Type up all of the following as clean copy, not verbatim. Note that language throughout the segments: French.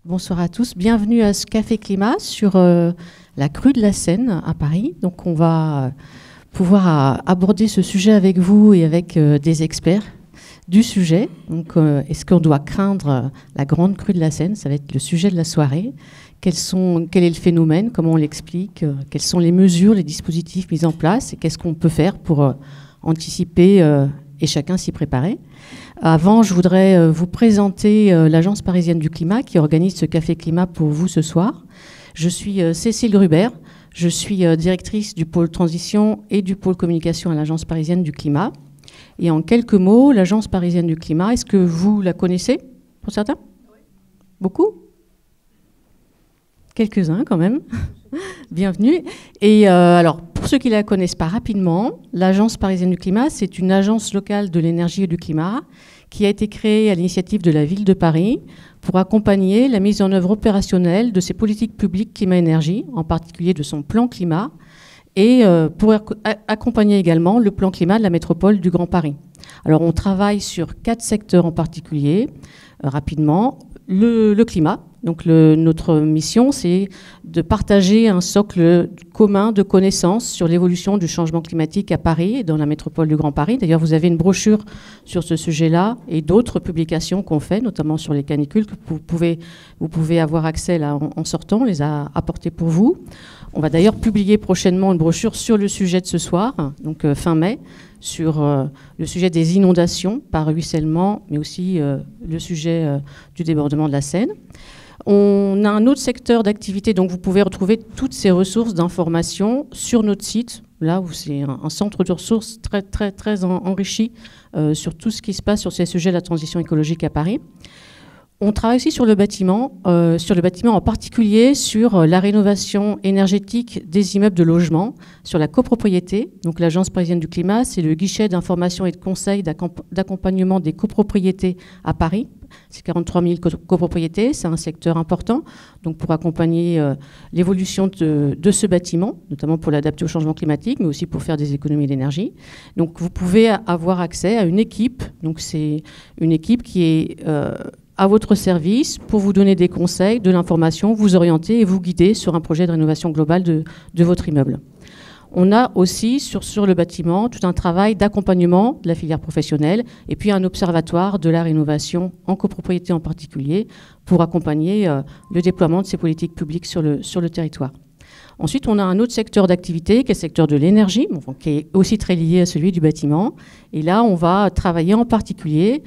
Bonsoir à tous, bienvenue à ce Café Climat sur la crue de la Seine à Paris. Donc on va pouvoir aborder ce sujet avec vous et avec des experts du sujet. Donc est-ce qu'on doit craindre la grande crue de la Seine? Ça va être le sujet de la soirée. Quel est le phénomène? Comment on l'explique? Quelles sont les mesures, les dispositifs mis en place? Et qu'est-ce qu'on peut faire pour anticiper et chacun s'y préparer? Avant, je voudrais vous présenter l'Agence parisienne du climat qui organise ce Café Climat pour vous ce soir. Je suis Cécile Gruber, je suis directrice du pôle transition et du pôle communication à l'Agence parisienne du climat. Et en quelques mots, l'Agence parisienne du climat, est-ce que vous la connaissez pour certains? Beaucoup? Quelques-uns quand même. Bienvenue. Et alors, pour ceux qui ne la connaissent pas rapidement, l'Agence parisienne du climat, c'est une agence locale de l'énergie et du climat qui a été créée à l'initiative de la ville de Paris pour accompagner la mise en œuvre opérationnelle de ses politiques publiques climat-énergie, en particulier de son plan climat, et pour accompagner également le plan climat de la métropole du Grand Paris. Alors, on travaille sur 4 secteurs en particulier, rapidement. Le climat. Donc notre mission, c'est de partager un socle commun de connaissances sur l'évolution du changement climatique à Paris et dans la métropole du Grand Paris. D'ailleurs, vous avez une brochure sur ce sujet-là et d'autres publications qu'on fait, notamment sur les canicules, que vous pouvez avoir accès là en sortant. On les a apportées pour vous. On va d'ailleurs publier prochainement une brochure sur le sujet de ce soir, donc fin mai, sur le sujet des inondations par ruissellement, mais aussi le sujet du débordement de la Seine. On a un autre secteur d'activité, donc vous pouvez retrouver toutes ces ressources d'information sur notre site, là où c'est un centre de ressources très, très, très enrichi sur tout ce qui se passe sur ces sujets de la transition écologique à Paris. On travaille aussi sur le bâtiment en particulier sur la rénovation énergétique des immeubles de logement, sur la copropriété. Donc l'Agence parisienne du climat, c'est le guichet d'information et de conseil d'accompagnement des copropriétés à Paris. C'est 43 000 copropriétés, c'est un secteur important, donc pour accompagner l'évolution de ce bâtiment, notamment pour l'adapter au changement climatique, mais aussi pour faire des économies d'énergie. Donc vous pouvez avoir accès à une équipe, donc c'est une équipe qui est à votre service pour vous donner des conseils, de l'information, vous orienter et vous guider sur un projet de rénovation globale de votre immeuble. On a aussi sur le bâtiment tout un travail d'accompagnement de la filière professionnelle et puis un observatoire de la rénovation en copropriété en particulier pour accompagner le déploiement de ces politiques publiques sur le territoire. Ensuite, on a un autre secteur d'activité qui est le secteur de l'énergie, qui est aussi très lié à celui du bâtiment. Et là, on va travailler en particulier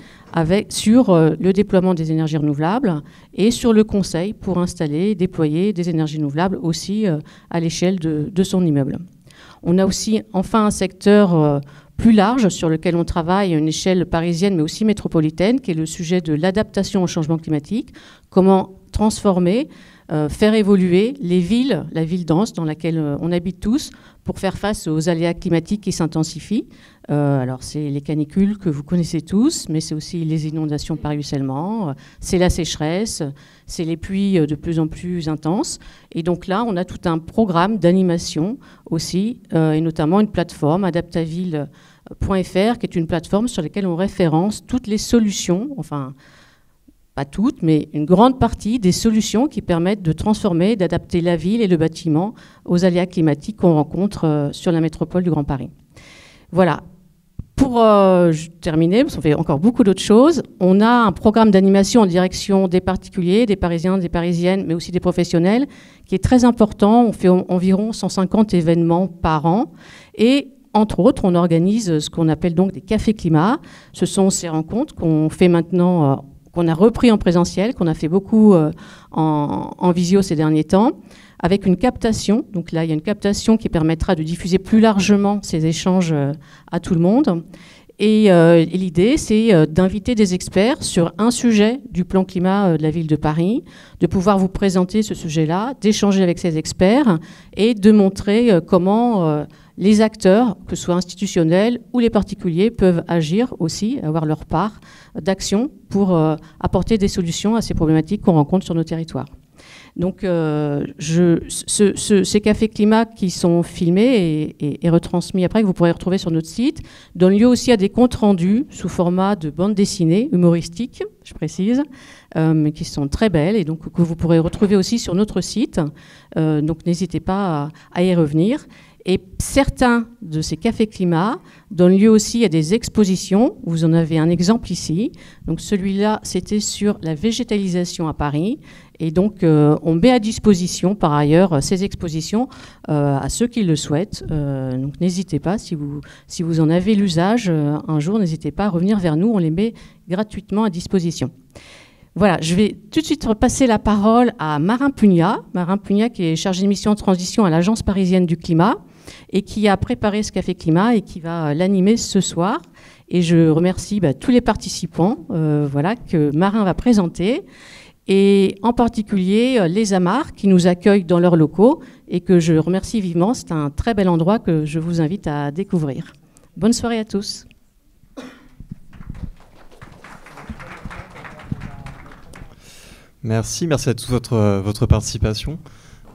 sur le déploiement des énergies renouvelables et sur le conseil pour installer et déployer des énergies renouvelables aussi à l'échelle de son immeuble. On a aussi enfin un secteur plus large sur lequel on travaille à une échelle parisienne mais aussi métropolitaine, qui est le sujet de l'adaptation au changement climatique. Comment transformer, faire évoluer les villes, la ville dense dans laquelle on habite tous, pour faire face aux aléas climatiques qui s'intensifient. Alors c'est les canicules que vous connaissez tous, mais c'est aussi les inondations par ruissellement, c'est la sécheresse, c'est les pluies de plus en plus intenses. Et donc là, on a tout un programme d'animation aussi, et notamment une plateforme, adaptaville.fr, qui est une plateforme sur laquelle on référence toutes les solutions, enfin pas toutes, mais une grande partie des solutions qui permettent de transformer, d'adapter la ville et le bâtiment aux aléas climatiques qu'on rencontre sur la métropole du Grand Paris. Voilà. Pour terminer, parce qu'on fait encore beaucoup d'autres choses, on a un programme d'animation en direction des particuliers, des Parisiens, des Parisiennes, mais aussi des professionnels, qui est très important. On fait environ 150 événements par an. Et entre autres, on organise ce qu'on appelle donc des cafés climat. Ce sont ces rencontres qu'on fait maintenant, qu'on a repris en présentiel, qu'on a fait beaucoup en visio ces derniers temps, avec une captation. Donc là, il y a une captation qui permettra de diffuser plus largement ces échanges à tout le monde. Et l'idée, c'est d'inviter des experts sur un sujet du plan climat de la ville de Paris, de pouvoir vous présenter ce sujet-là, d'échanger avec ces experts et de montrer comment les acteurs, que ce soit institutionnels ou les particuliers, peuvent agir aussi, avoir leur part d'action pour apporter des solutions à ces problématiques qu'on rencontre sur nos territoires. Donc, ces cafés climat qui sont filmés et retransmis après, que vous pourrez retrouver sur notre site, donnent lieu aussi à des comptes rendus sous format de bande dessinée, humoristique, je précise, mais qui sont très belles et donc que vous pourrez retrouver aussi sur notre site. Donc, n'hésitez pas à y revenir. Et certains de ces cafés climat donnent lieu aussi à des expositions. Vous en avez un exemple ici. Donc celui-là, c'était sur la végétalisation à Paris. Et donc, on met à disposition, par ailleurs, ces expositions à ceux qui le souhaitent. Donc n'hésitez pas, si vous en avez l'usage, un jour, n'hésitez pas à revenir vers nous. On les met gratuitement à disposition. Voilà, je vais tout de suite repasser la parole à Marin Pugnat. Marin Pugnat, qui est chargé de mission de transition à l'Agence parisienne du climat et qui a préparé ce café climat et qui va l'animer ce soir. Et je remercie tous les participants que Marin va présenter, et en particulier les Amars qui nous accueillent dans leurs locaux et que je remercie vivement. C'est un très bel endroit que je vous invite à découvrir. Bonne soirée à tous. Merci à tous votre participation.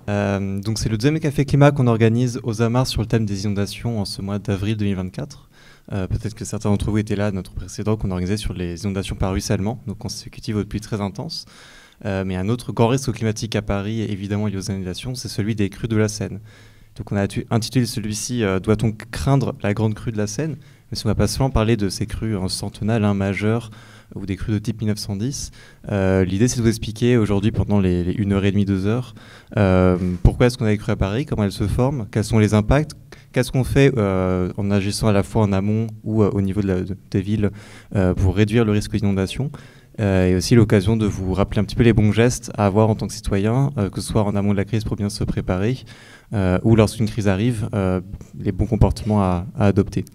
Donc c'est le deuxième café climat qu'on organise aux Amars sur le thème des inondations en ce mois d'avril 2024. Peut-être que certains d'entre vous étaient là, notre précédent qu'on organisait sur les inondations par ruissellement, donc consécutives aux pluies très intenses. Mais un autre grand risque climatique à Paris, évidemment lié aux inondations, c'est celui des crues de la Seine. Donc on a intitulé celui-ci « Doit-on craindre la grande crue de la Seine ?» Mais si on ne va pas seulement parler de ces crues centennales, majeures, ou des crues de type 1910. L'idée, c'est de vous expliquer aujourd'hui, pendant les 1h30, 2 heures, pourquoi est-ce qu'on a des crues à Paris, comment elles se forment, quels sont les impacts, qu'est-ce qu'on fait en agissant à la fois en amont ou au niveau des villes pour réduire le risque d'inondation. Et aussi l'occasion de vous rappeler un petit peu les bons gestes à avoir en tant que citoyen, que ce soit en amont de la crise pour bien se préparer, ou lorsqu'une crise arrive, les bons comportements à adopter.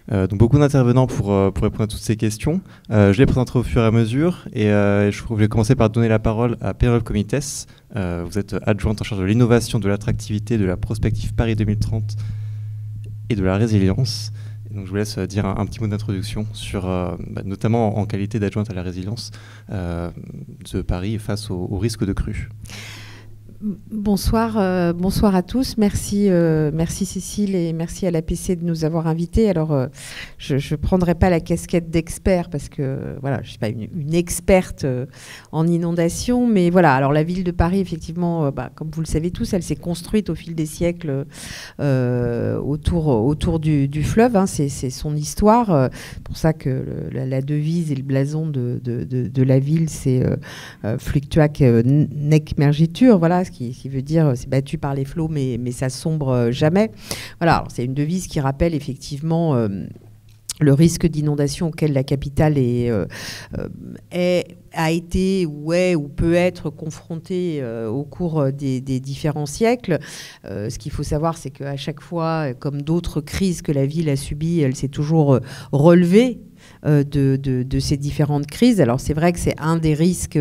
Donc beaucoup d'intervenants pour répondre à toutes ces questions. Je les présenterai au fur et à mesure et je vais commencer par donner la parole à Pénélope Comites. Vous êtes adjointe en charge de l'innovation, de l'attractivité, de la prospective Paris 2030 et de la résilience. Et donc je vous laisse dire un petit mot d'introduction sur, notamment en qualité d'adjointe à la résilience de Paris face au risque de crue. Bonsoir, bonsoir à tous. Merci Cécile et merci à l'APC de nous avoir invités. Alors, je ne prendrai pas la casquette d'expert parce que voilà, je ne suis pas une experte en inondation, mais voilà. Alors, la ville de Paris, effectivement, comme vous le savez tous, elle s'est construite au fil des siècles autour du fleuve. Hein, c'est son histoire. Pour ça que la devise et le blason de la ville, c'est Fluctuac nec mergitur. Voilà. Qui veut dire c'est battu par les flots mais ça sombre jamais. Voilà, c'est une devise qui rappelle effectivement le risque d'inondation auquel la capitale a été ou peut être confrontée au cours des différents siècles. Ce qu'il faut savoir, c'est qu'à chaque fois, comme d'autres crises que la ville a subies, elle s'est toujours relevée de ces différentes crises. Alors c'est vrai que c'est un des risques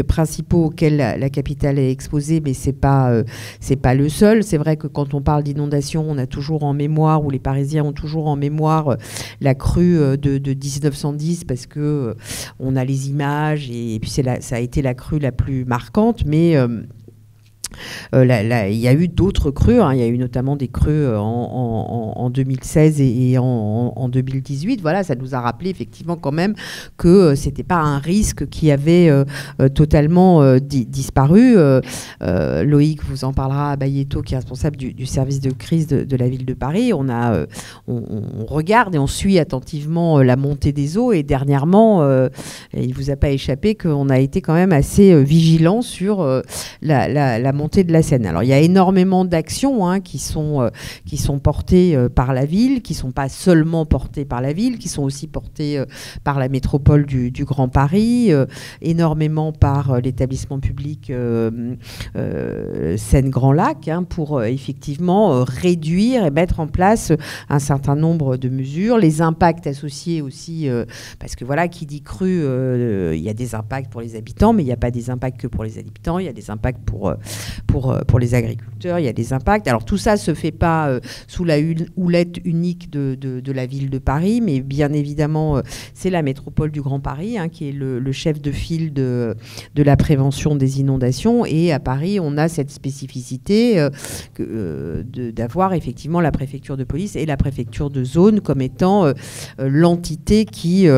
principaux auxquels la capitale est exposée, mais c'est pas le seul. C'est vrai que quand on parle d'inondation, on a toujours en mémoire, ou les Parisiens ont toujours en mémoire la crue de 1910 parce que on a les images et puis ça a été la crue la plus marquante, mais il y a eu d'autres crues, hein. Il y a eu notamment des crues en 2016 et en 2018. Voilà, ça nous a rappelé effectivement quand même que c'était pas un risque qui avait totalement disparu. Loïc vous en parlera, Bayeto, qui est responsable du service de crise de la ville de Paris. On regarde et on suit attentivement la montée des eaux et dernièrement, il vous a pas échappé qu'on a été quand même assez vigilant sur la montée de la Seine. Alors il y a énormément d'actions qui sont portées par la ville, qui ne sont pas seulement portées par la ville, qui sont aussi portées par la métropole du Grand Paris, énormément par l'établissement public Seine-Grand Lac, pour effectivement réduire et mettre en place un certain nombre de mesures, les impacts associés aussi, parce que voilà, qui dit crue, il y a des impacts pour les habitants, mais il n'y a pas des impacts que pour les habitants, il y a des impacts pour pour les agriculteurs, il y a des impacts. Alors tout ça se fait pas sous la houlette unique de la ville de Paris, mais bien évidemment, c'est la métropole du Grand Paris qui est le chef de file de la prévention des inondations. Et à Paris, on a cette spécificité d'avoir effectivement la préfecture de police et la préfecture de zone comme étant l'entité qui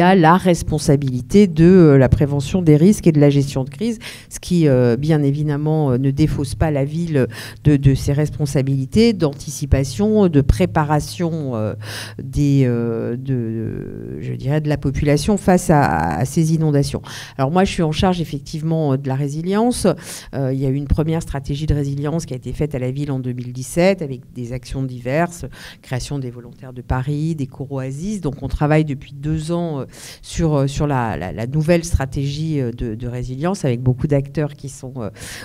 a la responsabilité de la prévention des risques et de la gestion de crise, ce qui, bien évidemment, ne défausse pas la ville de ses responsabilités d'anticipation, de préparation je dirais, de la population face à ces inondations. Alors moi, je suis en charge, effectivement, de la résilience. Il y a eu une première stratégie de résilience qui a été faite à la ville en 2017 avec des actions diverses, création des volontaires de Paris, des cours-oasis. Donc, on travaille depuis 2 ans sur la nouvelle stratégie de résilience avec beaucoup d'acteurs qui sont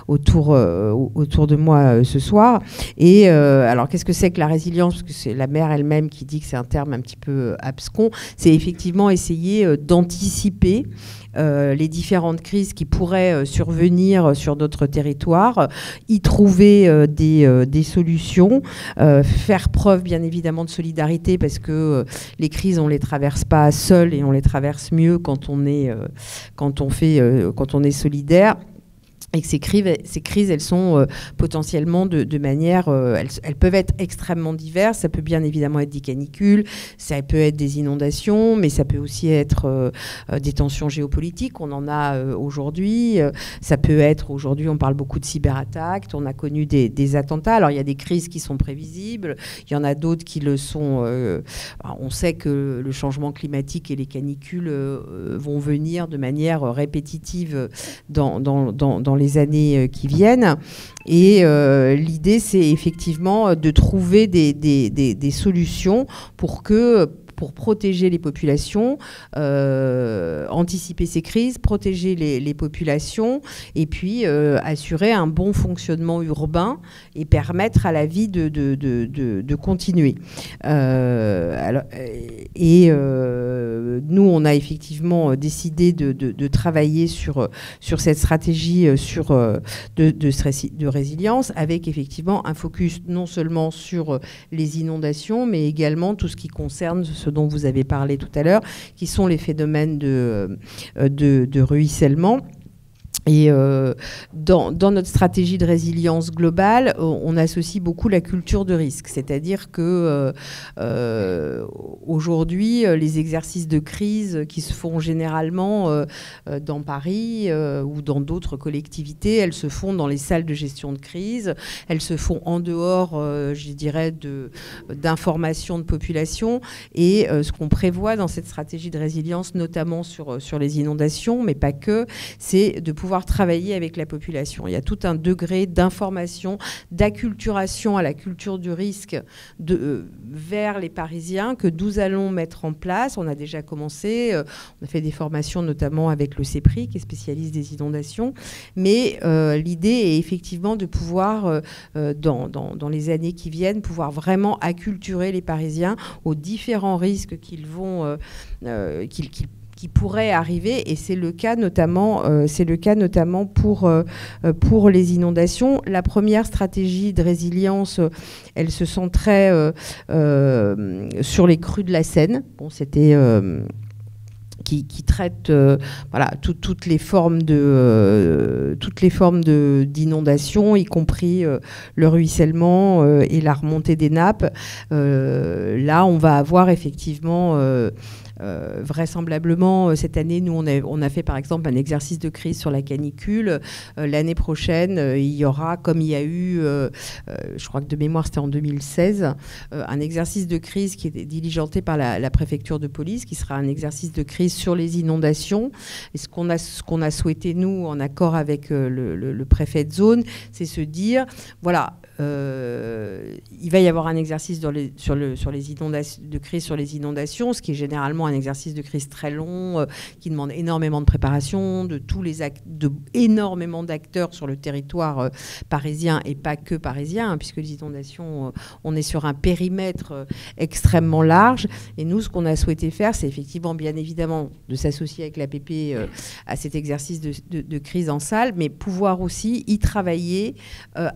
autour de moi ce soir. Et alors, qu'est-ce que c'est que la résilience? Parce que c'est la maire elle-même qui dit que c'est un terme un petit peu abscon. C'est effectivement essayer d'anticiper les différentes crises qui pourraient survenir sur notre territoire, y trouver des solutions, faire preuve bien évidemment de solidarité parce que les crises on les traverse pas seuls et on les traverse mieux quand on est solidaire. Et que ces crises, elles sont potentiellement de manière... elles peuvent être extrêmement diverses. Ça peut bien évidemment être des canicules, ça peut être des inondations, mais ça peut aussi être des tensions géopolitiques. On en a aujourd'hui. Ça peut être... Aujourd'hui, on parle beaucoup de cyberattaques. On a connu des attentats. Alors, il y a des crises qui sont prévisibles. Il y en a d'autres qui le sont... on sait que le changement climatique et les canicules vont venir de manière répétitive dans les années qui viennent. Et l'idée, c'est effectivement de trouver des solutions pour protéger les populations, anticiper ces crises, protéger les populations et puis assurer un bon fonctionnement urbain et permettre à la vie de continuer. Nous, on a effectivement décidé de travailler sur cette stratégie de résilience avec effectivement un focus non seulement sur les inondations, mais également tout ce qui concerne ce dont vous avez parlé tout à l'heure, qui sont les phénomènes de ruissellement. Et dans notre stratégie de résilience globale, on associe beaucoup la culture de risque. C'est-à-dire que aujourd'hui, les exercices de crise qui se font généralement dans Paris ou dans d'autres collectivités, elles se font dans les salles de gestion de crise. Elles se font en dehors, je dirais, d'informations de population. Et ce qu'on prévoit dans cette stratégie de résilience, notamment sur les inondations, mais pas que, c'est de pouvoir travailler avec la population. Il y a tout un degré d'information, d'acculturation à la culture du risque vers les Parisiens que nous allons mettre en place. On a déjà commencé, on a fait des formations notamment avec le CEPRI qui est spécialiste des inondations, mais l'idée est effectivement de pouvoir, dans les années qui viennent, pouvoir vraiment acculturer les Parisiens aux différents risques qu'ils qui pourraient arriver, et c'est le cas notamment pour les inondations. La première stratégie de résilience, elle se centrait sur les crues de la Seine. Bon, c'était qui traite toutes les formes d'inondation, y compris le ruissellement et la remontée des nappes. Là, on va avoir effectivement vraisemblablement, cette année, nous, on a fait par exemple un exercice de crise sur la canicule. L'année prochaine, il y aura, comme il y a eu, je crois que de mémoire, c'était en 2016, un exercice de crise qui est diligenté par la préfecture de police, qui sera un exercice de crise sur les inondations. Et ce qu'on a souhaité, nous, en accord avec le préfet de zone, c'est se dire, voilà, il va y avoir un exercice sur les inondations, de crise sur les inondations, ce qui est généralement un exercice de crise très long, qui demande énormément de préparation, de énormément d'acteurs sur le territoire parisien et pas que parisien, hein, puisque les inondations, on est sur un périmètre extrêmement large. Et nous, ce qu'on a souhaité faire, c'est effectivement, bien évidemment, de s'associer avec l'APP à cet exercice de crise en salle, mais pouvoir aussi y travailler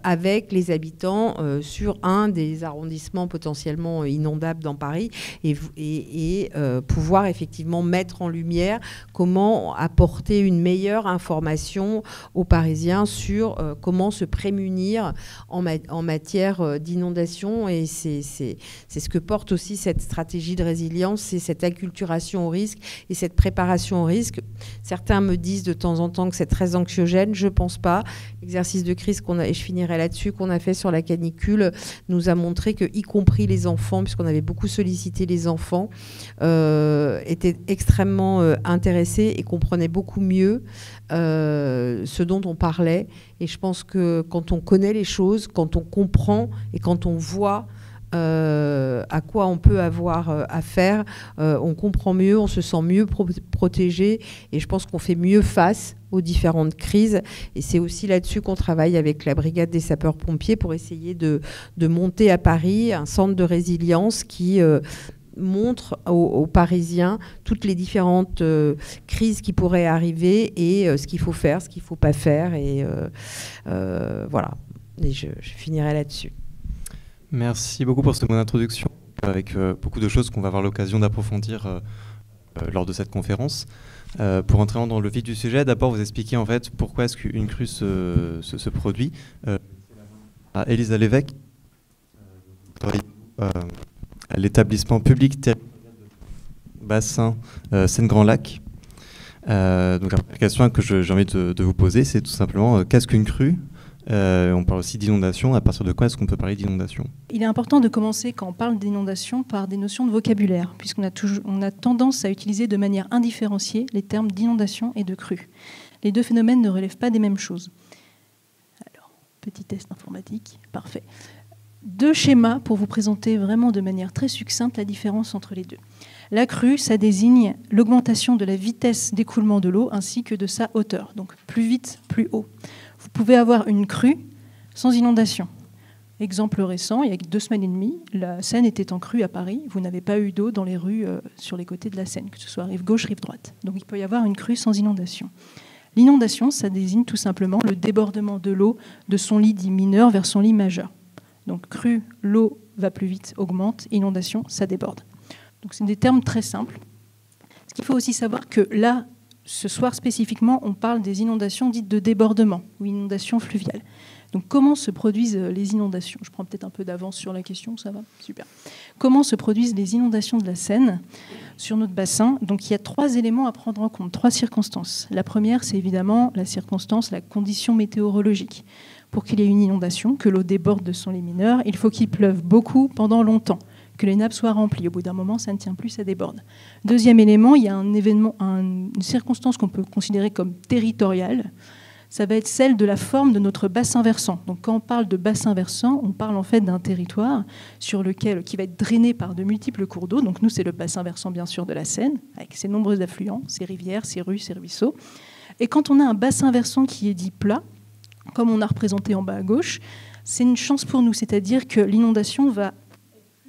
avec les habitants sur un des arrondissements potentiellement inondables dans Paris et pouvoir effectivement mettre en lumière comment apporter une meilleure information aux Parisiens sur comment se prémunir en matière d'inondation. Et c'est ce que porte aussi cette stratégie de résilience, c'est cette acculturation au risque et cette préparation au risque. Certains me disent de temps en temps que c'est très anxiogène, je ne pense pas. L'exercice de crise et je finirai là-dessus, qu'on a fait sur la canicule, nous a montré que, y compris les enfants, puisqu'on avait beaucoup sollicité les enfants, étaient extrêmement intéressés et comprenaient beaucoup mieux ce dont on parlait. Et je pense que quand on connaît les choses, quand on comprend et quand on voit à quoi on peut avoir affaire, on comprend mieux, on se sent mieux protégé et je pense qu'on fait mieux face aux différentes crises. Et c'est aussi là-dessus qu'on travaille avec la brigade des sapeurs-pompiers pour essayer de monter à Paris un centre de résilience qui montre aux Parisiens toutes les différentes crises qui pourraient arriver et ce qu'il faut faire, ce qu'il ne faut pas faire. Et voilà. Et je finirai là-dessus. Merci beaucoup pour cette bonne introduction, avec beaucoup de choses qu'on va avoir l'occasion d'approfondir lors de cette conférence. Pour entrer dans le vif du sujet, d'abord vous expliquer en fait pourquoi est-ce qu'une crue se produit. À Élisa Lévesque, à l'établissement public territorial de bassin Seine-Grand Lac. Donc la première question que j'ai envie de vous poser, c'est tout simplement qu'est-ce qu'une crue ? On parle aussi d'inondation. À partir de quoi est-ce qu'on peut parler d'inondation ? Il est important de commencer, quand on parle d'inondation, par des notions de vocabulaire, puisqu'on a tendance à utiliser de manière indifférenciée les termes d'inondation et de crue. Les deux phénomènes ne relèvent pas des mêmes choses. Alors, petit test informatique, parfait. Deux schémas pour vous présenter vraiment de manière très succincte la différence entre les deux. La crue, ça désigne l'augmentation de la vitesse d'écoulement de l'eau ainsi que de sa hauteur, donc plus vite, plus haut. Vous pouvez avoir une crue sans inondation. Exemple récent, il y a 2 semaines et demie, la Seine était en crue à Paris. Vous n'avez pas eu d'eau dans les rues sur les côtés de la Seine, que ce soit rive gauche, rive droite. Donc il peut y avoir une crue sans inondation. L'inondation, ça désigne tout simplement le débordement de l'eau de son lit dit mineur vers son lit majeur. Donc crue, l'eau va plus vite, augmente. Inondation, ça déborde. Donc c'est des termes très simples. Ce qu'il faut aussi savoir que là, ce soir spécifiquement, on parle des inondations dites de débordement ou inondations fluviales. Donc comment se produisent les inondations ? Je prends peut-être un peu d'avance sur la question, ça va ? Super. Comment se produisent les inondations de la Seine sur notre bassin ? Donc il y a 3 éléments à prendre en compte, 3 circonstances. La première, c'est évidemment la circonstance, la condition météorologique. Pour qu'il y ait une inondation, que l'eau déborde de son lit mineur, il faut qu'il pleuve beaucoup pendant longtemps, que les nappes soient remplies. Au bout d'un moment, ça ne tient plus, ça déborde. Deuxième élément, il y a un événement, une circonstance qu'on peut considérer comme territoriale. Ça va être celle de la forme de notre bassin versant. Donc, quand on parle de bassin versant, on parle en fait d'un territoire qui va être drainé par de multiples cours d'eau. Donc, nous, c'est le bassin versant, bien sûr, de la Seine, avec ses nombreux affluents, ses rivières, ses rues, ses ruisseaux. Et quand on a un bassin versant qui est dit plat, comme on a représenté en bas à gauche, c'est une chance pour nous. C'est-à-dire que l'inondation va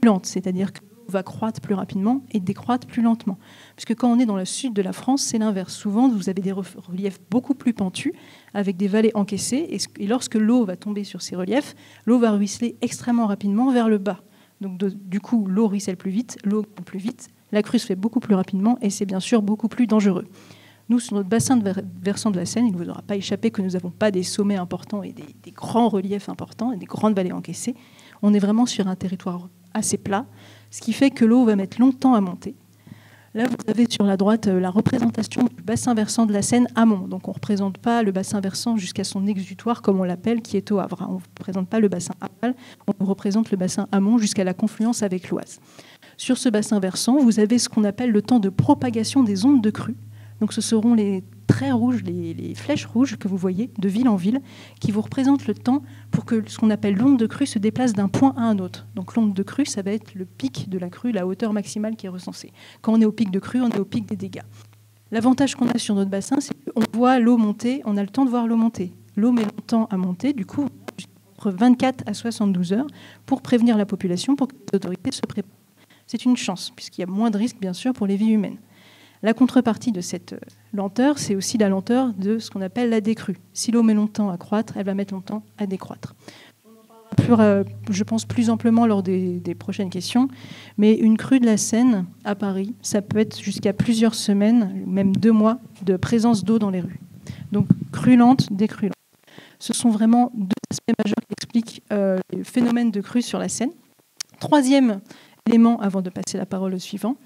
lente, c'est-à-dire que l'eau va croître plus rapidement et décroître plus lentement. Puisque quand on est dans le sud de la France, c'est l'inverse. Souvent, vous avez des reliefs beaucoup plus pentus, avec des vallées encaissées, et lorsque l'eau va tomber sur ces reliefs, l'eau va ruisseler extrêmement rapidement vers le bas. Donc du coup, l'eau ruisselle plus vite, l'eau coule plus vite, la crue se fait beaucoup plus rapidement, et c'est bien sûr beaucoup plus dangereux. Nous, sur notre bassin versant de la Seine, il ne vous aura pas échappé que nous n'avons pas des sommets importants et des grands reliefs importants et des grandes vallées encaissées. On est vraiment sur un territoire assez plat, ce qui fait que l'eau va mettre longtemps à monter. Là, vous avez sur la droite la représentation du bassin versant de la Seine amont. Donc, on ne représente pas le bassin versant jusqu'à son exutoire, comme on l'appelle, qui est au Havre. On ne représente pas le bassin aval, on représente le bassin amont jusqu'à la confluence avec l'Oise. Sur ce bassin versant, vous avez ce qu'on appelle le temps de propagation des ondes de crue. Donc ce seront les traits rouges, les flèches rouges que vous voyez de ville en ville, qui vous représentent le temps pour que ce qu'on appelle l'onde de crue se déplace d'un point à un autre. Donc l'onde de crue, ça va être le pic de la crue, la hauteur maximale qui est recensée. Quand on est au pic de crue, on est au pic des dégâts. L'avantage qu'on a sur notre bassin, c'est qu'on voit l'eau monter, on a le temps de voir l'eau monter. L'eau met longtemps à monter, du coup, entre 24 à 72 heures pour prévenir la population, pour que les autorités se préparent. C'est une chance, puisqu'il y a moins de risques, bien sûr, pour les vies humaines. La contrepartie de cette lenteur, c'est aussi la lenteur de ce qu'on appelle la décrue. Si l'eau met longtemps à croître, elle va mettre longtemps à décroître. On en parlera, je pense, plus amplement lors des prochaines questions. Mais une crue de la Seine à Paris, ça peut être jusqu'à plusieurs semaines, même 2 mois, de présence d'eau dans les rues. Donc, crue lente, décrue lente. Ce sont vraiment 2 aspects majeurs qui expliquent les phénomènes de crue sur la Seine. 3e élément, avant de passer la parole au suivant,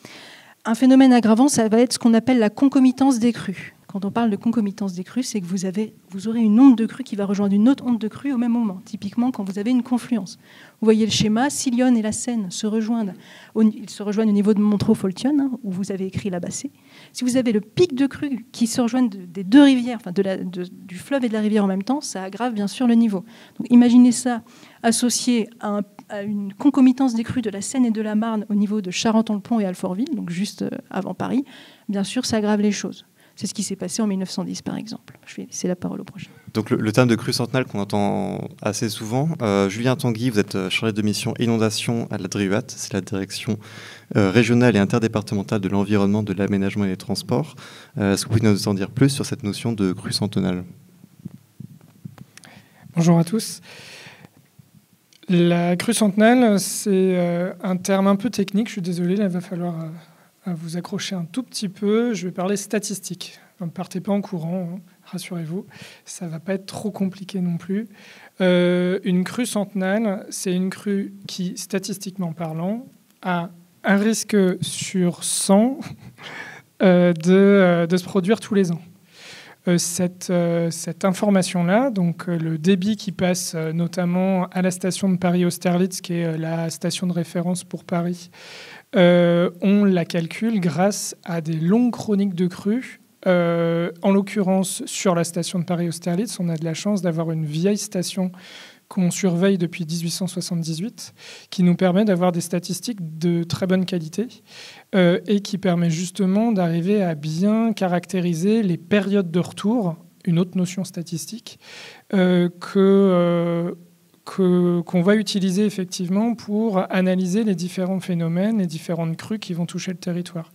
un phénomène aggravant, ça va être ce qu'on appelle la concomitance des crues. Quand on parle de concomitance des crues, c'est que vous aurez une onde de crue qui va rejoindre une autre onde de crue au même moment. Typiquement, quand vous avez une confluence. Vous voyez le schéma, si l'Yonne et la Seine se rejoignent, ils se rejoignent au niveau de Montreux-Foltionne, hein, où vous avez écrit la Bassée. Si vous avez le pic de crue qui se rejoignent des 2 rivières, enfin du fleuve et de la rivière en même temps, ça aggrave bien sûr le niveau. Donc, imaginez ça associé à une concomitance des crues de la Seine et de la Marne au niveau de Charenton-le-Pont et Alfortville, donc juste avant Paris. Bien sûr, ça aggrave les choses. C'est ce qui s'est passé en 1910, par exemple. Je vais laisser la parole au prochain. Donc le terme de crue centenale qu'on entend assez souvent. Julien Tanguy, vous êtes chargé de mission inondation à la DRIUAT, c'est la direction régionale et interdépartementale de l'environnement, de l'aménagement et des transports. Est-ce que vous pouvez nous en dire plus sur cette notion de crue centenale ? Bonjour à tous. La crue centenale, c'est un terme un peu technique. Je suis désolé, là, il va falloir vous accrocher un tout petit peu. Je vais parler statistiques. Ne partez pas en courant, hein, rassurez-vous. Ça ne va pas être trop compliqué non plus. Une crue centenale, c'est une crue qui, statistiquement parlant, a un risque sur 100 de se produire tous les ans. Cette information-là, donc le débit qui passe notamment à la station de Paris-Austerlitz, qui est la station de référence pour Paris, on la calcule grâce à des longues chroniques de crues. En l'occurrence, sur la station de Paris-Austerlitz, on a de la chance d'avoir une vieille station qu'on surveille depuis 1878, qui nous permet d'avoir des statistiques de très bonne qualité et qui permet justement d'arriver à bien caractériser les périodes de retour, une autre notion statistique, qu'on va utiliser effectivement pour analyser les différents phénomènes, les différentes crues qui vont toucher le territoire.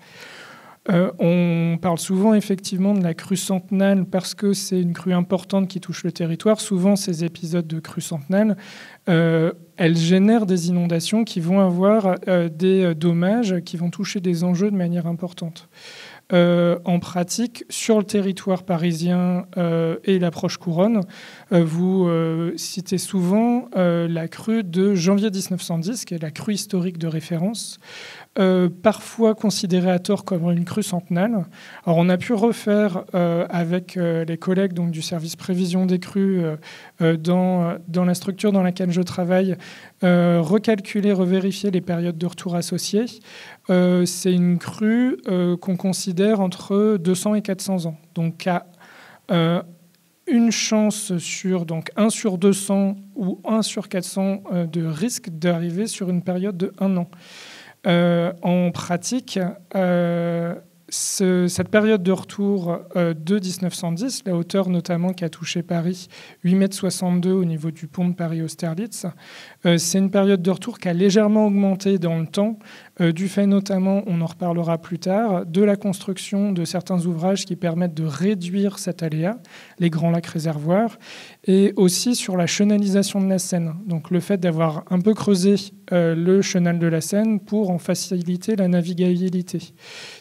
On parle souvent effectivement de la crue centenale parce que c'est une crue importante qui touche le territoire. Souvent, ces épisodes de crue centenale, elles génèrent des inondations qui vont avoir des dommages qui vont toucher des enjeux de manière importante. En pratique, sur le territoire parisien et la proche couronne, vous citez souvent la crue de janvier 1910, qui est la crue historique de référence, parfois considérée à tort comme une crue centenale. Alors, on a pu refaire avec les collègues donc, du service prévision des crues dans la structure dans laquelle je travaille, recalculer, revérifier les périodes de retour associées. C'est une crue qu'on considère entre 200 et 400 ans. Donc, à une chance sur donc 1 sur 200 ou 1 sur 400 de risque d'arriver sur une période de 1 an. En pratique, cette période de retour de 1910, la hauteur notamment qui a touché Paris, 8,62 m au niveau du pont de Paris-Austerlitz, c'est une période de retour qui a légèrement augmenté dans le temps, du fait notamment, on en reparlera plus tard, de la construction de certains ouvrages qui permettent de réduire cet aléa, les grands lacs réservoirs, et aussi sur la chenalisation de la Seine. Donc le fait d'avoir un peu creusé le chenal de la Seine pour en faciliter la navigabilité.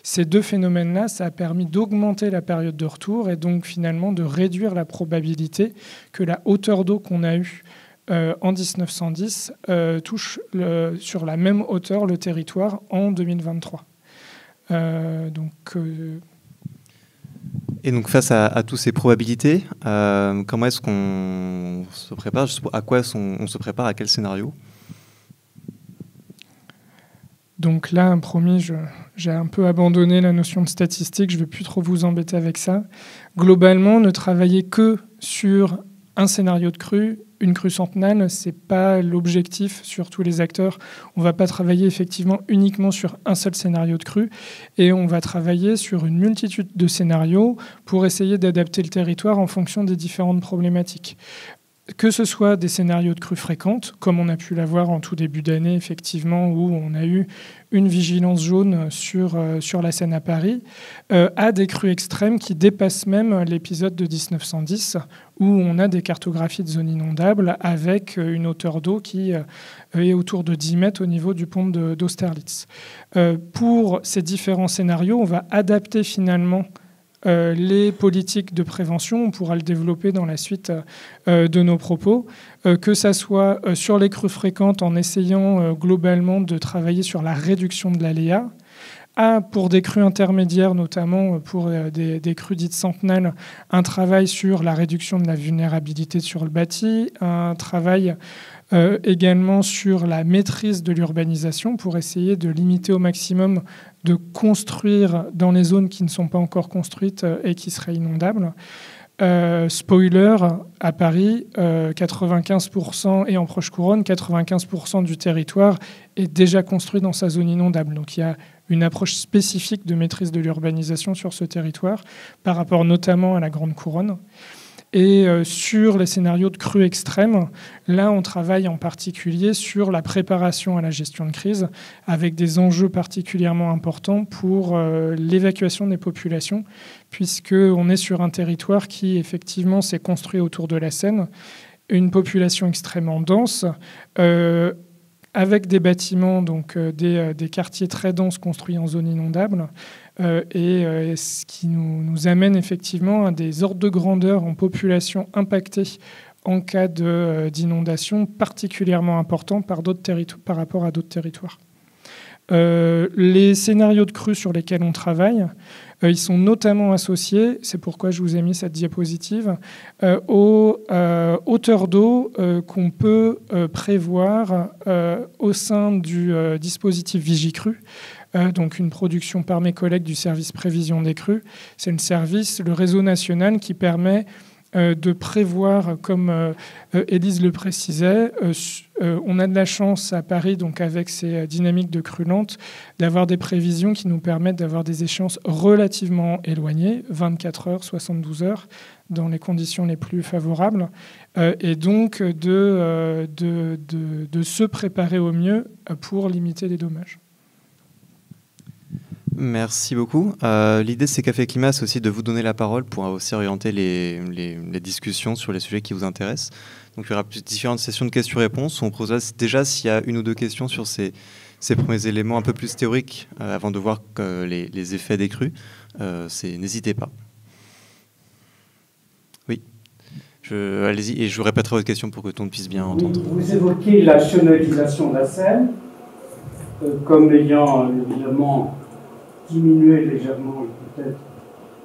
Ces deux phénomènes-là, ça a permis d'augmenter la période de retour et donc finalement de réduire la probabilité que la hauteur d'eau qu'on a eue en 1910 touche sur la même hauteur le territoire en 2023. Et donc face à toutes ces probabilités, comment est-ce qu'on se prépare ? À quoi on se prépare ? À quel scénario ? Donc là, promis, j'ai un peu abandonné la notion de statistique, je ne vais plus trop vous embêter avec ça. Globalement, ne travailler que sur un scénario de crue, une crue centenale, ce n'est pas l'objectif sur tous les acteurs. On ne va pas travailler effectivement uniquement sur un seul scénario de crue et on va travailler sur une multitude de scénarios pour essayer d'adapter le territoire en fonction des différentes problématiques. Que ce soit des scénarios de crues fréquentes, comme on a pu l'avoir en tout début d'année, effectivement, où on a eu une vigilance jaune sur la Seine à Paris, à des crues extrêmes qui dépassent même l'épisode de 1910, où on a des cartographies de zones inondables avec une hauteur d'eau qui est autour de 10 mètres au niveau du pont d'Austerlitz. Pour ces différents scénarios, on va adapter finalement les politiques de prévention, on pourra le développer dans la suite de nos propos, que ça soit sur les crues fréquentes en essayant globalement de travailler sur la réduction de l'aléa, pour des crues intermédiaires, notamment pour des crues dites centenales, un travail sur la réduction de la vulnérabilité sur le bâti, un travail également sur la maîtrise de l'urbanisation pour essayer de limiter au maximum de construire dans les zones qui ne sont pas encore construites et qui seraient inondables. Spoiler, à Paris, 95% et en proche couronne, 95% du territoire est déjà construit dans sa zone inondable. Donc il y a une approche spécifique de maîtrise de l'urbanisation sur ce territoire par rapport notamment à la grande couronne. Et sur les scénarios de crues extrêmes, là, on travaille en particulier sur la préparation à la gestion de crise, avec des enjeux particulièrement importants pour l'évacuation des populations, puisqu'on est sur un territoire qui, effectivement, s'est construit autour de la Seine, une population extrêmement dense, avec des bâtiments, donc des quartiers très denses construits en zone inondable, ce qui nous amène effectivement à des ordres de grandeur en population impactée en cas d'inondation particulièrement importants par rapport à d'autres territoires. Les scénarios de crues sur lesquels on travaille, ils sont notamment associés, c'est pourquoi je vous ai mis cette diapositive, aux hauteurs d'eau qu'on peut prévoir au sein du dispositif Vigicrues, donc une production par mes collègues du service prévision des crues. C'est le réseau national qui permet de prévoir, comme Élise le précisait, on a de la chance à Paris, donc avec ces dynamiques de crues lentes, d'avoir des prévisions qui nous permettent d'avoir des échéances relativement éloignées, 24 heures, 72 heures, dans les conditions les plus favorables, et donc de se préparer au mieux pour limiter les dommages. Merci beaucoup. L'idée de ces cafés climat, c'est aussi de vous donner la parole pour aussi orienter les discussions sur les sujets qui vous intéressent. Donc, il y aura différentes sessions de questions-réponses. On propose déjà s'il y a une ou deux questions sur ces premiers éléments un peu plus théoriques avant de voir les effets des crues. N'hésitez pas. Oui. Allez-y, et je vous répéterai votre question pour que tout le monde puisse bien entendre. Vous évoquez la chenalisation de la Seine comme ayant évidemment diminué légèrement peut-être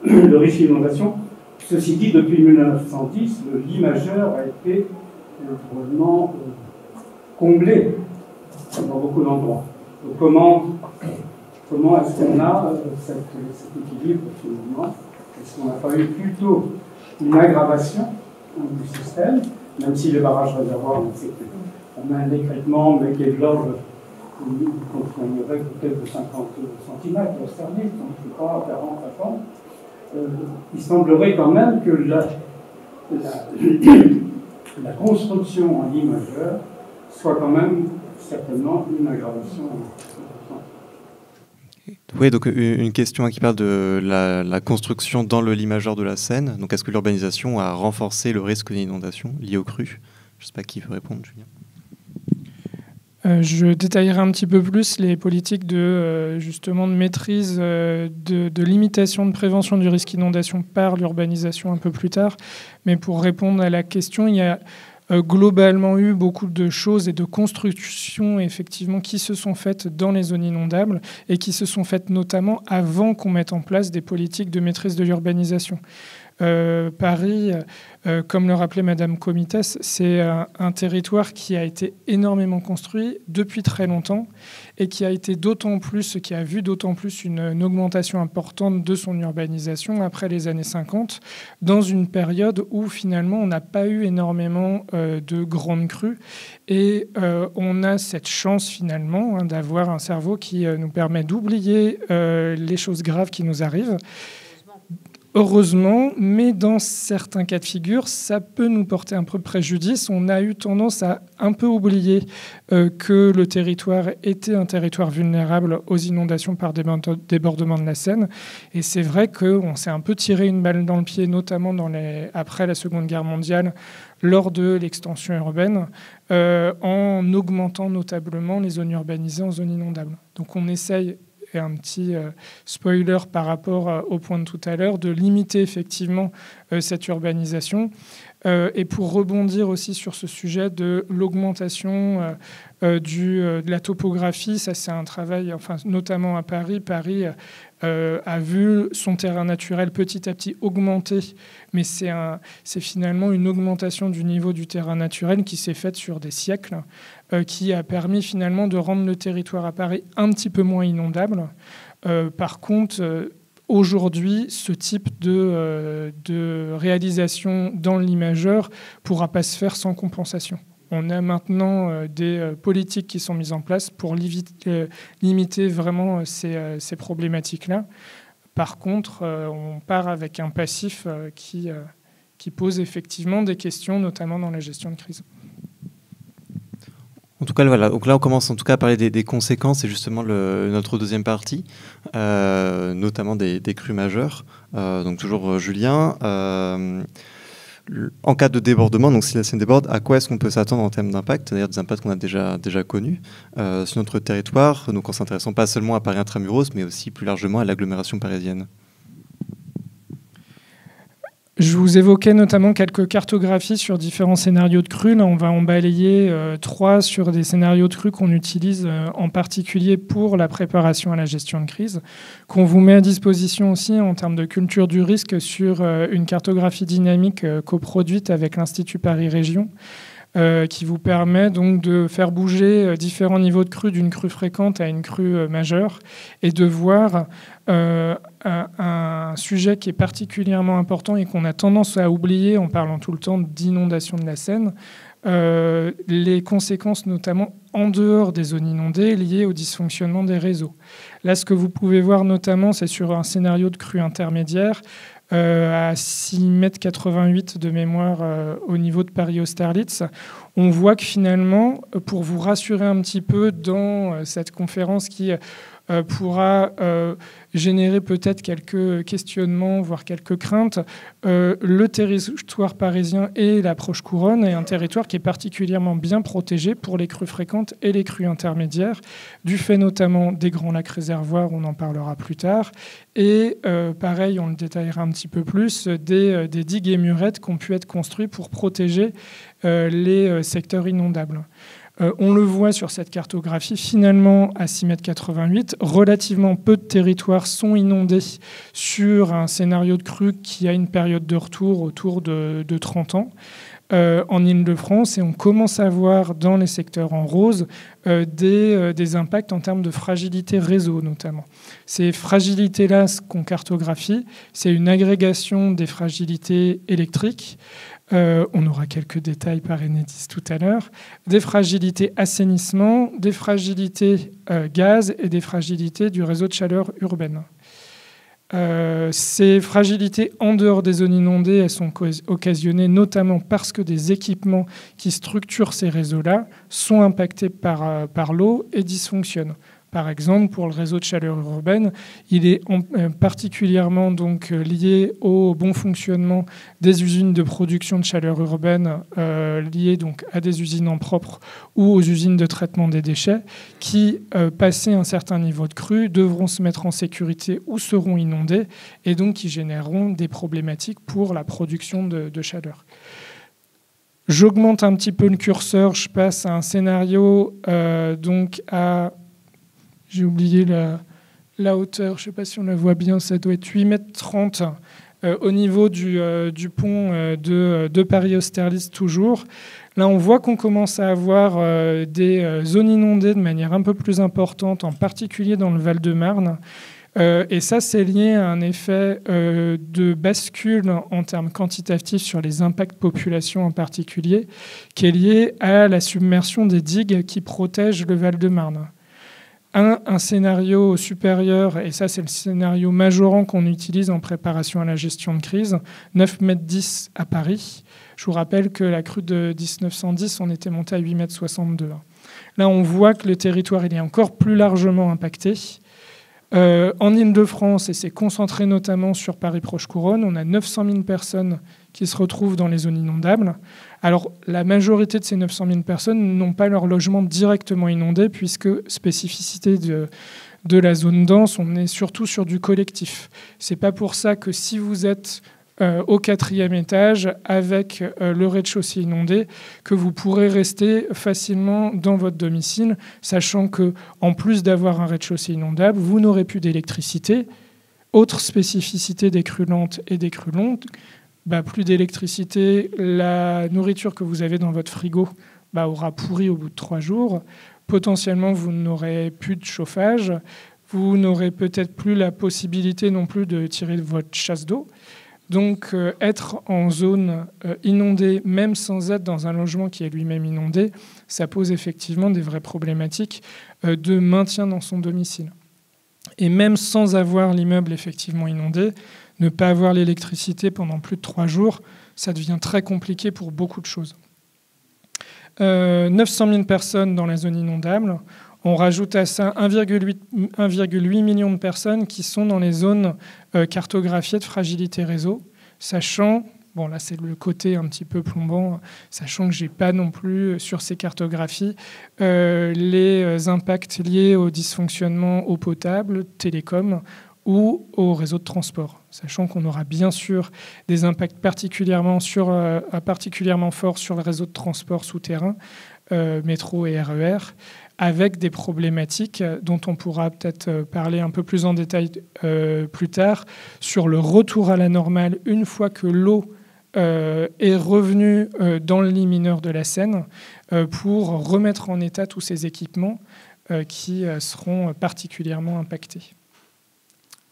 le risque d'inondation. Ceci dit, depuis 1910, le lit majeur a été vraiment comblé dans beaucoup d'endroits. Donc comment est-ce qu'on a cet équilibre finalement? Est-ce qu'on n'a pas eu plutôt une aggravation du système, même si les barrages réservoirs, on a un écrêtement, mais qui est de l'ordre contrôlerait peut-être de 50 cm d'Austerlitz, donc je ne sais pas, 40, 50. Il semblerait quand même que la construction en lit majeur soit quand même certainement une aggravation importante. Oui, donc une question qui parle de la construction dans le lit majeur de la Seine. Donc, est-ce que l'urbanisation a renforcé le risque d'inondation lié aux crues? Je ne sais pas qui veut répondre, Julien. Je détaillerai un petit peu plus les politiques justement de maîtrise, de limitation, de prévention du risque d'inondation par l'urbanisation un peu plus tard. Mais pour répondre à la question, il y a globalement eu beaucoup de choses et de constructions effectivement qui se sont faites dans les zones inondables et qui se sont faites notamment avant qu'on mette en place des politiques de maîtrise de l'urbanisation. Paris, comme le rappelait Madame Comites, c'est un territoire qui a été énormément construit depuis très longtemps et qui a été d'autant plus, qui a vu d'autant plus une augmentation importante de son urbanisation après les années 50, dans une période où finalement on n'a pas eu énormément de grandes crues et on a cette chance finalement d'avoir un cerveau qui nous permet d'oublier les choses graves qui nous arrivent. Heureusement, mais dans certains cas de figure, ça peut nous porter un peu préjudice. On a eu tendance à un peu oublier que le territoire était un territoire vulnérable aux inondations par débordement de la Seine. Et c'est vrai qu'on s'est un peu tiré une balle dans le pied, notamment après la Seconde Guerre mondiale, lors de l'extension urbaine, en augmentant notablement les zones urbanisées en zones inondables. Donc on essaye, et un petit spoiler par rapport au point de tout à l'heure, de limiter effectivement cette urbanisation. Et pour rebondir aussi sur ce sujet de l'augmentation de la topographie, ça c'est un travail, enfin, notamment à Paris. Paris a vu son terrain naturel petit à petit augmenter, mais c'est finalement une augmentation du niveau du terrain naturel qui s'est faite sur des siècles, qui a permis finalement de rendre le territoire à Paris un petit peu moins inondable. Par contre, aujourd'hui, ce type de réalisation dans l'imageur ne pourra pas se faire sans compensation. On a maintenant des politiques qui sont mises en place pour limiter vraiment ces problématiques-là. Par contre, on part avec un passif qui pose effectivement des questions, notamment dans la gestion de crise. En tout cas, voilà. Donc là, on commence en tout cas à parler des conséquences et justement notre deuxième partie, notamment des crues majeures. Donc toujours Julien. En cas de débordement, donc si la Seine déborde, à quoi est-ce qu'on peut s'attendre en termes d'impact, c'est-à-dire des impacts qu'on a déjà connus sur notre territoire, donc en s'intéressant pas seulement à Paris intramuros, mais aussi plus largement à l'agglomération parisienne? Je vous évoquais notamment quelques cartographies sur différents scénarios de crues. Là, on va en balayer 3 sur des scénarios de crues qu'on utilise en particulier pour la préparation à la gestion de crise, qu'on vous met à disposition aussi en termes de culture du risque sur une cartographie dynamique coproduite avec l'Institut Paris Région, qui vous permet donc de faire bouger différents niveaux de crue d'une crue fréquente à une crue majeure et de voir un sujet qui est particulièrement important et qu'on a tendance à oublier en parlant tout le temps d'inondation de la Seine, les conséquences notamment en dehors des zones inondées liées au dysfonctionnement des réseaux. Là, ce que vous pouvez voir notamment, c'est sur un scénario de crue intermédiaire, à 6,88 m de mémoire au niveau de Paris-Austerlitz. On voit que finalement, pour vous rassurer un petit peu dans cette conférence qui pourra générer peut-être quelques questionnements, voire quelques craintes, le territoire parisien et l'approche couronne est un territoire qui est particulièrement bien protégé pour les crues fréquentes et les crues intermédiaires, du fait notamment des grands lacs réservoirs, on en parlera plus tard, et pareil, on le détaillera un petit peu plus, des digues et murettes qui ont pu être construites pour protéger les secteurs inondables. On le voit sur cette cartographie, finalement, à 6,88 m, relativement peu de territoires sont inondés sur un scénario de crue qui a une période de retour autour de 30 ans en Île-de-France. Et on commence à voir dans les secteurs en rose des impacts en termes de fragilité réseau, notamment. Ces fragilités-là, ce qu'on cartographie, c'est une agrégation des fragilités électriques. On aura quelques détails par Enedis tout à l'heure, des fragilités assainissement, des fragilités gaz et des fragilités du réseau de chaleur urbaine. Ces fragilités en dehors des zones inondées, elles sont occasionnées notamment parce que des équipements qui structurent ces réseaux-là sont impactés par l'eau et dysfonctionnent. Par exemple, pour le réseau de chaleur urbaine, il est particulièrement donc lié au bon fonctionnement des usines de production de chaleur urbaine liées donc à des usines en propre ou aux usines de traitement des déchets qui, passé un certain niveau de crue, devront se mettre en sécurité ou seront inondées et donc qui généreront des problématiques pour la production de chaleur. J'augmente un petit peu le curseur, je passe à un scénario donc à... J'ai oublié la hauteur, je ne sais pas si on la voit bien, ça doit être 8,30 m au niveau du pont de Paris-Austerlitz toujours. Là, on voit qu'on commence à avoir des zones inondées de manière un peu plus importante, en particulier dans le Val-de-Marne. Et ça, c'est lié à un effet de bascule en termes quantitatifs sur les impacts population en particulier, qui est lié à la submersion des digues qui protègent le Val-de-Marne. Un scénario supérieur, et ça c'est le scénario majorant qu'on utilise en préparation à la gestion de crise, 9,10 m à Paris. Je vous rappelle que la crue de 1910, on était monté à 8,62 m. Là, on voit que le territoire il est encore plus largement impacté. En Île-de-France, et c'est concentré notamment sur Paris-Proche-Couronne, on a 900 000 personnes qui se retrouvent dans les zones inondables. Alors, la majorité de ces 900 000 personnes n'ont pas leur logement directement inondé, puisque, spécificité de la zone dense, on est surtout sur du collectif. C'est pas pour ça que si vous êtes au 4e étage avec le rez-de-chaussée inondé, que vous pourrez rester facilement dans votre domicile, sachant que en plus d'avoir un rez-de-chaussée inondable, vous n'aurez plus d'électricité. Autre spécificité des crues lentes et des crues longues, plus d'électricité, la nourriture que vous avez dans votre frigo aura pourri au bout de 3 jours. Potentiellement, vous n'aurez plus de chauffage. Vous n'aurez peut-être plus la possibilité non plus de tirer votre chasse d'eau. Donc, être en zone inondée, même sans être dans un logement qui est lui-même inondé, ça pose effectivement des vraies problématiques de maintien dans son domicile. Et même sans avoir l'immeuble effectivement inondé, ne pas avoir l'électricité pendant plus de 3 jours, ça devient très compliqué pour beaucoup de choses. 900 000 personnes dans la zone inondable. On rajoute à ça 1,8 million de personnes qui sont dans les zones cartographiées de fragilité réseau, sachant, bon là c'est le côté un petit peu plombant, sachant que je n'ai pas non plus sur ces cartographies les impacts liés au dysfonctionnement eau potable, télécom ou au réseau de transport, sachant qu'on aura bien sûr des impacts particulièrement forts sur le réseau de transport souterrain, métro et RER, avec des problématiques dont on pourra peut-être parler un peu plus en détail plus tard, sur le retour à la normale une fois que l'eau est revenue dans le lit mineur de la Seine, pour remettre en état tous ces équipements qui seront particulièrement impactés.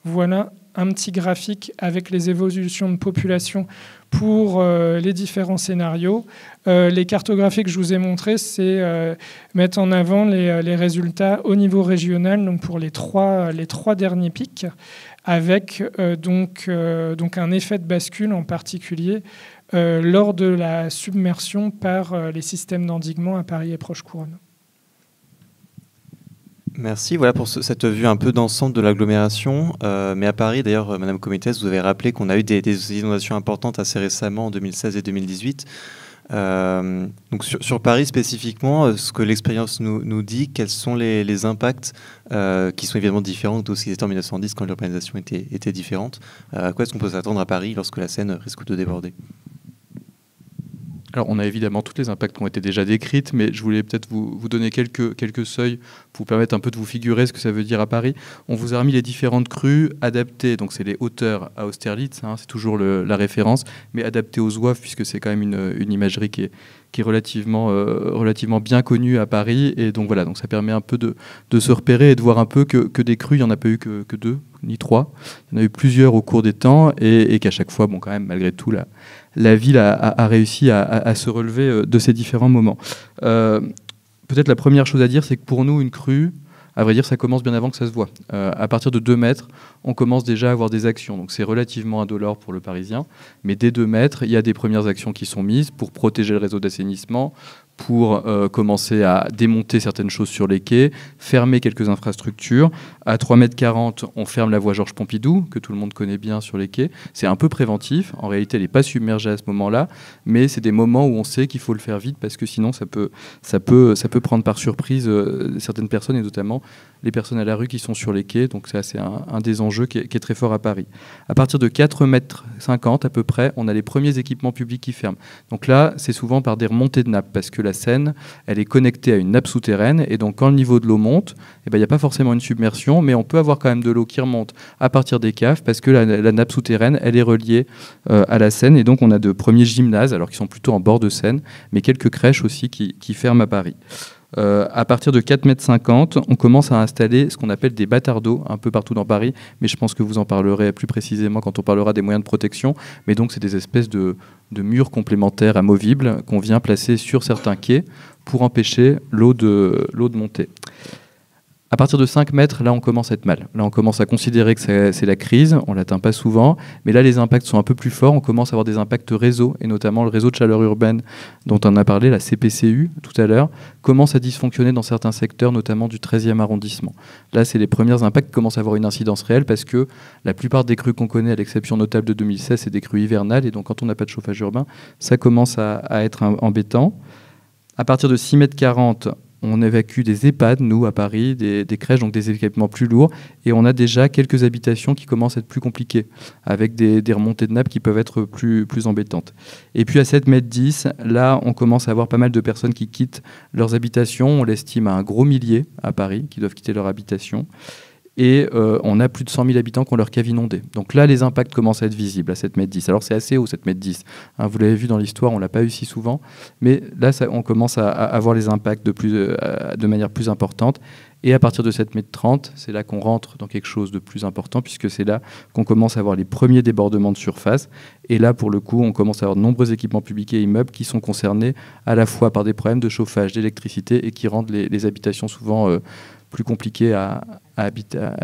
Voilà un petit graphique avec les évolutions de population pour les différents scénarios. Les cartographies que je vous ai montrées, c'est mettre en avant les résultats au niveau régional, donc pour les trois derniers pics, avec donc un effet de bascule en particulier lors de la submersion par les systèmes d'endiguement à Paris et Proche-Couronne. Merci, voilà pour cette vue un peu d'ensemble de l'agglomération. Mais à Paris, d'ailleurs, Madame Comitès, vous avez rappelé qu'on a eu des inondations importantes assez récemment, en 2016 et 2018. Donc sur Paris spécifiquement, ce que l'expérience nous dit, quels sont les impacts qui sont évidemment différents de ce qui était en 1910 quand l'urbanisation était différente. À quoi est-ce qu'on peut s'attendre à Paris lorsque la Seine risque de déborder ? Alors, on a évidemment tous les impacts qui ont été déjà décrits, mais je voulais peut-être vous donner quelques seuils pour vous permettre un peu de vous figurer ce que ça veut dire à Paris. On vous a remis les différentes crues adaptées, donc c'est les hauteurs à Austerlitz, c'est toujours la référence, mais adaptées aux zouaves, puisque c'est quand même une imagerie qui est relativement bien connue à Paris. Et donc voilà, donc ça permet un peu de se repérer et de voir un peu que des crues, il n'y en a pas eu que 2, ni 3. Il y en a eu plusieurs au cours des temps et qu'à chaque fois, bon, quand même, malgré tout, la ville a réussi à se relever de ces différents moments. Peut-être la première chose à dire, c'est que pour nous, une crue, à vrai dire, ça commence bien avant que ça se voit. À partir de 2 mètres, on commence déjà à avoir des actions. Donc c'est relativement indolore pour le Parisien. Mais dès 2 mètres, il y a des premières actions qui sont mises pour protéger le réseau d'assainissement, pour commencer à démonter certaines choses sur les quais, fermer quelques infrastructures. À 3,40 m, on ferme la voie Georges Pompidou, que tout le monde connaît bien sur les quais. C'est un peu préventif. En réalité, elle n'est pas submergée à ce moment-là, mais c'est des moments où on sait qu'il faut le faire vite parce que sinon, ça peut prendre par surprise certaines personnes, et notamment les personnes à la rue qui sont sur les quais. Donc ça, c'est un des enjeux qui est très fort à Paris. À partir de 4,50 m à peu près, on a les premiers équipements publics qui ferment. Donc là, c'est souvent par des remontées de nappes, parce que la Seine, elle est connectée à une nappe souterraine, et donc quand le niveau de l'eau monte, il n'y a pas forcément une submersion, mais on peut avoir quand même de l'eau qui remonte à partir des caves, parce que la nappe souterraine, elle est reliée à la Seine, et donc on a de premiers gymnases, alors qu'ils sont plutôt en bord de Seine, mais quelques crèches aussi qui ferment à Paris. À partir de 4,50 m, on commence à installer ce qu'on appelle des bâtards d'eau un peu partout dans Paris, mais je pense que vous en parlerez plus précisément quand on parlera des moyens de protection. Mais donc, c'est des espèces de murs complémentaires amovibles qu'on vient placer sur certains quais pour empêcher l'eau de monter. À partir de 5 mètres, là, on commence à être mal. Là, on commence à considérer que c'est la crise. On ne l'atteint pas souvent. Mais là, les impacts sont un peu plus forts. On commence à avoir des impacts réseau, et notamment le réseau de chaleur urbaine dont on a parlé, la CPCU, tout à l'heure, commence à dysfonctionner dans certains secteurs, notamment du 13e arrondissement. Là, c'est les premiers impacts qui commencent à avoir une incidence réelle parce que la plupart des crues qu'on connaît, à l'exception notable de 2016, c'est des crues hivernales. Et donc, quand on n'a pas de chauffage urbain, ça commence à être embêtant. À partir de 6,40 m, on évacue des EHPAD, nous, à Paris, des crèches, donc des équipements plus lourds. Et on a déjà quelques habitations qui commencent à être plus compliquées, avec des remontées de nappes qui peuvent être plus embêtantes. Et puis à 7,10 m, là, on commence à avoir pas mal de personnes qui quittent leurs habitations. On l'estime à un gros millier à Paris, qui doivent quitter leur habitation. Et on a plus de 100 000 habitants qui ont leur cave inondée. Donc là, les impacts commencent à être visibles à 7,10 m. Alors c'est assez haut, 7,10 m. Vous l'avez vu dans l'histoire, on ne l'a pas eu si souvent. Mais là, on commence à avoir les impacts de manière plus importante. Et à partir de 7,30 m, c'est là qu'on rentre dans quelque chose de plus important, puisque c'est là qu'on commence à avoir les premiers débordements de surface. Et là, pour le coup, on commence à avoir de nombreux équipements publics et immeubles qui sont concernés à la fois par des problèmes de chauffage, d'électricité, et qui rendent les habitations souvent plus compliquées à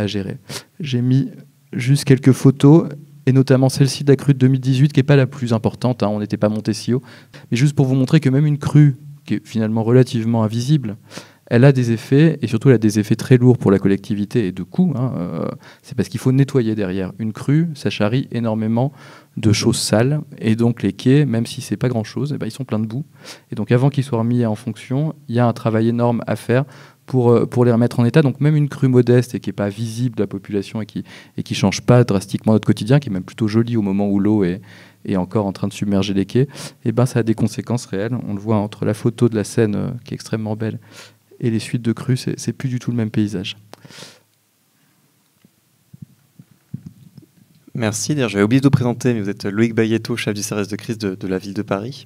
gérer. J'ai mis juste quelques photos, et notamment celle-ci de la crue de 2018, qui n'est pas la plus importante, on n'était pas monté si haut, mais juste pour vous montrer que même une crue, qui est finalement relativement invisible, elle a des effets, et surtout elle a des effets très lourds pour la collectivité et de coûts. C'est parce qu'il faut nettoyer derrière. Une crue, ça charrie énormément de choses sales, et donc les quais, même si c'est pas grand-chose, ils sont pleins de boue. Et donc avant qu'ils soient remis en fonction, il y a un travail énorme à faire pour les remettre en état. Donc même une crue modeste et qui n'est pas visible de la population et qui change pas drastiquement notre quotidien, qui est même plutôt joli au moment où l'eau est encore en train de submerger les quais, ça a des conséquences réelles. On le voit entre la photo de la Seine, qui est extrêmement belle, et les suites de crues, c'est plus du tout le même paysage. Merci. D'ailleurs, j'avais oublié de vous présenter, mais vous êtes Loïc Bayetto, chef du service de crise de la ville de Paris.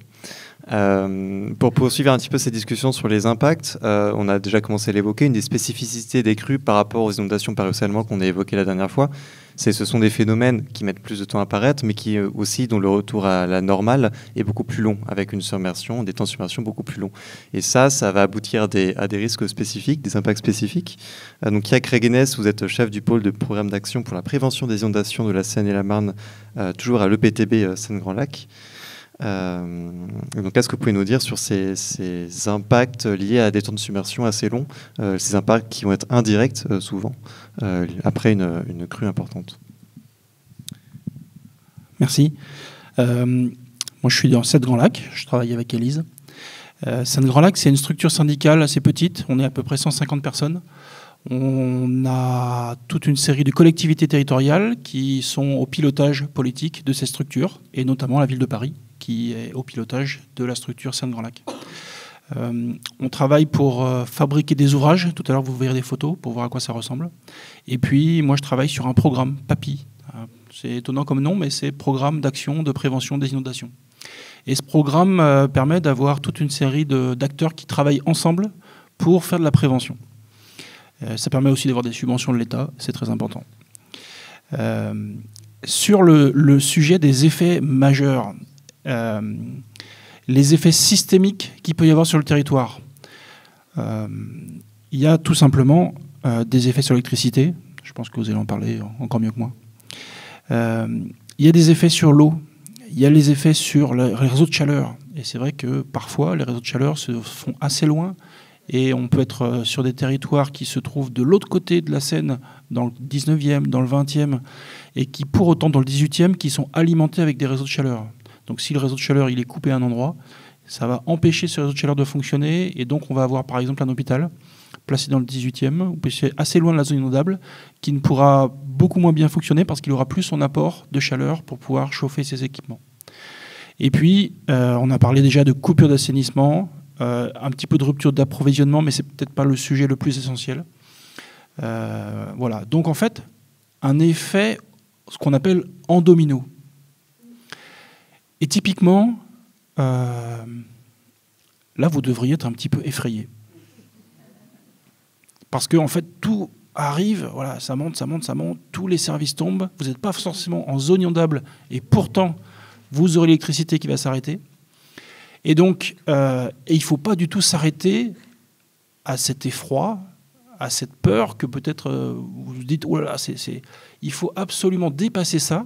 Pour poursuivre un petit peu ces discussions sur les impacts, on a déjà commencé à l'évoquer. Une des spécificités des crues par rapport aux inondations par ruissellement qu'on a évoquées la dernière fois, ce sont des phénomènes qui mettent plus de temps à apparaître, mais qui aussi, dont le retour à la normale est beaucoup plus long, avec une submersion, des temps de submersion beaucoup plus longs. Et ça va aboutir à des risques spécifiques, des impacts spécifiques. Donc, Yak Regenes, vous êtes chef du pôle de programme d'action pour la prévention des inondations de la Seine et la Marne, toujours à l'EPTB Seine-Grand Lac. Donc, qu'est-ce que vous pouvez nous dire sur ces impacts liés à des temps de submersion assez longs, ces impacts qui vont être indirects souvent après une crue importante? Merci. Moi, je suis dans Seine-Grand Lac, je travaille avec Élise. Seine-Grand Lac, c'est une structure syndicale assez petite, on est à peu près 150 personnes. On a toute une série de collectivités territoriales qui sont au pilotage politique de ces structures, et notamment la ville de Paris, qui est au pilotage de la structure Seine-Grand Lac. On travaille pour fabriquer des ouvrages. Tout à l'heure, vous verrez des photos pour voir à quoi ça ressemble. Et puis, moi, je travaille sur un programme, PAPI. C'est étonnant comme nom, mais c'est Programme d'action de prévention des inondations. Et ce programme permet d'avoir toute une série d'acteurs qui travaillent ensemble pour faire de la prévention. Ça permet aussi d'avoir des subventions de l'État, c'est très important. Sur le sujet des effets majeurs, les effets systémiques qu'il peut y avoir sur le territoire, il y a tout simplement des effets sur l'électricité, je pense que vous allez en parler encore mieux que moi. Il y a des effets sur l'eau, il y a les effets sur les réseaux de chaleur, et c'est vrai que parfois les réseaux de chaleur se font assez loin, et on peut être sur des territoires qui se trouvent de l'autre côté de la Seine, dans le 19e, dans le 20e, et qui pour autant dans le 18e, qui sont alimentés avec des réseaux de chaleur. Donc si le réseau de chaleur il est coupé à un endroit, ça va empêcher ce réseau de chaleur de fonctionner, et donc on va avoir par exemple un hôpital placé dans le 18e, ou placé assez loin de la zone inondable, qui ne pourra beaucoup moins bien fonctionner parce qu'il n'aura plus son apport de chaleur pour pouvoir chauffer ses équipements. Et puis, on a parlé déjà de coupure d'assainissement. un petit peu de rupture d'approvisionnement, mais c'est peut-être pas le sujet le plus essentiel. Voilà. Donc en fait, un effet, ce qu'on appelle en domino. Et typiquement, là, vous devriez être un petit peu effrayé. Parce que en fait, tout arrive, voilà, ça monte, tous les services tombent, vous n'êtes pas forcément en zone inondable, et pourtant, vous aurez l'électricité qui va s'arrêter. Et donc, il ne faut pas du tout s'arrêter à cet effroi, à cette peur que peut-être vous vous dites, oh là là, il faut absolument dépasser ça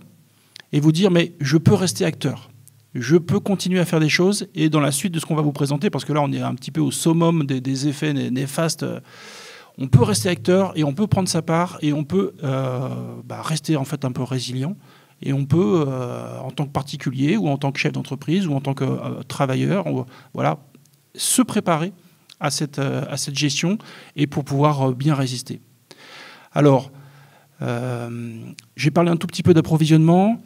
et vous dire, mais je peux rester acteur. Je peux continuer à faire des choses, et dans la suite de ce qu'on va vous présenter, parce que là, on est un petit peu au summum des effets néfastes, on peut rester acteur et on peut prendre sa part et on peut rester en fait un peu résilient. Et on peut, en tant que particulier ou en tant que chef d'entreprise ou en tant que travailleur, voilà, se préparer à cette gestion et pour pouvoir bien résister. Alors, j'ai parlé un tout petit peu d'approvisionnement.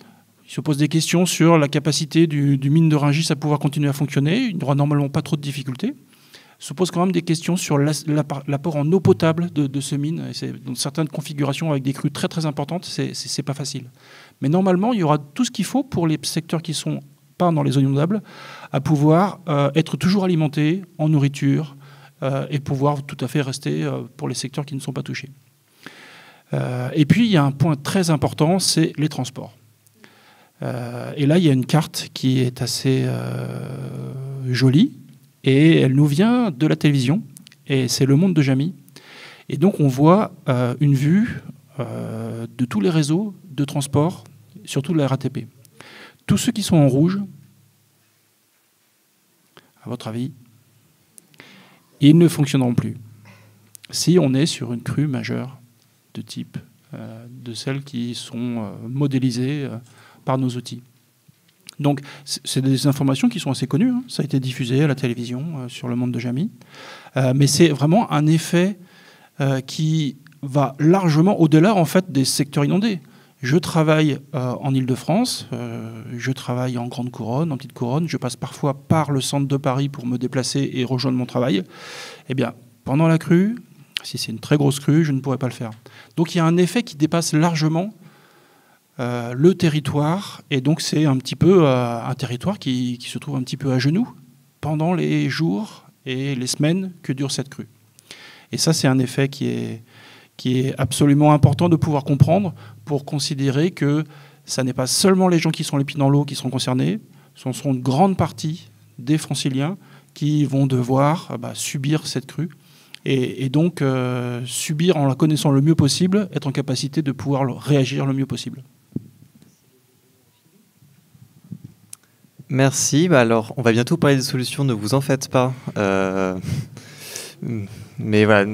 Il se pose des questions sur la capacité du mine de Rungis à pouvoir continuer à fonctionner. Il n'y aura normalement pas trop de difficultés. Il se pose quand même des questions sur l'apport en eau potable de ce mine. Dans certaines configurations avec des crues très très importantes, c'est pas facile. Mais normalement, il y aura tout ce qu'il faut pour les secteurs qui ne sont pas dans les zones inondables à pouvoir être toujours alimentés en nourriture et pouvoir tout à fait rester pour les secteurs qui ne sont pas touchés. Et puis, il y a un point très important, c'est les transports. Et là, il y a une carte qui est assez jolie. Et elle nous vient de la télévision, et c'est Le Monde de Jamy. Et donc on voit une vue de tous les réseaux de transport, surtout de la RATP. Tous ceux qui sont en rouge, à votre avis, ils ne fonctionneront plus. Si on est sur une crue majeure de type de celles qui sont modélisées par nos outils. Donc, c'est des informations qui sont assez connues. Hein. Ça a été diffusé à la télévision sur Le Monde de Jamy. Mais c'est vraiment un effet qui va largement au-delà en fait, des secteurs inondés. Je travaille en Île-de-France, je travaille en Grande Couronne, en Petite Couronne. Je passe parfois par le centre de Paris pour me déplacer et rejoindre mon travail. Eh bien, pendant la crue, si c'est une très grosse crue, je ne pourrais pas le faire. Donc, il y a un effet qui dépasse largement le territoire, et donc c'est un petit peu un territoire qui se trouve un petit peu à genoux pendant les jours et les semaines que dure cette crue. Et ça, c'est un effet qui est absolument important de pouvoir comprendre pour considérer que ça n'est pas seulement les gens qui sont les pieds dans l'eau qui seront concernés, ce sont une grande partie des Franciliens qui vont devoir subir cette crue. Et donc subir en la connaissant le mieux possible, être en capacité de pouvoir réagir le mieux possible. Merci. Alors, on va bientôt parler des solutions, ne vous en faites pas. Mais voilà,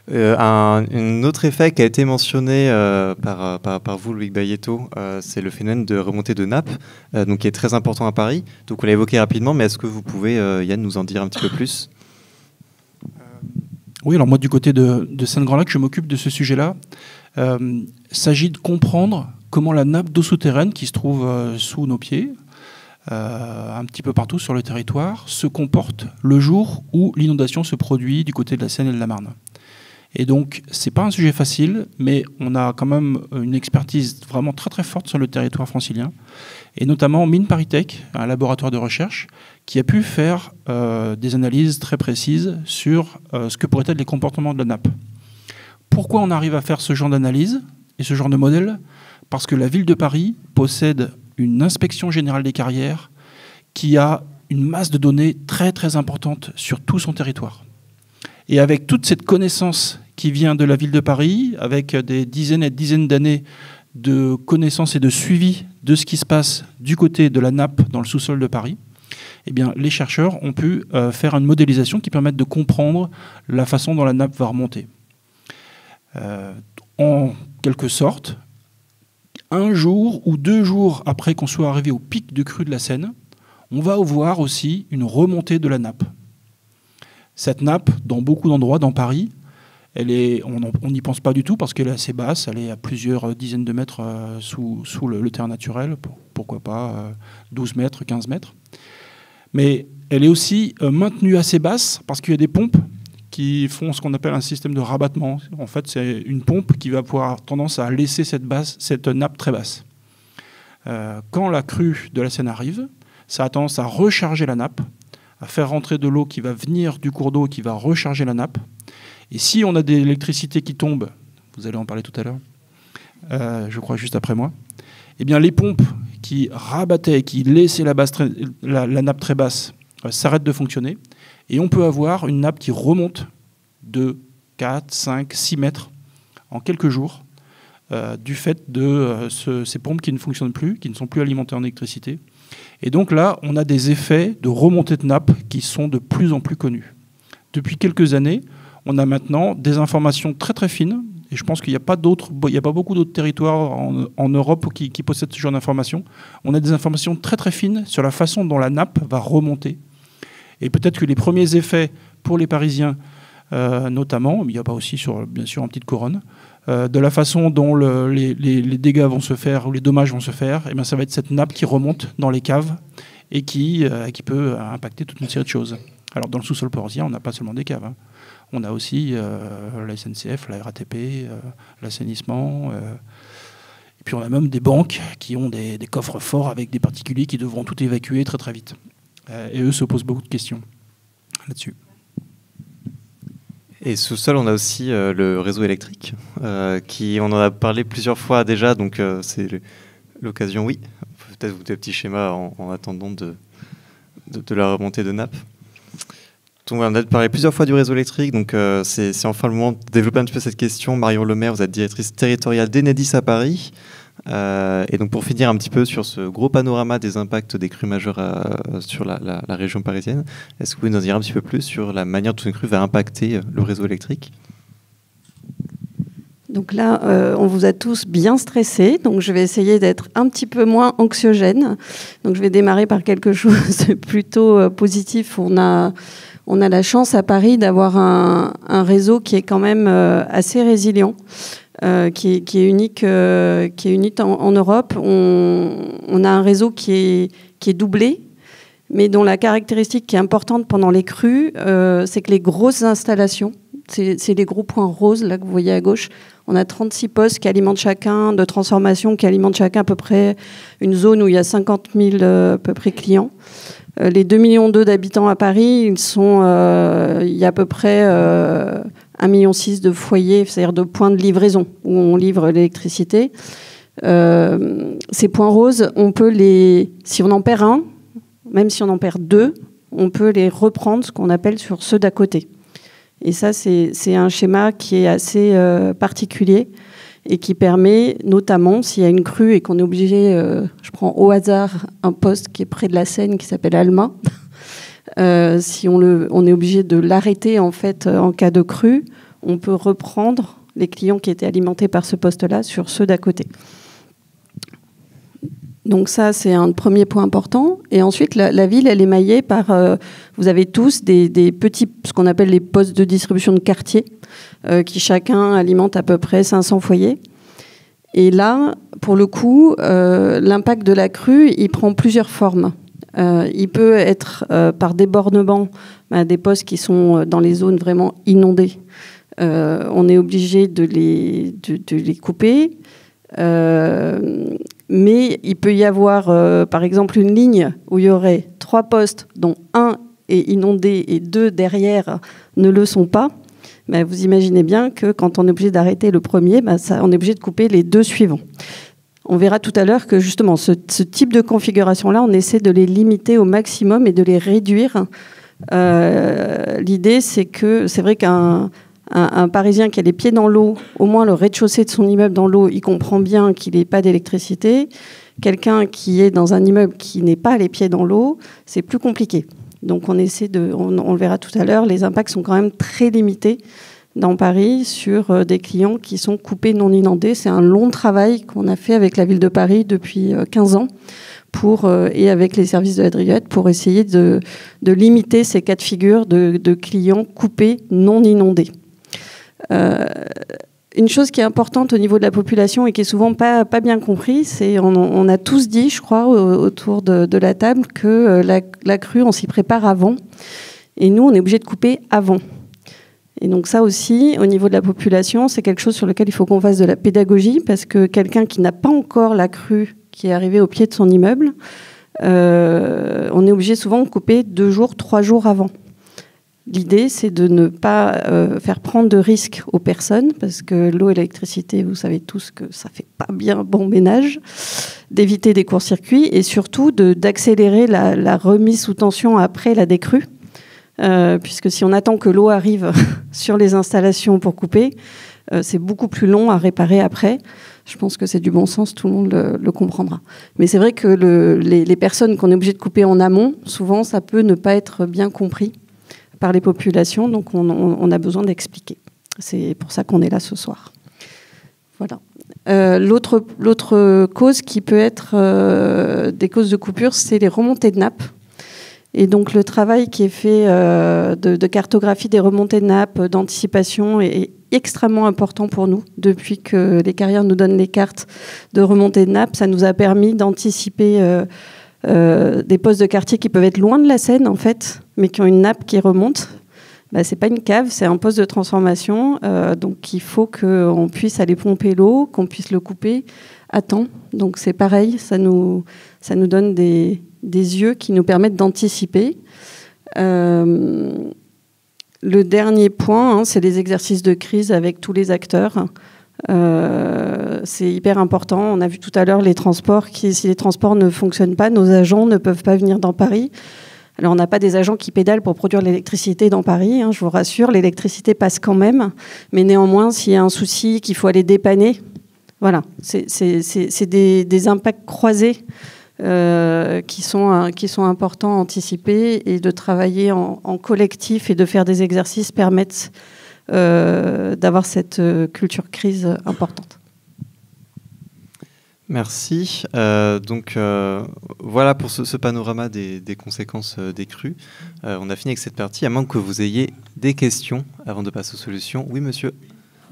un autre effet qui a été mentionné par vous, Loïc Bayetto, c'est le phénomène de remontée de nappe, donc qui est très important à Paris. Donc, on l'a évoqué rapidement, mais est-ce que vous pouvez, Yann, nous en dire un petit peu plus ? Oui, alors moi, du côté de Seine-Grand-Lac, je m'occupe de ce sujet-là. Il s'agit de comprendre comment la nappe d'eau souterraine qui se trouve sous nos pieds, un petit peu partout sur le territoire, se comporte le jour où l'inondation se produit du côté de la Seine et de la Marne. Et donc, ce n'est pas un sujet facile, mais on a quand même une expertise vraiment très très forte sur le territoire francilien, et notamment Mines ParisTech, un laboratoire de recherche, qui a pu faire des analyses très précises sur ce que pourraient être les comportements de la nappe. Pourquoi on arrive à faire ce genre d'analyse et ce genre de modèle ? Parce que la ville de Paris possède une inspection générale des carrières qui a une masse de données très très importante sur tout son territoire. Et avec toute cette connaissance qui vient de la ville de Paris, avec des dizaines et des dizaines d'années de connaissances et de suivi de ce qui se passe du côté de la nappe dans le sous-sol de Paris, eh bien, les chercheurs ont pu faire une modélisation qui permette de comprendre la façon dont la nappe va remonter. En quelque sorte, un jour ou 2 jours après qu'on soit arrivé au pic de crue de la Seine, on va voir aussi une remontée de la nappe. Cette nappe, dans beaucoup d'endroits dans Paris, on n'y pense pas du tout parce qu'elle est assez basse, elle est à plusieurs dizaines de mètres sous le terrain naturel, pourquoi pas 12 mètres, 15 mètres. Mais elle est aussi maintenue assez basse parce qu'il y a des pompes qui font ce qu'on appelle un système de rabattement. En fait, c'est une pompe qui va avoir tendance à laisser cette nappe très basse. Quand la crue de la Seine arrive, ça a tendance à recharger la nappe, à faire rentrer de l'eau qui va venir du cours d'eau et qui va recharger la nappe. Et si on a de l'électricité qui tombe, vous allez en parler tout à l'heure, je crois juste après moi, eh bien les pompes qui rabattaient, qui laissaient la nappe très basse, s'arrêtent de fonctionner. Et on peut avoir une nappe qui remonte de 4, 5, 6 mètres en quelques jours du fait de ces pompes qui ne fonctionnent plus, qui ne sont plus alimentées en électricité. Et donc là, on a des effets de remontée de nappe qui sont de plus en plus connus. Depuis quelques années, on a maintenant des informations très très fines, et je pense qu'il n'y a pas beaucoup d'autres territoires en Europe qui possèdent ce genre d'informations. On a des informations très très fines sur la façon dont la nappe va remonter. Et peut-être que les premiers effets pour les Parisiens, notamment, mais il n'y a pas aussi bien sûr en petite couronne, de la façon dont les dégâts vont se faire ou les dommages vont se faire, eh bien, ça va être cette nappe qui remonte dans les caves et qui peut impacter toute une série de choses. Alors dans le sous-sol parisien, on n'a pas seulement des caves. Hein. On a aussi la SNCF, la RATP, l'assainissement. Et puis on a même des banques qui ont des coffres forts avec des particuliers qui devront tout évacuer très très vite. Et eux se posent beaucoup de questions là-dessus. Et sous-sol, on a aussi le réseau électrique, on en a parlé plusieurs fois déjà, donc c'est l'occasion, oui. Peut-être vous des petits schémas en attendant de la remontée de nappe. Donc, on a parlé plusieurs fois du réseau électrique, donc c'est enfin le moment de développer un petit peu cette question. Marion Lemaire, vous êtes directrice territoriale d'Enedis à Paris. Et donc pour finir un petit peu sur ce gros panorama des impacts des crues majeures sur la région parisienne, est-ce que vous pouvez nous en dire un petit peu plus sur la manière dont une crue va impacter le réseau électrique ? Donc là, on vous a tous bien stressés, donc je vais essayer d'être un petit peu moins anxiogène. Donc je vais démarrer par quelque chose de plutôt positif. On a la chance à Paris d'avoir un réseau qui est quand même assez résilient. Qui est unique en Europe. On a un réseau qui est doublé, mais dont la caractéristique qui est importante pendant les crues, c'est que les grosses installations, c'est les gros points roses là que vous voyez à gauche. On a 36 postes qui alimentent chacun, de transformation qui alimentent chacun à peu près une zone où il y a 50 000 à peu près clients. Les 2,2 millions d'habitants à Paris, il y a à peu près 1,6 million de foyers, c'est-à-dire de points de livraison où on livre l'électricité. Ces points roses, si on en perd un, même si on en perd deux, on peut les reprendre, ce qu'on appelle sur ceux d'à côté. Et ça, c'est un schéma qui est assez particulier et qui permet, notamment, s'il y a une crue et qu'on est obligé, je prends au hasard un poste qui est près de la Seine qui s'appelle Alma, si on est obligé de l'arrêter en fait en cas de crue, on peut reprendre les clients qui étaient alimentés par ce poste-là sur ceux d'à côté. Donc ça, c'est un premier point important. Et ensuite, la ville, elle est maillée par... vous avez tous des petits, ce qu'on appelle les postes de distribution de quartier, qui chacun alimente à peu près 500 foyers. Et là, pour le coup, l'impact de la crue, il prend plusieurs formes. Il peut être par débordement, des postes qui sont dans les zones vraiment inondées. On est obligé de les couper. Mais il peut y avoir, par exemple, une ligne où il y aurait 3 postes, dont un est inondé et 2 derrière ne le sont pas. Vous imaginez bien que quand on est obligé d'arrêter le premier, on est obligé de couper les 2 suivants. On verra tout à l'heure que justement, ce type de configuration-là, on essaie de les limiter au maximum et de les réduire. L'idée, c'est que c'est vrai qu'un Parisien qui a les pieds dans l'eau, au moins le rez-de-chaussée de son immeuble dans l'eau, il comprend bien qu'il n'ait pas d'électricité. Quelqu'un qui est dans un immeuble qui n'est pas les pieds dans l'eau, c'est plus compliqué. Donc on le verra tout à l'heure, les impacts sont quand même très limités dans Paris sur des clients qui sont coupés non inondés. C'est un long travail qu'on a fait avec la ville de Paris depuis 15 ans et avec les services de la DRIET pour essayer de limiter ces cas de figure de clients coupés non inondés. une chose qui est importante au niveau de la population et qui est souvent pas bien compris, c'est on a tous dit, je crois, autour de la table, que la crue, on s'y prépare avant. Et nous, on est obligé de couper avant. Et donc ça aussi, au niveau de la population, c'est quelque chose sur lequel il faut qu'on fasse de la pédagogie, parce que quelqu'un qui n'a pas encore la crue qui est arrivée au pied de son immeuble, on est obligé souvent de couper 2 jours, 3 jours avant. L'idée, c'est de ne pas faire prendre de risques aux personnes, parce que l'eau et l'électricité, vous savez tous que ça ne fait pas bien bon ménage, d'éviter des courts-circuits et surtout d'accélérer la remise sous tension après la décrue, puisque si on attend que l'eau arrive sur les installations pour couper, c'est beaucoup plus long à réparer après. Je pense que c'est du bon sens, tout le monde le comprendra. Mais c'est vrai que les personnes qu'on est obligé de couper en amont, souvent, ça peut ne pas être bien compris par les populations, donc on a besoin d'expliquer. C'est pour ça qu'on est là ce soir. Voilà. L'autre cause qui peut être des causes de coupure, c'est les remontées de nappes. Et donc le travail qui est fait de cartographie des remontées de nappes, d'anticipation est extrêmement important pour nous. Depuis que les carrières nous donnent les cartes de remontées de nappes, ça nous a permis d'anticiper des postes de quartier qui peuvent être loin de la Seine, en fait, mais qui ont une nappe qui remonte. C'est pas une cave, c'est un poste de transformation. Donc il faut qu'on puisse aller pomper l'eau, qu'on puisse le couper à temps. Donc c'est pareil, ça nous donne des yeux qui nous permettent d'anticiper. Le dernier point, c'est les exercices de crise avec tous les acteurs. C'est hyper important. On a vu tout à l'heure les transports. Si les transports ne fonctionnent pas, nos agents ne peuvent pas venir dans Paris. Alors on n'a pas des agents qui pédalent pour produire l'électricité dans Paris, je vous rassure, l'électricité passe quand même. Mais néanmoins, s'il y a un souci, qu'il faut aller dépanner, voilà, c'est des impacts croisés qui sont importants à anticiper, et de travailler en collectif et de faire des exercices permettent d'avoir cette culture crise importante. Merci. Donc voilà pour ce panorama des conséquences des crues. On a fini avec cette partie, à moins que vous ayez des questions avant de passer aux solutions. Oui, monsieur.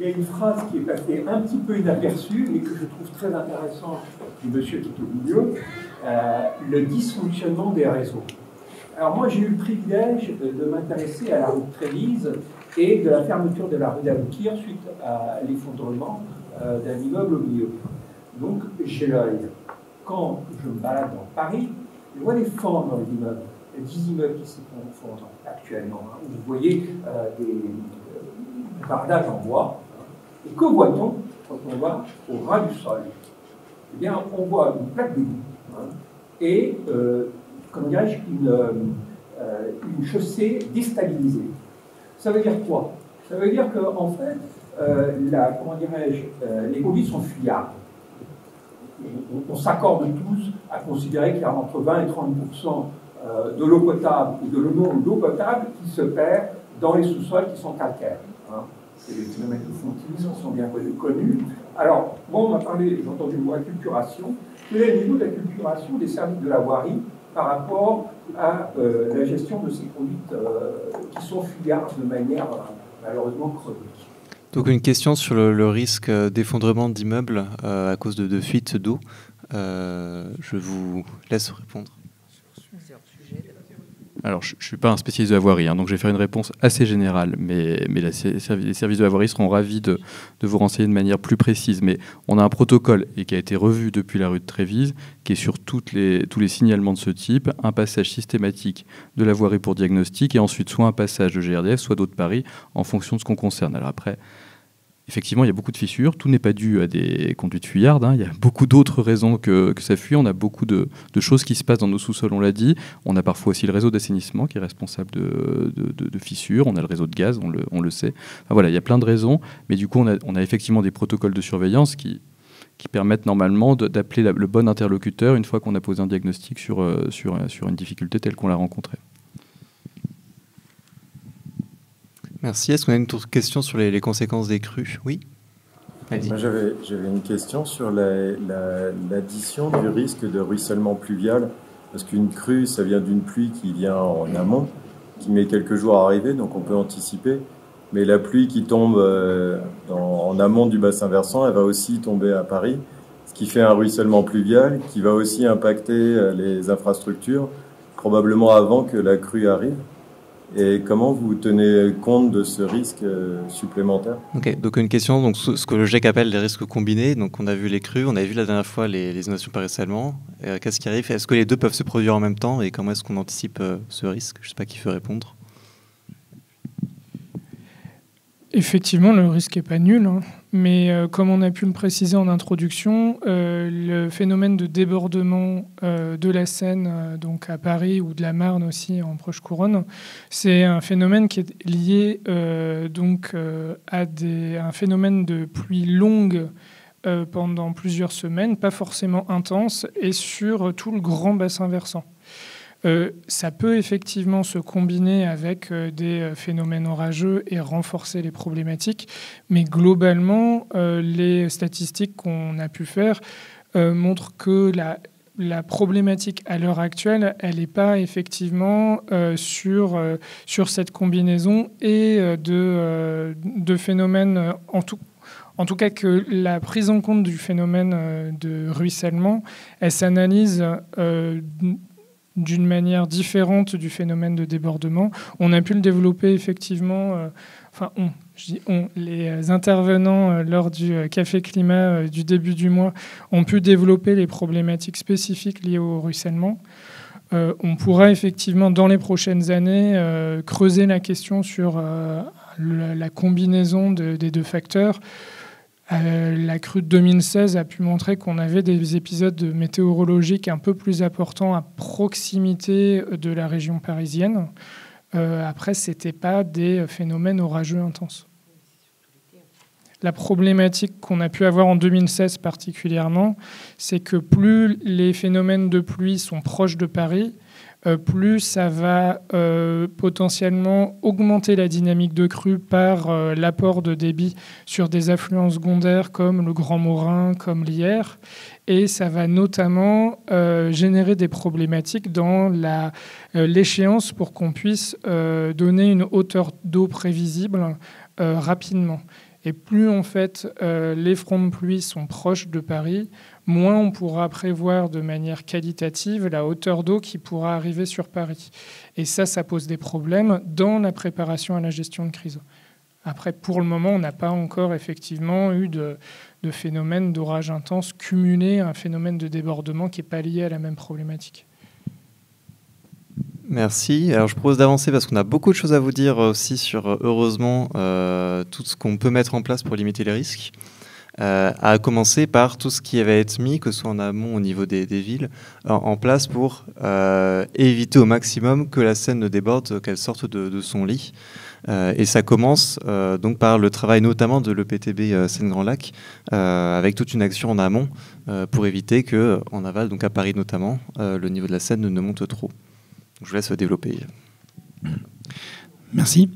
Il y a une phrase qui est passée un petit peu inaperçue, mais que je trouve très intéressante du monsieur qui est au milieu, le dysfonctionnement des réseaux. Alors moi, j'ai eu le privilège de m'intéresser à la rue de Trévise et de la fermeture de la rue d'Aboukir suite à l'effondrement d'un immeuble au milieu. Donc, j'ai l'œil. Quand je me balade dans Paris, je vois des fentes dans les immeubles. Il y a 10 immeubles qui s'effondrent actuellement. Vous voyez des bardages en bois. Et que voit-on quand on va au ras du sol? Eh bien, on voit une plaque d'égout et, comment dirais-je, une chaussée déstabilisée. Ça veut dire quoi? Ça veut dire qu'en fait, comment dirais-je, les conduits sont fuyards. On s'accorde tous à considérer qu'il y a entre 20 et 30% de l'eau potable ou de l'eau potable qui se perd dans les sous-sols qui sont calcaires. C'est les phénomènes de fontisme qui sont bien connus. Alors, moi, on m'a parlé, j'ai entendu le mot acculturation. Quel est le niveau d'acculturation des services de la voirie par rapport à la gestion de ces conduites qui sont fuyards de manière malheureusement chronique? Donc une question sur le risque d'effondrement d'immeubles à cause de fuite d'eau. Je vous laisse répondre. Alors, je ne suis pas un spécialiste de la voirie, donc je vais faire une réponse assez générale, mais les services de la voirie seront ravis de vous renseigner de manière plus précise. Mais on a un protocole et qui a été revu depuis la rue de Trévise, qui est sur tous les signalements de ce type, un passage systématique de la voirie pour diagnostic, et ensuite soit un passage de GRDF, soit d'autres paris, en fonction de ce qu'on concerne. Alors après, effectivement, il y a beaucoup de fissures. Tout n'est pas dû à des conduites fuyardes. Il y a beaucoup d'autres raisons que ça fuit. On a beaucoup de choses qui se passent dans nos sous-sols, on l'a dit. On a parfois aussi le réseau d'assainissement qui est responsable de fissures. On a le réseau de gaz, on le sait. Enfin, voilà, il y a plein de raisons. Mais du coup, on a effectivement des protocoles de surveillance qui permettent normalement d'appeler le bon interlocuteur une fois qu'on a posé un diagnostic sur une difficulté telle qu'on l'a rencontrée. Merci. Est-ce qu'on a une autre question sur les conséquences des crues? Oui. Moi, j'avais une question sur l'addition du risque de ruissellement pluvial, parce qu'une crue, ça vient d'une pluie qui vient en amont, qui met quelques jours à arriver, donc on peut anticiper. mais la pluie qui tombe en amont du bassin versant, elle va aussi tomber à Paris, ce qui fait un ruissellement pluvial qui va aussi impacter les infrastructures, probablement avant que la crue arrive. Et comment vous tenez compte de ce risque supplémentaire? Ok, donc une question, donc ce que le GIEC appelle les risques combinés. Donc on a vu les crues, on a vu la dernière fois les inondations par ruissellement. Qu'est-ce qui arrive? Est-ce que les deux peuvent se produire en même temps et comment est-ce qu'on anticipe ce risque? Je ne sais pas qui veut répondre. Effectivement, le risque n'est pas nul, hein. Mais comme on a pu le préciser en introduction, le phénomène de débordement de la Seine, donc à Paris, ou de la Marne aussi en proche couronne, c'est un phénomène qui est lié à un phénomène de pluie longue pendant plusieurs semaines, pas forcément intense, et sur tout le grand bassin versant. Ça peut effectivement se combiner avec des phénomènes orageux et renforcer les problématiques, mais globalement, les statistiques qu'on a pu faire montrent que la problématique à l'heure actuelle, elle n'est pas effectivement sur cette combinaison et de phénomènes, en tout cas que la prise en compte du phénomène de ruissellement, elle s'analyse d'une manière différente du phénomène de débordement. On a pu le développer effectivement, les intervenants lors du Café Climat du début du mois ont pu développer les problématiques spécifiques liées au ruissellement. On pourra effectivement, dans les prochaines années, creuser la question sur la combinaison des deux facteurs. La crue de 2016 a pu montrer qu'on avait des épisodes météorologiques un peu plus importants à proximité de la région parisienne. Après, ce n'était pas des phénomènes orageux intenses. La problématique qu'on a pu avoir en 2016 particulièrement, c'est que plus les phénomènes de pluie sont proches de Paris, plus ça va potentiellement augmenter la dynamique de crue par l'apport de débit sur des affluents secondaires comme le Grand Morin, comme l'Yerres. Et ça va notamment générer des problématiques dans l'échéance pour qu'on puisse donner une hauteur d'eau prévisible rapidement. Et plus en fait les fronts de pluie sont proches de Paris, moins on pourra prévoir de manière qualitative la hauteur d'eau qui pourra arriver sur Paris. Et ça pose des problèmes dans la préparation à la gestion de crise. Après, pour le moment, on n'a pas encore effectivement eu de phénomène d'orage intense cumulé à un phénomène de débordement qui n'est pas lié à la même problématique. Merci. Alors je propose d'avancer parce qu'on a beaucoup de choses à vous dire aussi sur, heureusement, tout ce qu'on peut mettre en place pour limiter les risques. À commencer par tout ce qui va être mis, que ce soit en amont au niveau des villes, en place pour éviter au maximum que la Seine ne déborde, qu'elle sorte de son lit. Et ça commence donc par le travail notamment de l'EPTB Seine-Grand Lac, avec toute une action en amont pour éviter qu'en aval, donc à Paris notamment, le niveau de la Seine ne monte trop. Donc, je vous laisse développer. Merci.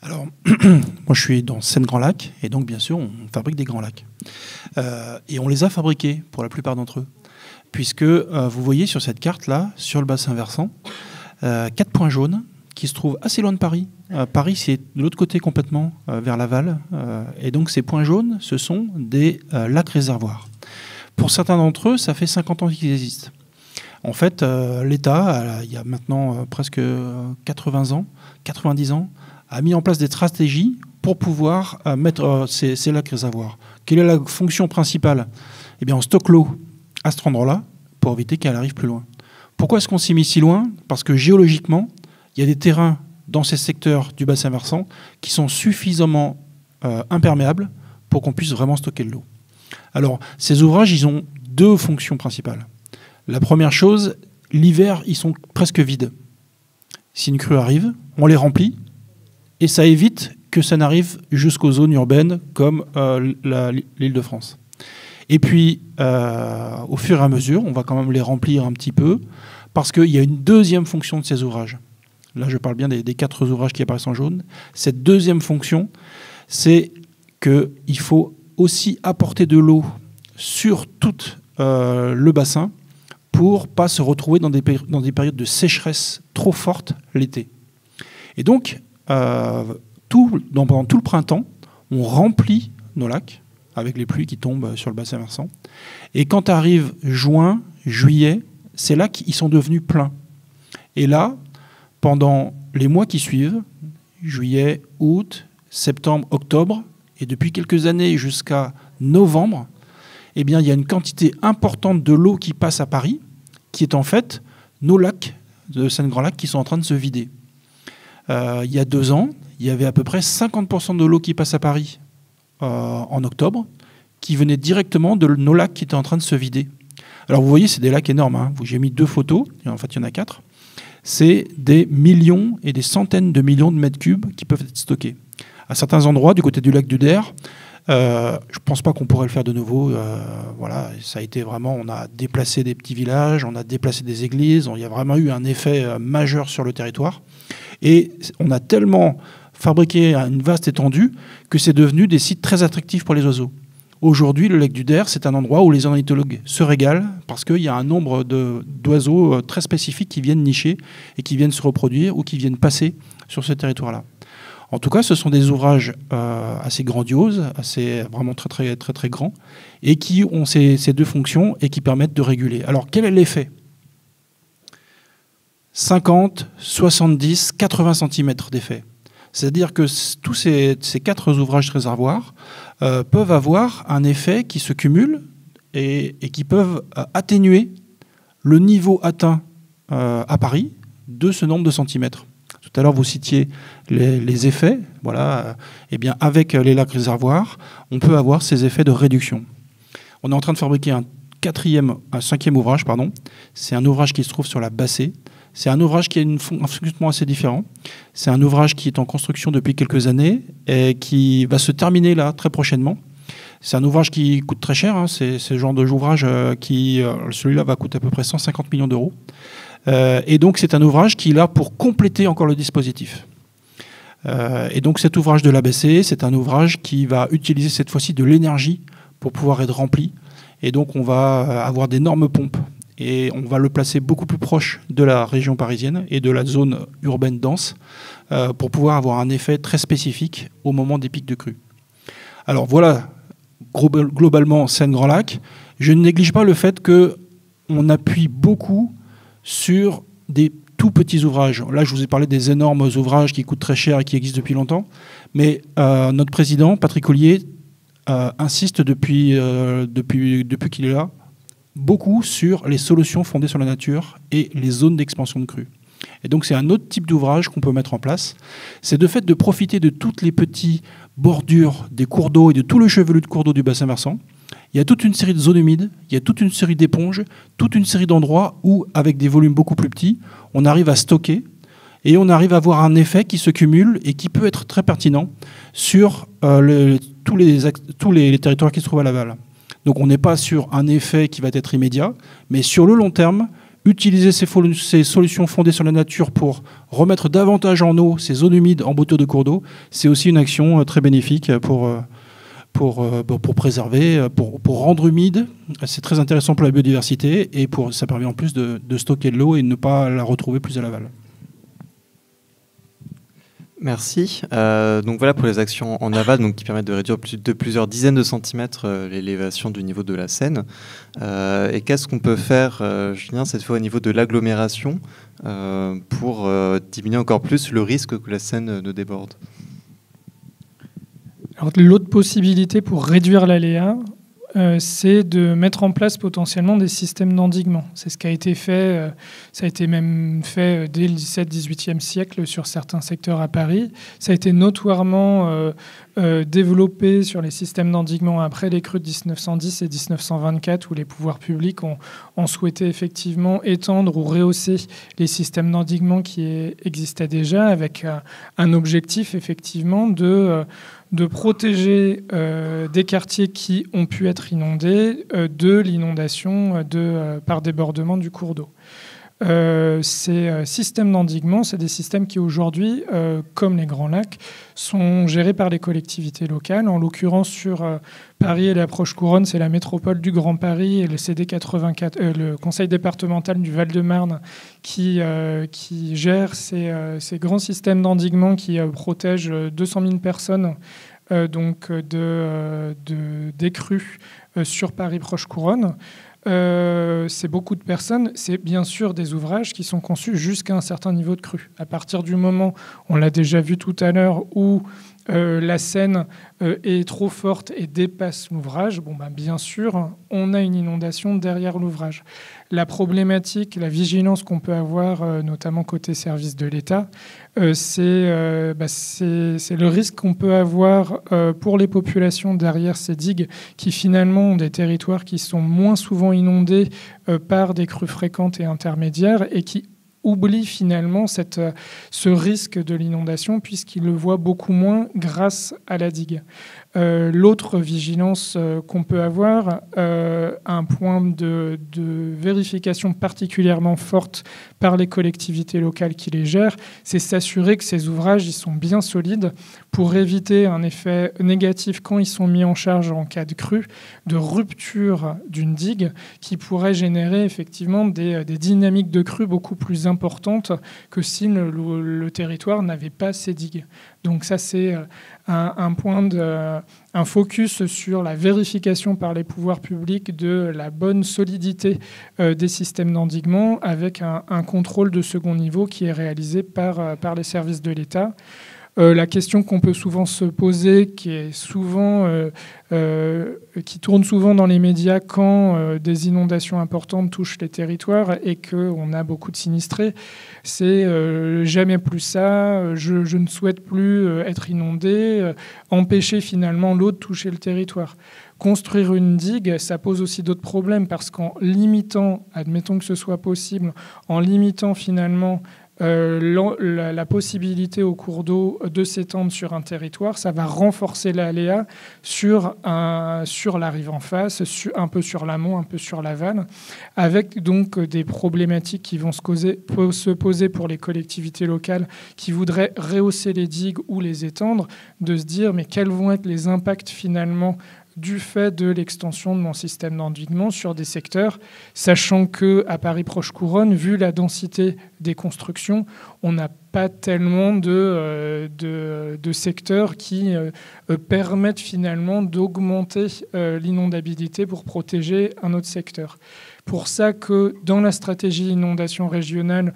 Alors, moi je suis dans Seine-Grand Lac, et donc bien sûr on fabrique des grands lacs. Et on les a fabriqués pour la plupart d'entre eux, puisque vous voyez sur cette carte-là, sur le bassin versant, 4 points jaunes qui se trouvent assez loin de Paris. Paris, c'est de l'autre côté complètement, vers l'aval. Et donc ces points jaunes, ce sont des lacs réservoirs. Pour certains d'entre eux, ça fait 50 ans qu'ils existent. En fait, l'État, il y a maintenant presque 80 ans, 90 ans, a mis en place des stratégies pour pouvoir mettre ces lacs réservoirs. Quelle est la fonction principale? Eh bien, on stocke l'eau à cet endroit-là pour éviter qu'elle arrive plus loin. Pourquoi est-ce qu'on s'est mis si loin? Parce que géologiquement, il y a des terrains dans ces secteurs du bassin versant qui sont suffisamment imperméables pour qu'on puisse vraiment stocker de l'eau. Alors, ces ouvrages, ils ont 2 fonctions principales. La première chose, l'hiver, ils sont presque vides. Si une crue arrive, on les remplit et ça évite que ça n'arrive jusqu'aux zones urbaines comme l'Île-de-France. Et puis, au fur et à mesure, on va quand même les remplir un petit peu parce qu'il y a une deuxième fonction de ces ouvrages. Là, je parle bien des 4 ouvrages qui apparaissent en jaune. Cette deuxième fonction, c'est qu'il faut aussi apporter de l'eau sur tout le bassin pour ne pas se retrouver dans des périodes de sécheresse trop fortes l'été. Et donc, pendant tout le printemps, on remplit nos lacs avec les pluies qui tombent sur le bassin versant. Et quand arrive juin, juillet, ces lacs ils sont devenus pleins. Et là, pendant les mois qui suivent, juillet, août, septembre, octobre, et depuis quelques années jusqu'à novembre, eh bien, il y a une quantité importante de l'eau qui passe à Paris, qui est en fait nos lacs de Seine-Grand-Lac qui sont en train de se vider. Il y a 2 ans, il y avait à peu près 50% de l'eau qui passe à Paris en octobre, qui venait directement de nos lacs qui étaient en train de se vider. Alors vous voyez, c'est des lacs énormes, hein. J'ai mis 2 photos, en fait il y en a 4. C'est des millions et des centaines de millions de mètres cubes qui peuvent être stockés. À certains endroits, du côté du lac du Der, je ne pense pas qu'on pourrait le faire de nouveau. Voilà, ça a été vraiment, on a déplacé des petits villages, on a déplacé des églises, il y a vraiment eu un effet majeur sur le territoire. Et on a tellement fabriqué une vaste étendue que c'est devenu des sites très attractifs pour les oiseaux. Aujourd'hui, le lac du Der, c'est un endroit où les ornithologues se régalent parce qu'il y a un nombre d'oiseaux très spécifiques qui viennent nicher et qui viennent se reproduire ou qui viennent passer sur ce territoire-là. En tout cas, ce sont des ouvrages assez grandioses, vraiment très, très, très, très grands, et qui ont ces 2 fonctions et qui permettent de réguler. Alors, quel est l'effet ? 50, 70, 80 cm d'effet. C'est-à-dire que tous ces 4 ouvrages réservoirs peuvent avoir un effet qui se cumule et qui peuvent atténuer le niveau atteint à Paris de ce nombre de centimètres. Tout à l'heure, vous citiez les effets. Voilà, eh bien, avec les lacs réservoirs, on peut avoir ces effets de réduction. On est en train de fabriquer un 5e ouvrage. C'est un ouvrage qui se trouve sur la Bassée. C'est un ouvrage qui a un fonctionnement assez différent. C'est un ouvrage qui est en construction depuis quelques années et qui va se terminer là très prochainement. C'est un ouvrage qui coûte très cher. Hein. C'est ce genre d'ouvrage celui-là va coûter à peu près 150 millions d'euros. Et donc c'est un ouvrage qui est là pour compléter encore le dispositif. Et donc cet ouvrage de l'ABC, c'est un ouvrage qui va utiliser cette fois-ci de l'énergie pour pouvoir être rempli. Et donc on va avoir d'énormes pompes. Et on va le placer beaucoup plus proche de la région parisienne et de la zone urbaine dense pour pouvoir avoir un effet très spécifique au moment des pics de crue. Alors voilà, globalement, Seine-Grand-Lac. Je ne néglige pas le fait qu'on appuie beaucoup sur des tout petits ouvrages. Là, je vous ai parlé des énormes ouvrages qui coûtent très cher et qui existent depuis longtemps. Mais notre président, Patrick Ollier, insiste depuis qu'il est là, beaucoup sur les solutions fondées sur la nature et les zones d'expansion de crues. Et donc c'est un autre type d'ouvrage qu'on peut mettre en place. C'est de fait de profiter de toutes les petites bordures des cours d'eau et de tout le chevelu de cours d'eau du bassin versant. Il y a toute une série de zones humides, il y a toute une série d'éponges, toute une série d'endroits où, avec des volumes beaucoup plus petits, on arrive à stocker et on arrive à avoir un effet qui se cumule et qui peut être très pertinent sur tous les territoires qui se trouvent à l'aval. Donc on n'est pas sur un effet qui va être immédiat, mais sur le long terme, utiliser ces solutions fondées sur la nature pour remettre davantage en eau ces zones humides en bordure de cours d'eau, c'est aussi une action très bénéfique pour préserver, pour rendre humide. C'est très intéressant pour la biodiversité et ça permet en plus de stocker de l'eau et de ne pas la retrouver plus à l'aval. Merci. Donc voilà pour les actions en aval qui permettent de réduire de plusieurs dizaines de centimètres l'élévation du niveau de la Seine. Et qu'est-ce qu'on peut faire, Julien, cette fois au niveau de l'agglomération pour diminuer encore plus le risque que la Seine ne déborde ? Alors, l'autre possibilité pour réduire l'aléa, c'est de mettre en place potentiellement des systèmes d'endiguement. C'est ce qui a été fait, ça a été même fait dès le XVIIe siècle sur certains secteurs à Paris. Ça a été notoirement développé sur les systèmes d'endiguement après les crues de 1910 et 1924, où les pouvoirs publics ont souhaité effectivement étendre ou rehausser les systèmes d'endiguement qui existaient déjà, avec un objectif effectivement de protéger des quartiers qui ont pu être inondés de l'inondation par débordement du cours d'eau. Ces systèmes d'endiguement, c'est des systèmes qui aujourd'hui, comme les Grands Lacs, sont gérés par les collectivités locales. En l'occurrence, sur Paris et l'approche couronne, c'est la métropole du Grand Paris et le le conseil départemental du Val-de-Marne qui gère ces grands systèmes d'endiguement qui protègent 200 000 personnes des crues sur Paris-Proche-Couronne. C'est beaucoup de personnes, c'est bien sûr des ouvrages qui sont conçus jusqu'à un certain niveau de crue. À partir du moment, on l'a déjà vu tout à l'heure, où la Seine est trop forte et dépasse l'ouvrage, bien sûr, on a une inondation derrière l'ouvrage. La problématique, la vigilance qu'on peut avoir, notamment côté service de l'État, c'est le risque qu'on peut avoir pour les populations derrière ces digues qui finalement ont des territoires qui sont moins souvent inondés par des crues fréquentes et intermédiaires et qui oublie finalement ce risque de l'inondation puisqu'il le voit beaucoup moins grâce à la digue. L'autre vigilance qu'on peut avoir, un point de vérification particulièrement forte par les collectivités locales qui les gèrent, c'est s'assurer que ces ouvrages ils sont bien solides pour éviter un effet négatif quand ils sont mis en charge en cas de crue, de rupture d'une digue qui pourrait générer effectivement des dynamiques de crue beaucoup plus importantes que si le territoire n'avait pas ces digues. Donc ça, c'est un focus sur la vérification par les pouvoirs publics de la bonne solidité des systèmes d'endiguement avec un contrôle de second niveau qui est réalisé par les services de l'État. La question qu'on peut souvent se poser, qui tourne souvent dans les médias quand des inondations importantes touchent les territoires et qu'on a beaucoup de sinistrés, c'est jamais plus ça, je ne souhaite plus être inondé, empêcher finalement l'eau de toucher le territoire. Construire une digue, ça pose aussi d'autres problèmes parce qu'en limitant, admettons que ce soit possible, en limitant finalement la possibilité au cours d'eau de s'étendre sur un territoire, ça va renforcer l'aléa sur la rive en face, un peu sur l'amont, un peu sur l'aval, avec donc des problématiques qui vont se poser pour les collectivités locales qui voudraient rehausser les digues ou les étendre, de se dire mais quels vont être les impacts finalement du fait de l'extension de mon système d'endiguement sur des secteurs, sachant qu'à Paris-Proche-Couronne, vu la densité des constructions, on n'a pas tellement de secteurs qui permettent finalement d'augmenter l'inondabilité pour protéger un autre secteur. Pour ça que dans la stratégie inondation régionale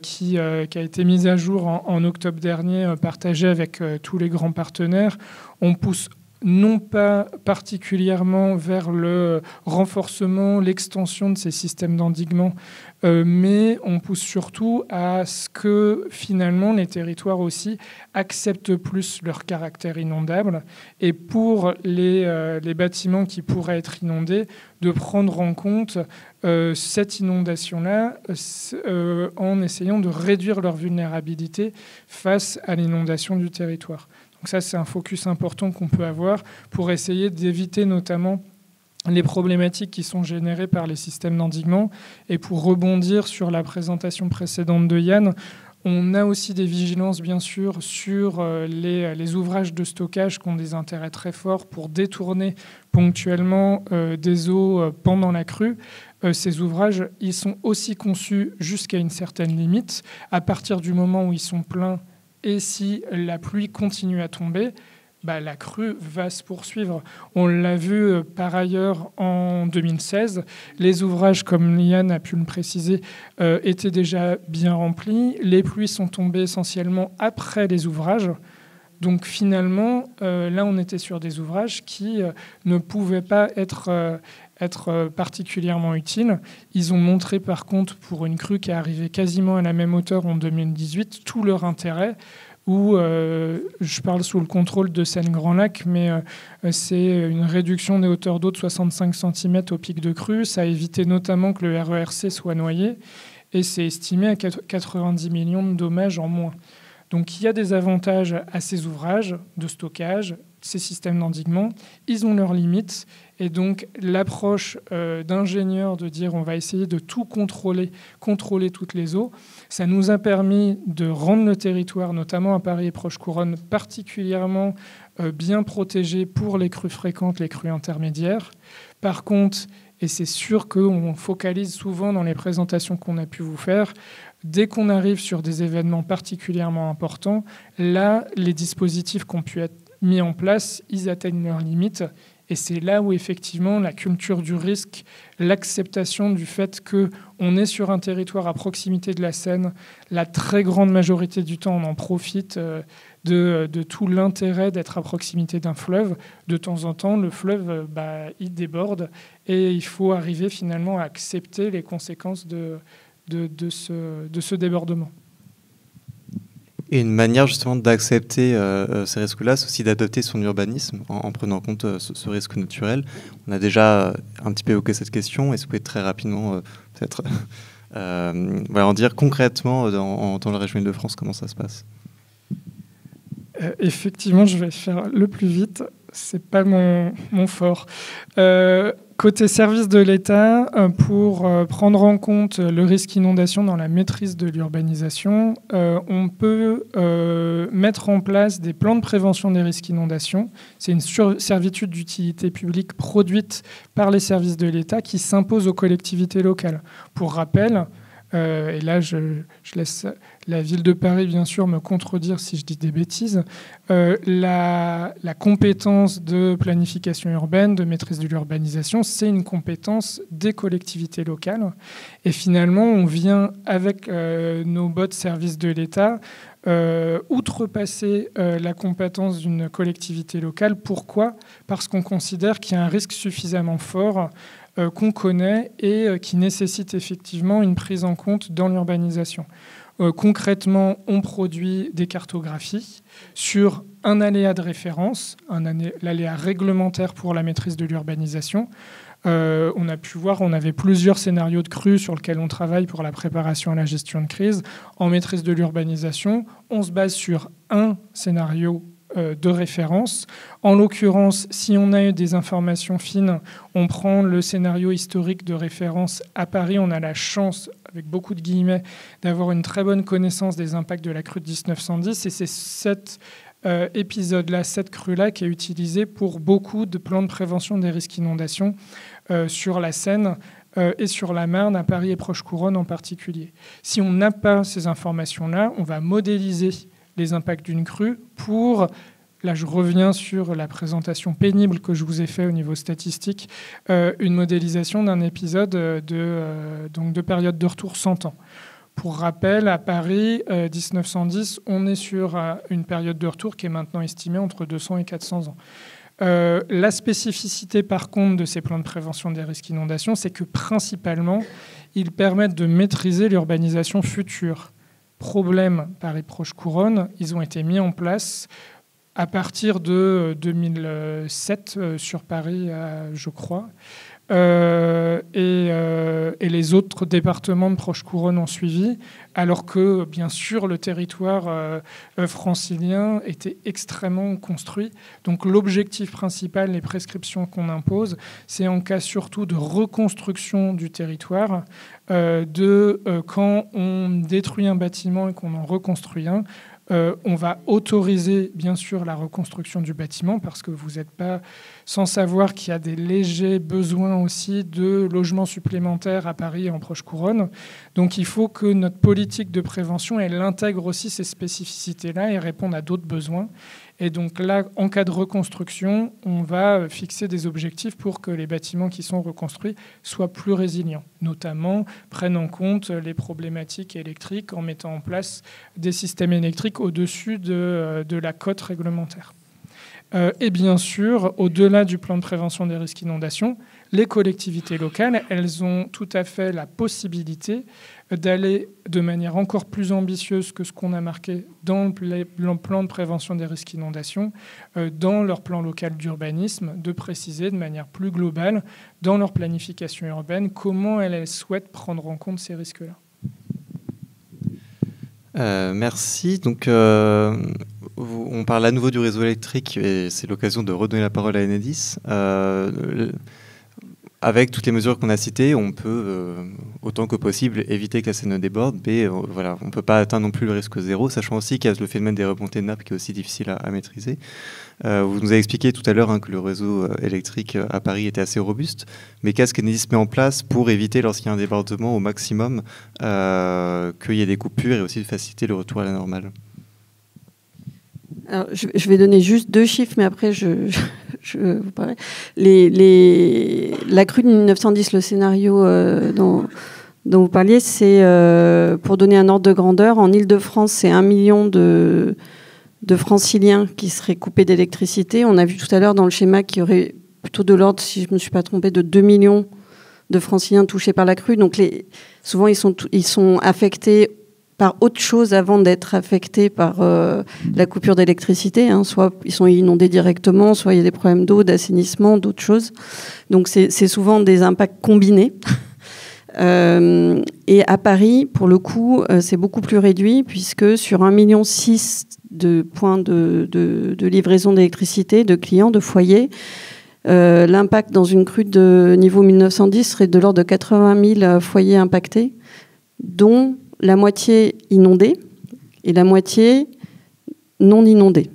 qui a été mise à jour en octobre dernier, partagée avec tous les grands partenaires, on pousse non pas particulièrement vers le renforcement, l'extension de ces systèmes d'endiguement, mais on pousse surtout à ce que finalement les territoires aussi acceptent plus leur caractère inondable et pour les bâtiments qui pourraient être inondés, de prendre en compte cette inondation-là en essayant de réduire leur vulnérabilité face à l'inondation du territoire. Donc ça, c'est un focus important qu'on peut avoir pour essayer d'éviter notamment les problématiques qui sont générées par les systèmes d'endiguement. Et pour rebondir sur la présentation précédente de Yann, on a aussi des vigilances, bien sûr, sur les ouvrages de stockage qui ont des intérêts très forts pour détourner ponctuellement des eaux pendant la crue. Ces ouvrages, ils sont aussi conçus jusqu'à une certaine limite. À partir du moment où ils sont pleins, et si la pluie continue à tomber, la crue va se poursuivre. On l'a vu par ailleurs en 2016. Les ouvrages, comme Yann a pu le préciser, étaient déjà bien remplis. Les pluies sont tombées essentiellement après les ouvrages. Donc finalement, là, on était sur des ouvrages qui ne pouvaient pas être particulièrement utiles. Ils ont montré par contre, pour une crue qui est arrivée quasiment à la même hauteur en 2018, tout leur intérêt, où je parle sous le contrôle de Seine-Grand Lac, mais c'est une réduction des hauteurs d'eau de 65 cm au pic de crue. Ça a évité notamment que le RERC soit noyé, et c'est estimé à 90 millions de dommages en moins. Donc il y a des avantages à ces ouvrages de stockage, ces systèmes d'endiguement, ils ont leurs limites. Et donc, l'approche d'ingénieur de dire on va essayer de tout contrôler toutes les eaux, ça nous a permis de rendre le territoire, notamment à Paris et proche couronne, particulièrement bien protégé pour les crues fréquentes, les crues intermédiaires. Par contre, et c'est sûr qu'on focalise souvent dans les présentations qu'on a pu vous faire, dès qu'on arrive sur des événements particulièrement importants, là, les dispositifs qui ont pu être mis en place, ils atteignent leurs limites. Et c'est là où, effectivement, la culture du risque, l'acceptation du fait qu'on est sur un territoire à proximité de la Seine, la très grande majorité du temps, on en profite de tout l'intérêt d'être à proximité d'un fleuve. De temps en temps, le fleuve, il déborde et il faut arriver finalement à accepter les conséquences de ce débordement. Et une manière justement d'accepter ces risques-là, c'est aussi d'adopter son urbanisme en prenant en compte ce risque naturel. On a déjà un petit peu évoqué cette question. Est-ce que vous pouvez très rapidement peut-être en dire concrètement dans la région Île-de-France comment ça se passe? Effectivement, je vais faire le plus vite. C'est pas mon fort. Côté service de l'État, pour prendre en compte le risque inondation dans la maîtrise de l'urbanisation, on peut mettre en place des plans de prévention des risques inondation. C'est une servitude d'utilité publique produite par les services de l'État qui s'impose aux collectivités locales. Pour rappel, et là je laisse la ville de Paris bien sûr me contredire si je dis des bêtises, la compétence de planification urbaine, de maîtrise de l'urbanisation, c'est une compétence des collectivités locales. Et finalement, on vient avec nos bots services de l'État outrepasser la compétence d'une collectivité locale. Pourquoi ? Parce qu'on considère qu'il y a un risque suffisamment fort qu'on connaît et qui nécessite effectivement une prise en compte dans l'urbanisation. Concrètement, on produit des cartographies sur un aléa de référence, l'aléa réglementaire pour la maîtrise de l'urbanisation. On a pu voir, on avait plusieurs scénarios de crues sur lesquels on travaille pour la préparation à la gestion de crise. En maîtrise de l'urbanisation, on se base sur un scénario de référence. En l'occurrence, si on a eu des informations fines, on prend le scénario historique de référence à Paris. On a la chance, avec beaucoup de guillemets, d'avoir une très bonne connaissance des impacts de la crue de 1910. Et c'est cet épisode-là, cette crue-là, qui est utilisé pour beaucoup de plans de prévention des risques inondations sur la Seine et sur la Marne, à Paris et proche couronne en particulier. Si on n'a pas ces informations-là, on va modéliser les impacts d'une crue pour, là je reviens sur la présentation pénible que je vous ai fait au niveau statistique, une modélisation d'un épisode de période de retour 100 ans. Pour rappel, à Paris, 1910, on est sur une période de retour qui est maintenant estimée entre 200 et 400 ans. La spécificité, par contre, de ces plans de prévention des risques inondations, c'est que principalement, ils permettent de maîtriser l'urbanisation future. Problème Paris proche couronne, ils ont été mis en place à partir de 2007 sur Paris, je crois. Et les autres départements de proche couronne ont suivi, alors que, bien sûr, le territoire francilien était extrêmement construit. Donc l'objectif principal, les prescriptions qu'on impose, c'est en cas surtout de reconstruction du territoire, quand on détruit un bâtiment et qu'on en reconstruit un, on va autoriser bien sûr la reconstruction du bâtiment parce que vous n'êtes pas sans savoir qu'il y a des légers besoins aussi de logements supplémentaires à Paris et en proche couronne. Donc il faut que notre politique de prévention elle intègre aussi ces spécificités-là et réponde à d'autres besoins. Et donc là, en cas de reconstruction, on va fixer des objectifs pour que les bâtiments qui sont reconstruits soient plus résilients, notamment prennent en compte les problématiques électriques en mettant en place des systèmes électriques au-dessus de la cote réglementaire. Et bien sûr, au-delà du plan de prévention des risques d'inondation, les collectivités locales, elles ont tout à fait la possibilité d'aller de manière encore plus ambitieuse que ce qu'on a marqué dans le plan de prévention des risques d'inondation, dans leur plan local d'urbanisme, de préciser de manière plus globale, dans leur planification urbaine, comment elles souhaitent prendre en compte ces risques-là. on parle à nouveau du réseau électrique et c'est l'occasion de redonner la parole à Enedis. Avec toutes les mesures qu'on a citées, on peut, autant que possible, éviter que la Seine ne déborde, mais voilà, on ne peut pas atteindre non plus le risque zéro, sachant aussi qu'il y a le phénomène des remontées de nappes qui est aussi difficile à maîtriser. Vous nous avez expliqué tout à l'heure que le réseau électrique à Paris était assez robuste, mais qu'est-ce qu'Enedis met en place pour éviter, lorsqu'il y a un débordement au maximum, qu'il y ait des coupures et aussi de faciliter le retour à la normale? Alors, je vais donner juste 2 chiffres, mais après, je vous parlerai. La crue de 1910, le scénario dont vous parliez, c'est, pour donner un ordre de grandeur, en Île-de-France, c'est 1 million de franciliens qui seraient coupés d'électricité. On a vu tout à l'heure dans le schéma qu'il y aurait plutôt de l'ordre, si je ne me suis pas trompée, de 2 millions de franciliens touchés par la crue. Donc, souvent, ils sont affectés par autre chose avant d'être affectés par la coupure d'électricité. Soit ils sont inondés directement, soit il y a des problèmes d'eau, d'assainissement, d'autres choses. Donc c'est souvent des impacts combinés. Et à Paris, pour le coup, c'est beaucoup plus réduit, puisque sur 1,6 million de points de livraison d'électricité, de clients, de foyers, l'impact dans une crue de niveau 1910 serait de l'ordre de 80 000 foyers impactés, dont la moitié inondée et la moitié non inondée.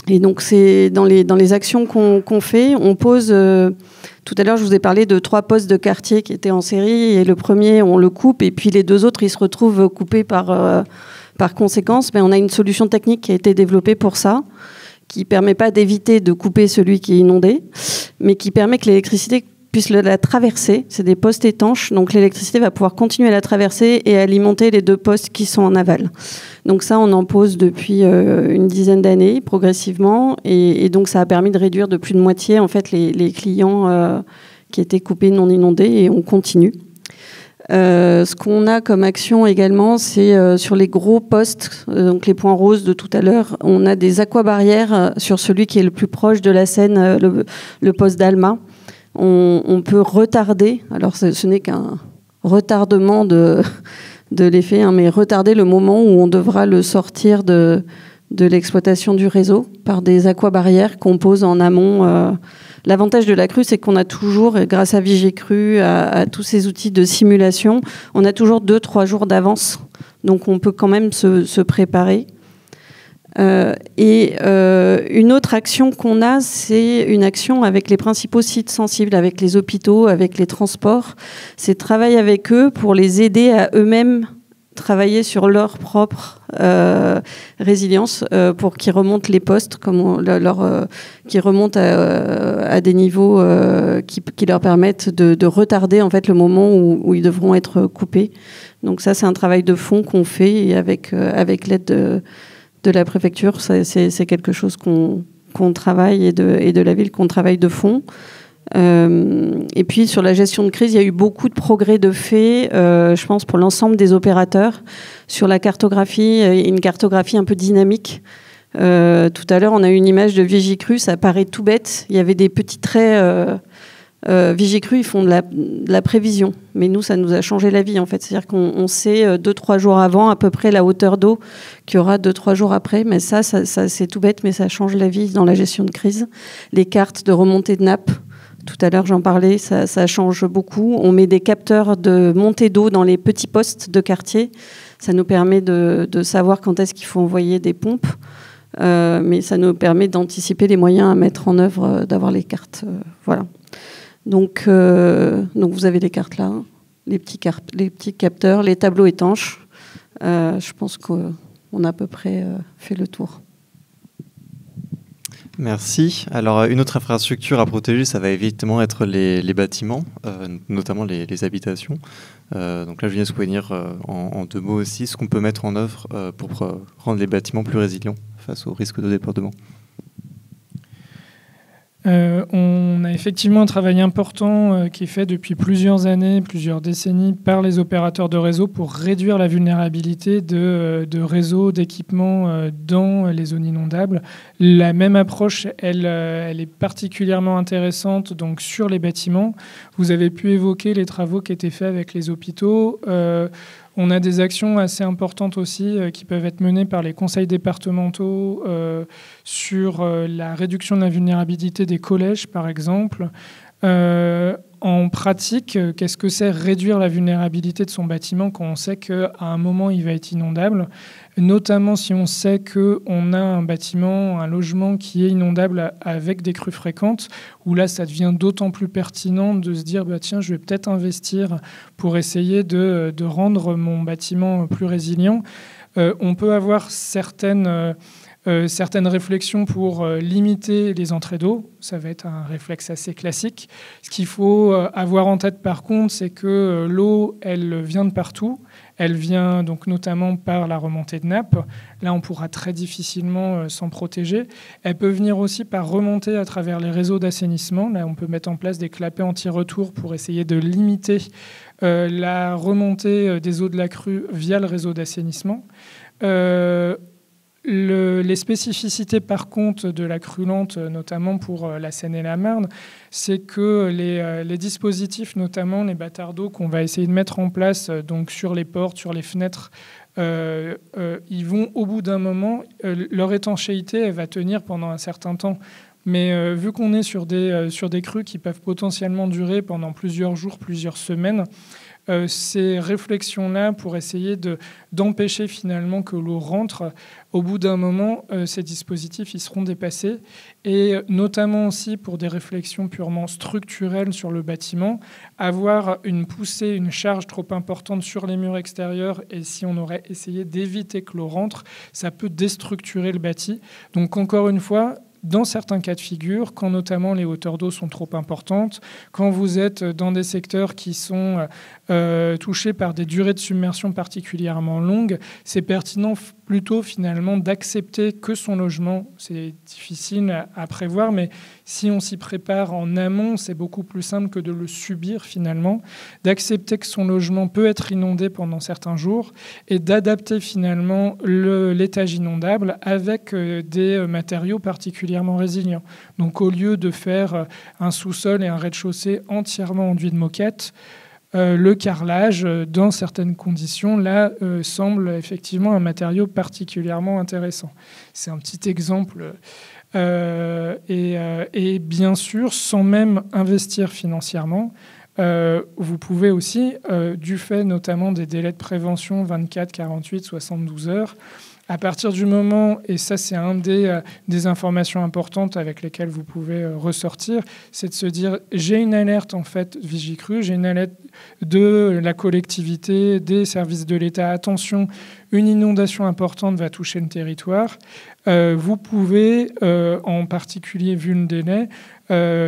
Et donc, c'est dans les actions qu'on fait, on pose... tout à l'heure, je vous ai parlé de 3 postes de quartier qui étaient en série, et le premier, on le coupe, et puis les 2 autres, ils se retrouvent coupés par conséquence. Mais on a une solution technique qui a été développée pour ça, qui ne permet pas d'éviter de couper celui qui est inondé, mais qui permet que l'électricité puisse la traverser. C'est des postes étanches, donc l'électricité va pouvoir continuer à la traverser et alimenter les 2 postes qui sont en aval. Donc ça, on en pose depuis une dizaine d'années, progressivement, et donc ça a permis de réduire de plus de moitié en fait les clients qui étaient coupés non inondés, et on continue. Ce qu'on a comme action également, c'est sur les gros postes, donc les points roses de tout à l'heure, on a des aquabarrières sur celui qui est le plus proche de la Seine, le poste d'Alma. On peut retarder, alors ce n'est qu'un retardement de l'effet, mais retarder le moment où on devra le sortir de l'exploitation du réseau par des aquabarrières qu'on pose en amont. L'avantage de la crue, c'est qu'on a toujours, grâce à Vigicru, à tous ces outils de simulation, on a toujours 2-3 jours d'avance. Donc on peut quand même se préparer. Une autre action qu'on a, c'est une action avec les principaux sites sensibles, avec les hôpitaux, avec les transports. C'est travailler avec eux pour les aider à eux-mêmes travailler sur leur propre résilience pour qu'ils remontent les postes, qu'ils remontent à des niveaux qui leur permettent de retarder en fait le moment où ils devront être coupés. Donc ça, c'est un travail de fond qu'on fait, et avec l'aide de la préfecture, c'est quelque chose qu'on travaille, et de la ville qu'on travaille de fond. Et puis sur la gestion de crise, il y a eu beaucoup de progrès de fait, je pense, pour l'ensemble des opérateurs. Sur la cartographie, une cartographie un peu dynamique. Tout à l'heure, on a eu une image de Vigicru, ça paraît tout bête. Il y avait des petits traits... Vigicru, ils font de la prévision, mais nous, ça nous a changé la vie en fait. C'est-à-dire qu'on sait 2-3 jours avant à peu près la hauteur d'eau qu'il y aura 2-3 jours après, mais ça c'est tout bête, mais ça change la vie dans la gestion de crise. Les cartes de remontée de nappe, tout à l'heure j'en parlais, ça change beaucoup. On met des capteurs de montée d'eau dans les petits postes de quartier, ça nous permet de savoir quand est-ce qu'il faut envoyer des pompes, mais ça nous permet d'anticiper les moyens à mettre en œuvre, d'avoir les cartes, voilà. Donc vous avez les cartes là, hein, les petits capteurs, les tableaux étanches. Je pense qu'on a à peu près fait le tour. Merci. Alors, une autre infrastructure à protéger, ça va évidemment être les bâtiments, notamment les habitations. Donc là, Julien souhaite dire en 2 mots aussi ce qu'on peut mettre en œuvre pour rendre les bâtiments plus résilients face au risque de débordement. On a effectivement un travail important qui est fait depuis plusieurs années, plusieurs décennies par les opérateurs de réseau pour réduire la vulnérabilité de réseaux, d'équipements dans les zones inondables. La même approche, elle est particulièrement intéressante donc, sur les bâtiments. Vous avez pu évoquer les travaux qui étaient faits avec les hôpitaux. On a des actions assez importantes aussi qui peuvent être menées par les conseils départementaux sur la réduction de la vulnérabilité des collèges, par exemple. En pratique, qu'est-ce que c'est réduire la vulnérabilité de son bâtiment quand on sait qu'à un moment, il va être inondable, notamment si on sait qu'on a un bâtiment, un logement qui est inondable avec des crues fréquentes, où là, ça devient d'autant plus pertinent de se dire, tiens, je vais peut-être investir pour essayer de rendre mon bâtiment plus résilient. On peut avoir certaines réflexions pour limiter les entrées d'eau. Ça va être un réflexe assez classique. Ce qu'il faut avoir en tête, par contre, c'est que l'eau, elle vient de partout. Elle vient donc notamment par la remontée de nappe. Là, on pourra très difficilement s'en protéger. Elle peut venir aussi par remontée à travers les réseaux d'assainissement. Là, on peut mettre en place des clapets anti-retour pour essayer de limiter la remontée des eaux de la crue via le réseau d'assainissement. Les spécificités, par contre, de la crue lente, notamment pour la Seine et la Marne, c'est que les dispositifs, notamment les bâtards d'eau qu'on va essayer de mettre en place donc sur les portes, sur les fenêtres, ils vont, au bout d'un moment, leur étanchéité, elle va tenir pendant un certain temps. Mais vu qu'on est sur des crues qui peuvent potentiellement durer pendant plusieurs jours, plusieurs semaines, ces réflexions-là pour essayer d'empêcher finalement que l'eau rentre, au bout d'un moment, ces dispositifs ils seront dépassés. Et notamment aussi pour des réflexions purement structurelles sur le bâtiment, avoir une poussée, une charge trop importante sur les murs extérieurs, et si on aurait essayé d'éviter que l'eau rentre, ça peut déstructurer le bâti. Donc encore une fois, dans certains cas de figure, quand notamment les hauteurs d'eau sont trop importantes, quand vous êtes dans des secteurs qui sont touchés par des durées de submersion particulièrement longues, c'est pertinent plutôt finalement d'accepter que son logement, c'est difficile à prévoir, mais si on s'y prépare en amont, c'est beaucoup plus simple que de le subir finalement, d'accepter que son logement peut être inondé pendant certains jours et d'adapter finalement l'étage inondable avec des matériaux particulièrement résilients. Donc au lieu de faire un sous-sol et un rez-de-chaussée entièrement enduits de moquette, le carrelage, dans certaines conditions, là, semble effectivement un matériau particulièrement intéressant. C'est un petit exemple. Et bien sûr, sans même investir financièrement, vous pouvez aussi, du fait notamment des délais de prévention 24, 48, 72 heures, à partir du moment, et ça c'est un des informations importantes avec lesquelles vous pouvez ressortir, c'est de se dire j'ai une alerte en fait Vigicru, j'ai une alerte de la collectivité, des services de l'État, attention, une inondation importante va toucher le territoire. Vous pouvez, en particulier vu le délai,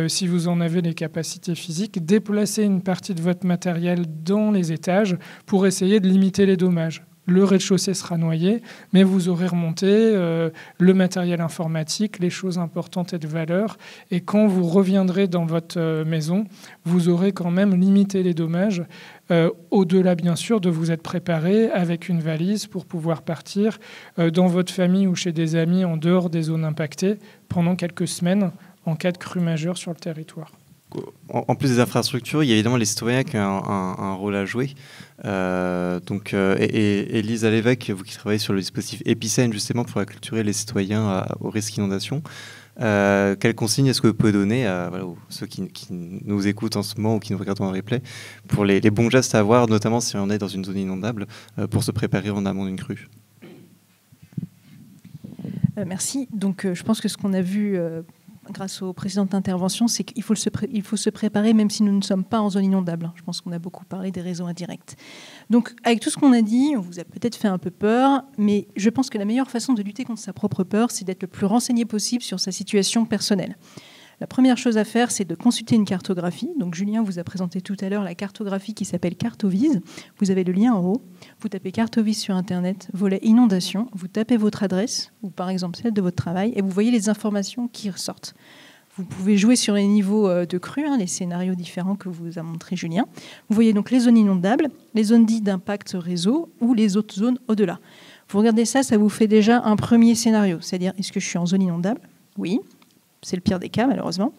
si vous en avez les capacités physiques, déplacer une partie de votre matériel dans les étages pour essayer de limiter les dommages. Le rez-de-chaussée sera noyé, mais vous aurez remonté le matériel informatique, les choses importantes et de valeur. Et quand vous reviendrez dans votre maison, vous aurez quand même limité les dommages, au-delà bien sûr de vous être préparé avec une valise pour pouvoir partir dans votre famille ou chez des amis en dehors des zones impactées pendant quelques semaines en cas de crue majeure sur le territoire. En plus des infrastructures, il y a évidemment les citoyens qui ont un rôle à jouer. Et Lisa Lévesque, vous qui travaillez sur le dispositif Épicène justement pour acculturer les citoyens au risque d'inondation, quelles consignes est-ce que vous pouvez donner à ceux qui nous écoutent en ce moment ou qui nous regardent en replay pour les bons gestes à avoir, notamment si on est dans une zone inondable, pour se préparer en amont d'une crue? Merci. Donc je pense que ce qu'on a vu grâce aux précédentes interventions, c'est qu'il faut se préparer même si nous ne sommes pas en zone inondable. Je pense qu'on a beaucoup parlé des réseaux indirects. Donc, avec tout ce qu'on a dit, on vous a peut-être fait un peu peur, mais je pense que la meilleure façon de lutter contre sa propre peur, c'est d'être le plus renseigné possible sur sa situation personnelle. La première chose à faire, c'est de consulter une cartographie. Donc, Julien vous a présenté tout à l'heure la cartographie qui s'appelle Cartovise. Vous avez le lien en haut. Vous tapez Cartovise sur Internet, volet inondation. Vous tapez votre adresse, ou par exemple celle de votre travail, et vous voyez les informations qui ressortent. Vous pouvez jouer sur les niveaux de crue, les scénarios différents que vous a montré Julien. Vous voyez donc les zones inondables, les zones dites d'impact réseau ou les autres zones au-delà. Vous regardez ça, ça vous fait déjà un premier scénario. C'est-à-dire, est-ce que je suis en zone inondable? Oui. C'est le pire des cas, malheureusement.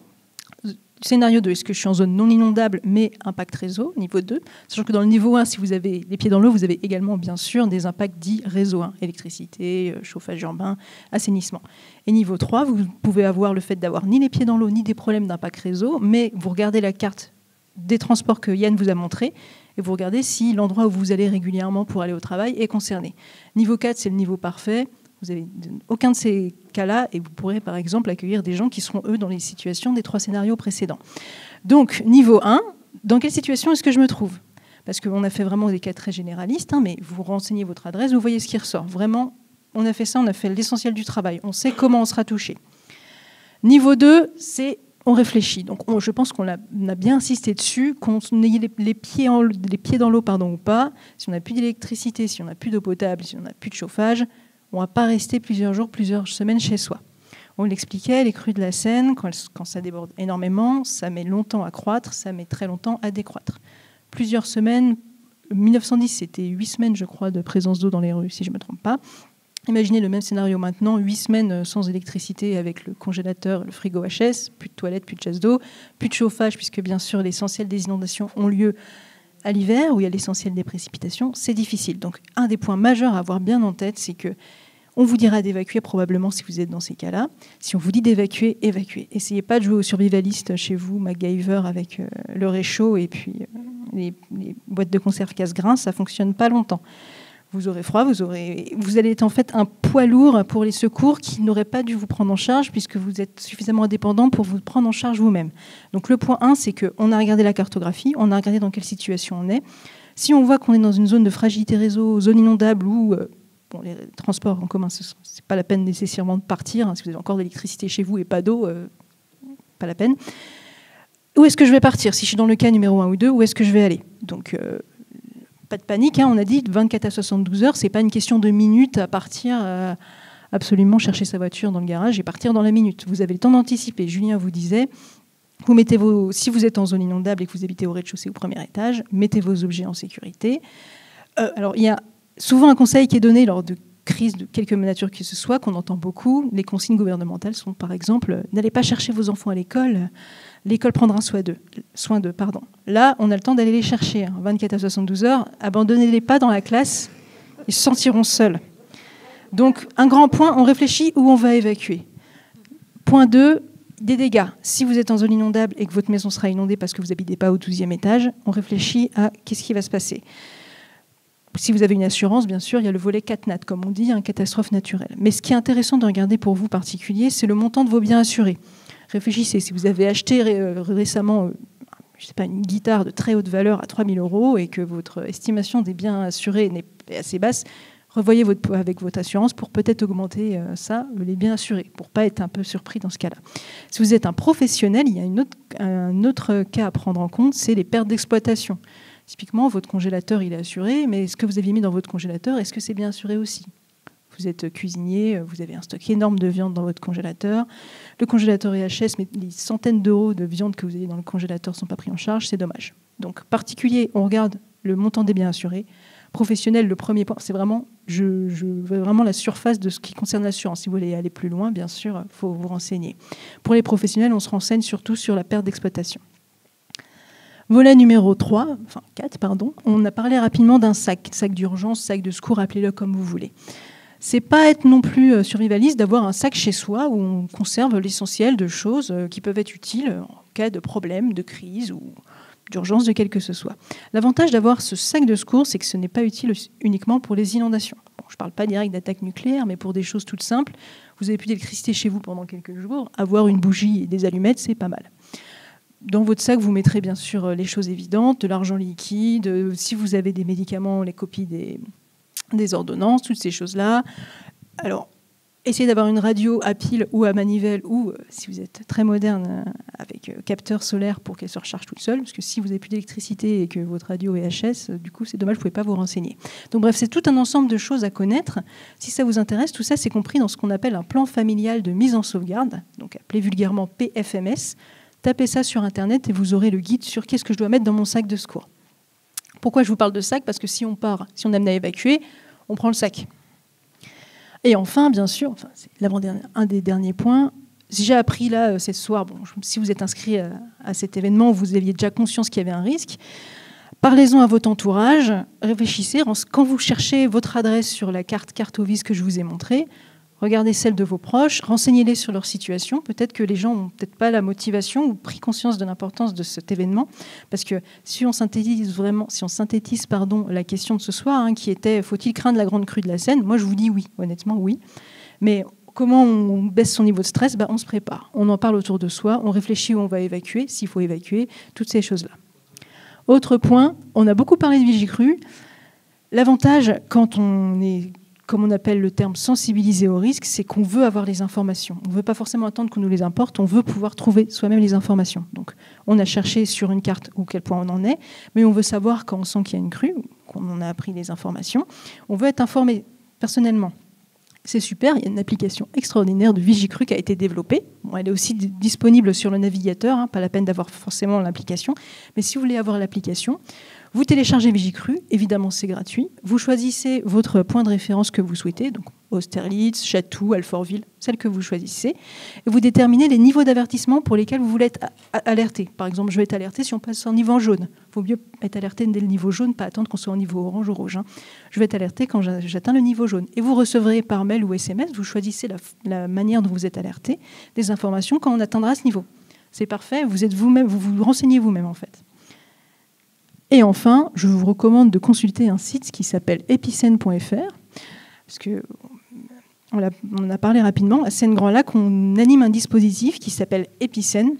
Scénario 2, est-ce que je suis en zone non inondable mais impact réseau, niveau 2, sachant que dans le niveau 1, si vous avez les pieds dans l'eau, vous avez également bien sûr des impacts dits réseau 1, électricité, chauffage urbain, assainissement. Et niveau 3, vous pouvez avoir le fait d'avoir ni les pieds dans l'eau ni des problèmes d'impact réseau, mais vous regardez la carte des transports que Yann vous a montré et vous regardez si l'endroit où vous allez régulièrement pour aller au travail est concerné. Niveau 4, c'est le niveau parfait. Vous n'avez aucun de ces cas-là et vous pourrez par exemple accueillir des gens qui seront eux dans les situations des 3 scénarios précédents. Donc niveau 1, dans quelle situation est-ce que je me trouve? Parce qu'on a fait vraiment des cas très généralistes, mais vous renseignez votre adresse, vous voyez ce qui ressort. Vraiment, on a fait ça, on a fait l'essentiel du travail. On sait comment on sera touché. Niveau 2, c'est on réfléchit. Donc je pense qu'on a bien insisté dessus, qu'on ait les pieds dans l'eau ou pas, si on n'a plus d'électricité, si on n'a plus d'eau potable, si on n'a plus de chauffage, on ne va pas rester plusieurs jours, plusieurs semaines chez soi. On l'expliquait, les crues de la Seine, quand ça déborde énormément, ça met longtemps à croître, ça met très longtemps à décroître. Plusieurs semaines, 1910, c'était 8 semaines, je crois, de présence d'eau dans les rues, si je ne me trompe pas. Imaginez le même scénario maintenant, 8 semaines sans électricité avec le congélateur, le frigo HS, plus de toilettes, plus de chasse d'eau, plus de chauffage, puisque bien sûr l'essentiel des inondations ont lieu à l'hiver, où il y a l'essentiel des précipitations, c'est difficile. Donc un des points majeurs à avoir bien en tête, c'est que on vous dira d'évacuer probablement si vous êtes dans ces cas-là. Si on vous dit d'évacuer, évacuez. Essayez pas de jouer au survivaliste chez vous, MacGyver, avec le réchaud et puis les boîtes de conserve casse-grains, ça fonctionne pas longtemps. Vous aurez froid, vous allez être en fait un poids lourd pour les secours qui n'auraient pas dû vous prendre en charge puisque vous êtes suffisamment indépendant pour vous prendre en charge vous-même. Donc le point 1, c'est qu'on a regardé la cartographie, on a regardé dans quelle situation on est. Si on voit qu'on est dans une zone de fragilité réseau, zone inondable ou les transports en commun, ce n'est pas la peine nécessairement de partir. Si vous avez encore de l'électricité chez vous et pas d'eau, pas la peine. Où est-ce que je vais partir? Si je suis dans le cas numéro 1 ou 2, où est-ce que je vais aller? Donc, pas de panique. On a dit 24 à 72 heures. Ce n'est pas une question de minutes à partir absolument chercher sa voiture dans le garage et partir dans la minute. Vous avez le temps d'anticiper. Julien vous disait, si vous êtes en zone inondable et que vous habitez au rez-de-chaussée ou au premier étage, mettez vos objets en sécurité. Alors, il y a souvent un conseil qui est donné lors de crises de quelque nature que ce soit, qu'on entend beaucoup. Les consignes gouvernementales sont par exemple « N'allez pas chercher vos enfants à l'école, l'école prendra soin d'eux. » Là, on a le temps d'aller les chercher. 24 à 72 heures, abandonnez-les pas dans la classe, ils se sentiront seuls. Donc, un grand point, on réfléchit où on va évacuer. Point 2, des dégâts. Si vous êtes en zone inondable et que votre maison sera inondée parce que vous n'habitez pas au 12e étage, on réfléchit à qu'est-ce qui va se passer. Si vous avez une assurance, bien sûr, il y a le volet CatNat, comme on dit, catastrophe naturelle. Mais ce qui est intéressant de regarder pour vous particulier, c'est le montant de vos biens assurés. Réfléchissez, si vous avez acheté récemment une guitare de très haute valeur à 3 000 € et que votre estimation des biens assurés est assez basse, revoyez avec votre assurance pour peut-être augmenter les biens assurés, pour ne pas être un peu surpris dans ce cas-là. Si vous êtes un professionnel, il y a un autre cas à prendre en compte, c'est les pertes d'exploitation. Typiquement, votre congélateur, il est assuré, mais ce que vous aviez mis dans votre congélateur, est-ce que c'est bien assuré aussi? Vous êtes cuisinier, vous avez un stock énorme de viande dans votre congélateur. Le congélateur est HS, mais les centaines d'euros de viande que vous avez dans le congélateur ne sont pas pris en charge, c'est dommage. Donc, particulier, on regarde le montant des biens assurés. Professionnel, le premier point, c'est vraiment, je veux vraiment la surface de ce qui concerne l'assurance. Si vous voulez aller plus loin, bien sûr, il faut vous renseigner. Pour les professionnels, on se renseigne surtout sur la perte d'exploitation. Volet numéro 4, on a parlé rapidement d'un sac d'urgence, sac de secours, appelez-le comme vous voulez. C'est pas être non plus survivaliste d'avoir un sac chez soi où on conserve l'essentiel de choses qui peuvent être utiles en cas de problème, de crise ou d'urgence de quel que ce soit. L'avantage d'avoir ce sac de secours, c'est que ce n'est pas utile uniquement pour les inondations. Bon, je ne parle pas direct d'attaque nucléaire, mais pour des choses toutes simples. Vous n'avez plus d'électricité chez vous pendant quelques jours, avoir une bougie et des allumettes, c'est pas mal. Dans votre sac, vous mettrez bien sûr les choses évidentes, de l'argent liquide, si vous avez des médicaments, les copies des ordonnances, toutes ces choses-là. Alors, essayez d'avoir une radio à pile ou à manivelle ou, si vous êtes très moderne, avec capteur solaire pour qu'elle se recharge toute seule, parce que si vous n'avez plus d'électricité et que votre radio est HS, du coup, c'est dommage, vous ne pouvez pas vous renseigner. Donc bref, c'est tout un ensemble de choses à connaître. Si ça vous intéresse, tout ça, c'est compris dans ce qu'on appelle un plan familial de mise en sauvegarde, donc appelé vulgairement PFMS. Tapez ça sur Internet et vous aurez le guide sur qu'est-ce que je dois mettre dans mon sac de secours. Pourquoi je vous parle de sac? Parce que si on est amené à évacuer, on prend le sac. Et enfin, bien sûr, c'est un des derniers points, j'ai appris là, ce soir, bon, si vous êtes inscrit à cet événement, vous aviez déjà conscience qu'il y avait un risque. Parlez-en à votre entourage, réfléchissez. Quand vous cherchez votre adresse sur la carte Ovis que je vous ai montrée, regardez celle de vos proches, renseignez-les sur leur situation. Peut-être que les gens n'ont peut-être pas la motivation ou pris conscience de l'importance de cet événement. Parce que si on synthétise la question de ce soir, qui était « faut-il craindre la grande crue de la Seine ?» Moi, je vous dis oui, honnêtement, oui. Mais comment on baisse son niveau de stress ? On se prépare. On en parle autour de soi, on réfléchit où on va évacuer, s'il faut évacuer, toutes ces choses-là. Autre point, on a beaucoup parlé de Vigicru. L'avantage, quand on est, comme on appelle le terme, sensibilisé au risque, c'est qu'on veut avoir les informations. On ne veut pas forcément attendre qu'on nous les importe, on veut pouvoir trouver soi-même les informations. Donc, on a cherché sur une carte où quel point on en est, mais on veut savoir quand on sent qu'il y a une crue, qu'on en a appris les informations. On veut être informé personnellement. C'est super, il y a une application extraordinaire de Vigicru qui a été développée. Bon, elle est aussi disponible sur le navigateur, pas la peine d'avoir forcément l'application. Mais si vous voulez avoir l'application, vous téléchargez Vigicru, évidemment c'est gratuit. Vous choisissez votre point de référence que vous souhaitez, donc Austerlitz, Chatou, Alfortville, celle que vous choisissez. Et vous déterminez les niveaux d'avertissement pour lesquels vous voulez être alerté. Par exemple, je vais être alerté si on passe en niveau jaune. Il faut mieux être alerté dès le niveau jaune, pas attendre qu'on soit en niveau orange ou rouge. Je vais être alerté quand j'atteins le niveau jaune. Et vous recevrez par mail ou SMS, vous choisissez la manière dont vous êtes alerté, des informations quand on atteindra ce niveau. C'est parfait, vous êtes vous-même, vous vous renseignez vous-même en fait. Et enfin, je vous recommande de consulter un site qui s'appelle epicen.fr, parce que on en a parlé rapidement. À Seine-Grand-Lac, on anime un dispositif qui s'appelle Epicen.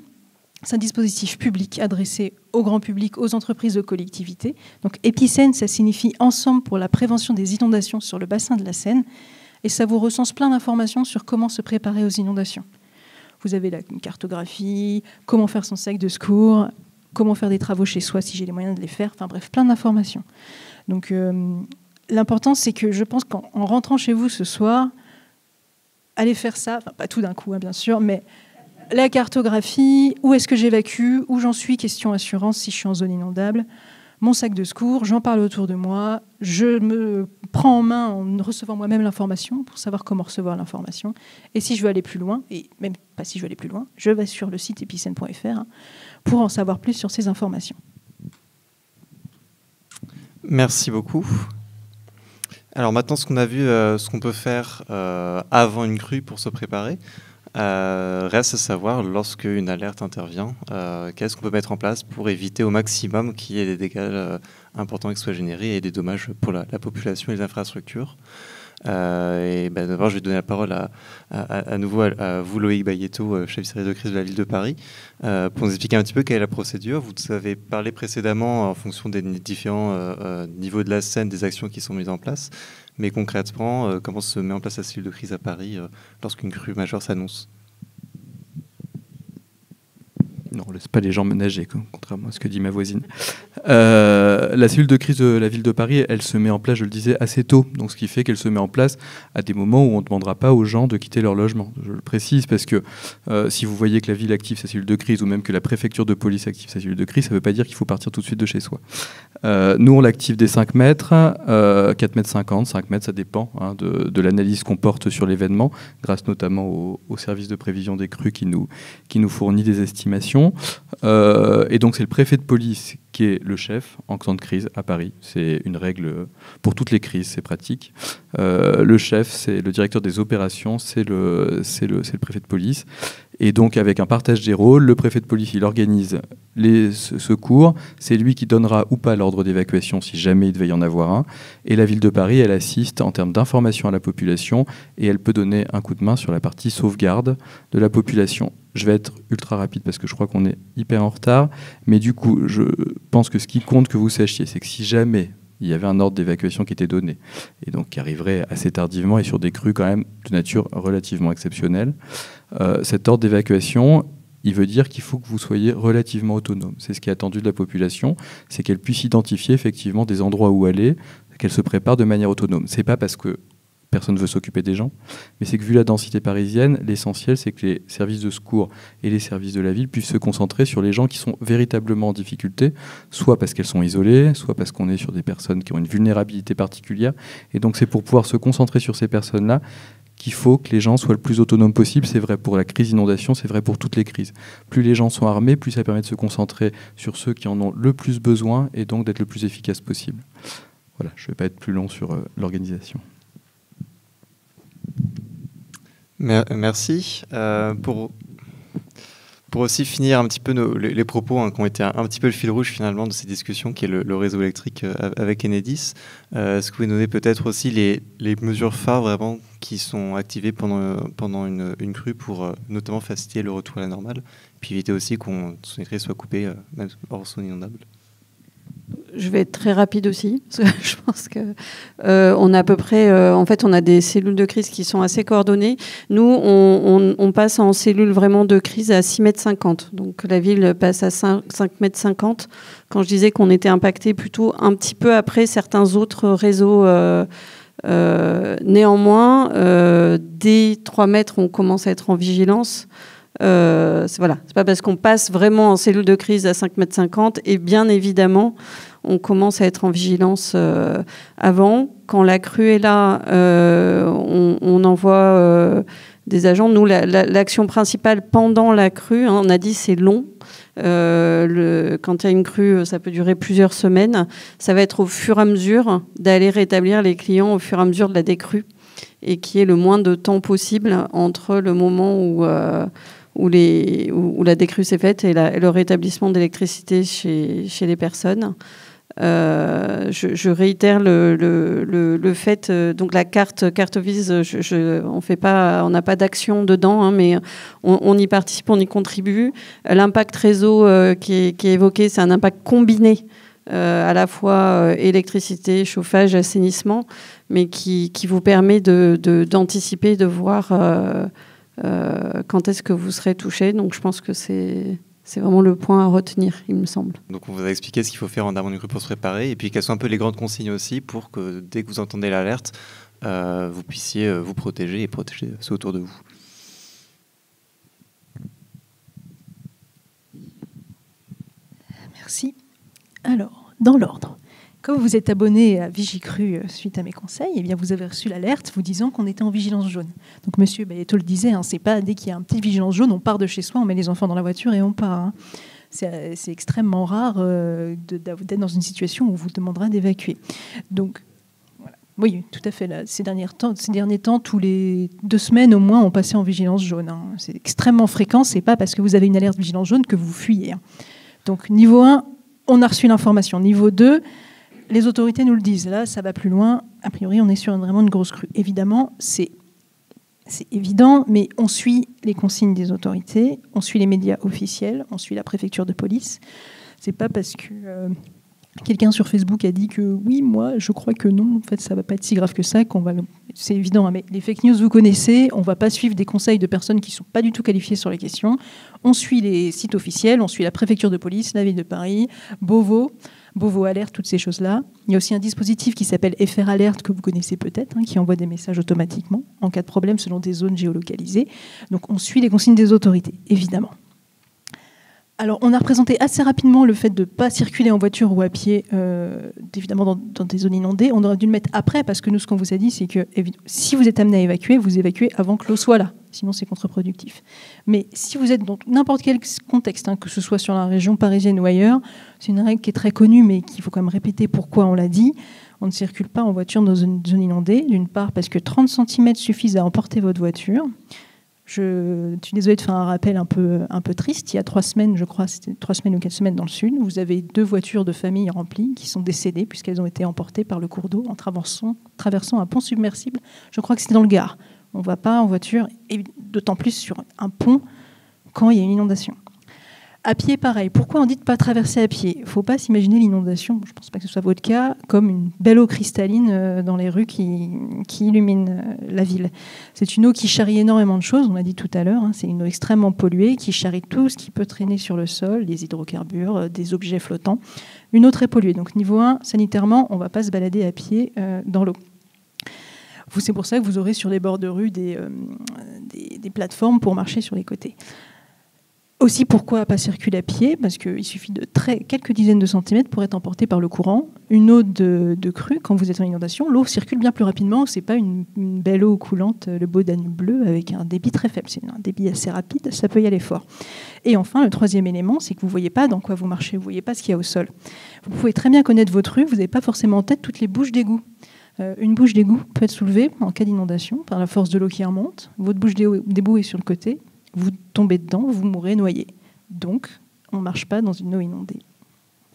C'est un dispositif public adressé au grand public, aux entreprises, aux collectivités. Donc Epicen, ça signifie Ensemble pour la prévention des inondations sur le bassin de la Seine. Et ça vous recense plein d'informations sur comment se préparer aux inondations. Vous avez une cartographie, comment faire son sac de secours, comment faire des travaux chez soi si j'ai les moyens de les faire. Enfin bref, plein d'informations. Donc l'important, c'est que je pense qu'en rentrant chez vous ce soir, allez faire ça, enfin pas tout d'un coup, bien sûr, mais la cartographie, où est-ce que j'évacue, où j'en suis, question assurance si je suis en zone inondable, mon sac de secours, j'en parle autour de moi, je me prends en main en recevant moi-même l'information pour savoir comment recevoir l'information. Et si je veux aller plus loin, et même pas si je veux aller plus loin, je vais sur le site epicen.fr pour en savoir plus sur ces informations. Merci beaucoup. Alors maintenant, ce qu'on a vu, ce qu'on peut faire avant une crue pour se préparer, reste à savoir, lorsque une alerte intervient, qu'est-ce qu'on peut mettre en place pour éviter au maximum qu'il y ait des dégâts importants qui soient générés et des dommages pour la population et les infrastructures. D'abord, je vais donner la parole à nouveau à vous, Loïc Bayetto, chef du service de crise de la ville de Paris, pour nous expliquer un petit peu quelle est la procédure. Vous avez parlé précédemment en fonction des différents niveaux de la Seine, des actions qui sont mises en place. Mais concrètement, comment se met en place la cellule de crise à Paris lorsqu'une crue majeure s'annonce ? Non, on ne laisse pas les gens nager, contrairement à ce que dit ma voisine. La cellule de crise de la ville de Paris, elle se met en place, je le disais, assez tôt. Donc, ce qui fait qu'elle se met en place à des moments où on ne demandera pas aux gens de quitter leur logement. Je le précise parce que si vous voyez que la ville active sa cellule de crise ou même que la préfecture de police active sa cellule de crise, ça ne veut pas dire qu'il faut partir tout de suite de chez soi. Nous, on l'active dès 5 mètres, 4 mètres 50, 5 mètres, ça dépend de l'analyse qu'on porte sur l'événement, grâce notamment au service de prévision des crues qui nous fournit des estimations. Et donc c'est le préfet de police qui est le chef en temps de crise à Paris. C'est une règle pour toutes les crises, c'est pratique. Le chef, c'est le directeur des opérations, c'est le préfet de police. Et donc avec un partage des rôles, le préfet de police, il organise les secours, c'est lui qui donnera ou pas l'ordre d'évacuation si jamais il devait y en avoir un. Et la ville de Paris, elle assiste en termes d'information à la population et elle peut donner un coup de main sur la partie sauvegarde de la population. Je vais être ultra rapide parce que je crois qu'on est hyper en retard, mais du coup, je pense que ce qui compte que vous sachiez, c'est que si jamais il y avait un ordre d'évacuation qui était donné, et donc qui arriverait assez tardivement et sur des crues quand même de nature relativement exceptionnelle, cet ordre d'évacuation, il veut dire qu'il faut que vous soyez relativement autonome. C'est ce qui est attendu de la population, c'est qu'elle puisse identifier effectivement des endroits où aller, qu'elle se prépare de manière autonome. C'est pas parce que personne ne veut s'occuper des gens, mais c'est que vu la densité parisienne, l'essentiel, c'est que les services de secours et les services de la ville puissent se concentrer sur les gens qui sont véritablement en difficulté, soit parce qu'elles sont isolées, soit parce qu'on est sur des personnes qui ont une vulnérabilité particulière. Et donc c'est pour pouvoir se concentrer sur ces personnes-là qu'il faut que les gens soient le plus autonomes possible. C'est vrai pour la crise d'inondation, c'est vrai pour toutes les crises. Plus les gens sont armés, plus ça permet de se concentrer sur ceux qui en ont le plus besoin et donc d'être le plus efficace possible. Voilà, je ne vais pas être plus long sur l'organisation. Merci. Pour aussi finir un petit peu les propos qui ont été un petit peu le fil rouge finalement de ces discussions, qui est le réseau électrique avec Enedis, est-ce que vous pouvez donner peut-être aussi les mesures phares vraiment qui sont activées pendant une crue pour notamment faciliter le retour à la normale, puis éviter aussi qu'on son électricité soit coupée même hors zone inondable? Je vais être très rapide aussi, parce que je pense que on a à peu près, en fait, on a des cellules de crise qui sont assez coordonnées. Nous, on passe en cellule vraiment de crise à 6,50 m. Donc la ville passe à 5,50 m. Quand je disais qu'on était impacté plutôt un petit peu après certains autres réseaux, néanmoins, dès 3 mètres, on commence à être en vigilance. Voilà, c'est pas parce qu'on passe vraiment en cellule de crise à 5,50 m et bien évidemment on commence à être en vigilance avant. Quand la crue est là, on envoie des agents. Nous, l'action principale pendant la crue, on a dit c'est long. Quand il y a une crue, ça peut durer plusieurs semaines. Ça va être au fur et à mesure d'aller rétablir les clients au fur et à mesure de la décrue et qu'il y ait le moins de temps possible entre le moment où la décrue s'est faite et le rétablissement d'électricité chez les personnes. Je réitère le fait, donc la carte vise, on n'a pas d'action dedans, hein, mais on y participe, on y contribue. L'impact réseau qui est évoqué, c'est un impact combiné, à la fois électricité, chauffage, assainissement, mais qui vous permet d'anticiper, de voir quand est-ce que vous serez touché. Donc je pense que c'est vraiment le point à retenir, il me semble. Donc on vous a expliqué ce qu'il faut faire en amont d'une crue pour se préparer, et puis quelles sont un peu les grandes consignes aussi pour que dès que vous entendez l'alerte, vous puissiez vous protéger et protéger ceux autour de vous. Merci. Alors, dans l'ordre. Comme vous êtes abonné à Vigicru suite à mes conseils, eh bien vous avez reçu l'alerte vous disant qu'on était en vigilance jaune. Donc Monsieur Bayeto le disait, hein, c'est pas dès qu'il y a un petit vigilance jaune, on part de chez soi, on met les enfants dans la voiture et on part. Hein. C'est extrêmement rare d'être dans une situation où on vous demandera d'évacuer. Donc voilà. Oui, tout à fait. Là, ces derniers temps, tous les 2 semaines au moins, on passait en vigilance jaune. Hein. C'est extrêmement fréquent. C'est pas parce que vous avez une alerte vigilance jaune que vous fuyez. Hein. Donc niveau 1, on a reçu l'information. Niveau 2, les autorités nous le disent. Là, ça va plus loin. A priori, on est sur vraiment une grosse crue. Évidemment, c'est évident, mais on suit les consignes des autorités, on suit les médias officiels, on suit la préfecture de police. C'est pas parce que quelqu'un sur Facebook a dit que oui, moi, je crois que non. En fait, ça va pas être si grave que ça. C'est évident, hein, mais les fake news, vous connaissez. On va pas suivre des conseils de personnes qui sont pas du tout qualifiées sur les questions. On suit les sites officiels, on suit la préfecture de police, la ville de Paris, Beauvau Alerte, toutes ces choses-là. Il y a aussi un dispositif qui s'appelle FR Alerte, que vous connaissez peut-être, hein, qui envoie des messages automatiquement en cas de problème selon des zones géolocalisées. Donc on suit les consignes des autorités, évidemment. Alors on a représenté assez rapidement le fait de ne pas circuler en voiture ou à pied, évidemment dans des zones inondées. On aurait dû le mettre après, parce que nous, ce qu'on vous a dit, c'est que si vous êtes amené à évacuer, vous évacuez avant que l'eau soit là. Sinon, c'est contre-productif. Mais si vous êtes dans n'importe quel contexte, hein, que ce soit sur la région parisienne ou ailleurs, c'est une règle qui est très connue, mais qu'il faut quand même répéter pourquoi on l'a dit. On ne circule pas en voiture dans une zone inondée, d'une part parce que 30 cm suffisent à emporter votre voiture. Je suis désolée de faire un rappel un peu triste. Il y a 3 semaines, je crois, c'était 3 semaines ou 4 semaines dans le sud, vous avez 2 voitures de famille remplies qui sont décédées puisqu'elles ont été emportées par le cours d'eau en traversant un pont submersible. Je crois que c'était dans le Gard. On ne va pas en voiture, et d'autant plus sur un pont quand il y a une inondation. À pied, pareil. Pourquoi on dit de ne pas traverser à pied ? Il ne faut pas s'imaginer l'inondation, je ne pense pas que ce soit votre cas, comme une belle eau cristalline dans les rues qui illumine la ville. C'est une eau qui charrie énormément de choses, on l'a dit tout à l'heure. Hein, c'est une eau extrêmement polluée qui charrie tout ce qui peut traîner sur le sol, des hydrocarbures, des objets flottants. Une eau très polluée. Donc niveau 1, sanitairement, on ne va pas se balader à pied dans l'eau. C'est pour ça que vous aurez sur les bords de rue des plateformes pour marcher sur les côtés. Aussi, pourquoi pas circuler à pied? Parce qu'il suffit de quelques dizaines de centimètres pour être emporté par le courant. Une eau de crue, quand vous êtes en inondation, l'eau circule bien plus rapidement. Ce n'est pas une belle eau coulante, le beau Danube bleu, avec un débit très faible. C'est un débit assez rapide, ça peut y aller fort. Et enfin, le troisième élément, c'est que vous ne voyez pas dans quoi vous marchez, vous ne voyez pas ce qu'il y a au sol. Vous pouvez très bien connaître votre rue, vous n'avez pas forcément en tête toutes les bouches d'égout. Une bouche d'égout peut être soulevée en cas d'inondation par la force de l'eau qui remonte. Votre bouche d'égout est sur le côté. Vous tombez dedans, vous mourrez noyé. Donc, on ne marche pas dans une eau inondée.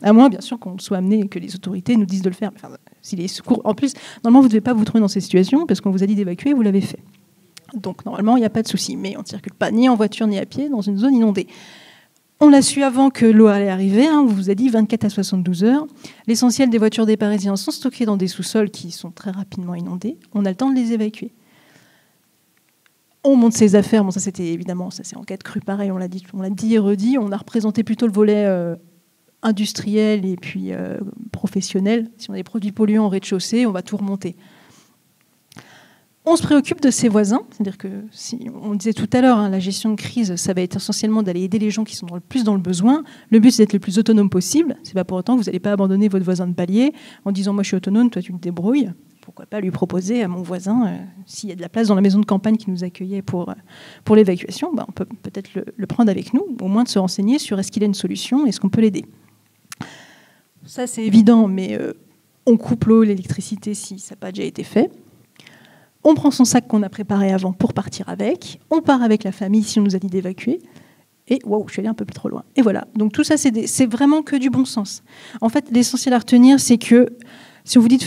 À moins, bien sûr, qu'on soit amené et que les autorités nous disent de le faire. Enfin, si les secours... En plus, normalement, vous ne devez pas vous trouver dans ces situations parce qu'on vous a dit d'évacuer, vous l'avez fait. Donc, normalement, il n'y a pas de souci. Mais on ne circule pas ni en voiture ni à pied dans une zone inondée. On l'a su avant que l'eau allait arriver. On vous a dit 24 à 72 heures. L'essentiel des voitures des Parisiens sont stockées dans des sous-sols qui sont très rapidement inondés. On a le temps de les évacuer. On monte ses affaires. Bon, ça c'était évidemment, ça c'est en cas de crue, pareil. On l'a dit et redit. On a représenté plutôt le volet industriel et puis professionnel. Si on a des produits polluants au rez-de-chaussée, on va tout remonter. On se préoccupe de ses voisins. C'est-à-dire que, on disait tout à l'heure, la gestion de crise, ça va être essentiellement d'aller aider les gens qui sont le plus dans le besoin. Le but, c'est d'être le plus autonome possible. C'est pas pour autant que vous n'allez pas abandonner votre voisin de palier en disant « moi je suis autonome, toi tu te débrouilles ». Pourquoi pas lui proposer à mon voisin, s'il y a de la place dans la maison de campagne qui nous accueillait pour l'évacuation, on peut peut-être le prendre avec nous, au moins de se renseigner sur est-ce qu'il a une solution, est-ce qu'on peut l'aider. Ça c'est évident, mais on coupe l'eau, l'électricité si ça n'a pas déjà été fait. On prend son sac qu'on a préparé avant pour partir avec, on part avec la famille si on nous a dit d'évacuer, et waouh, je suis allée un peu plus trop loin. Et voilà, donc tout ça c'est vraiment que du bon sens. En fait, l'essentiel à retenir, c'est que si on vous dit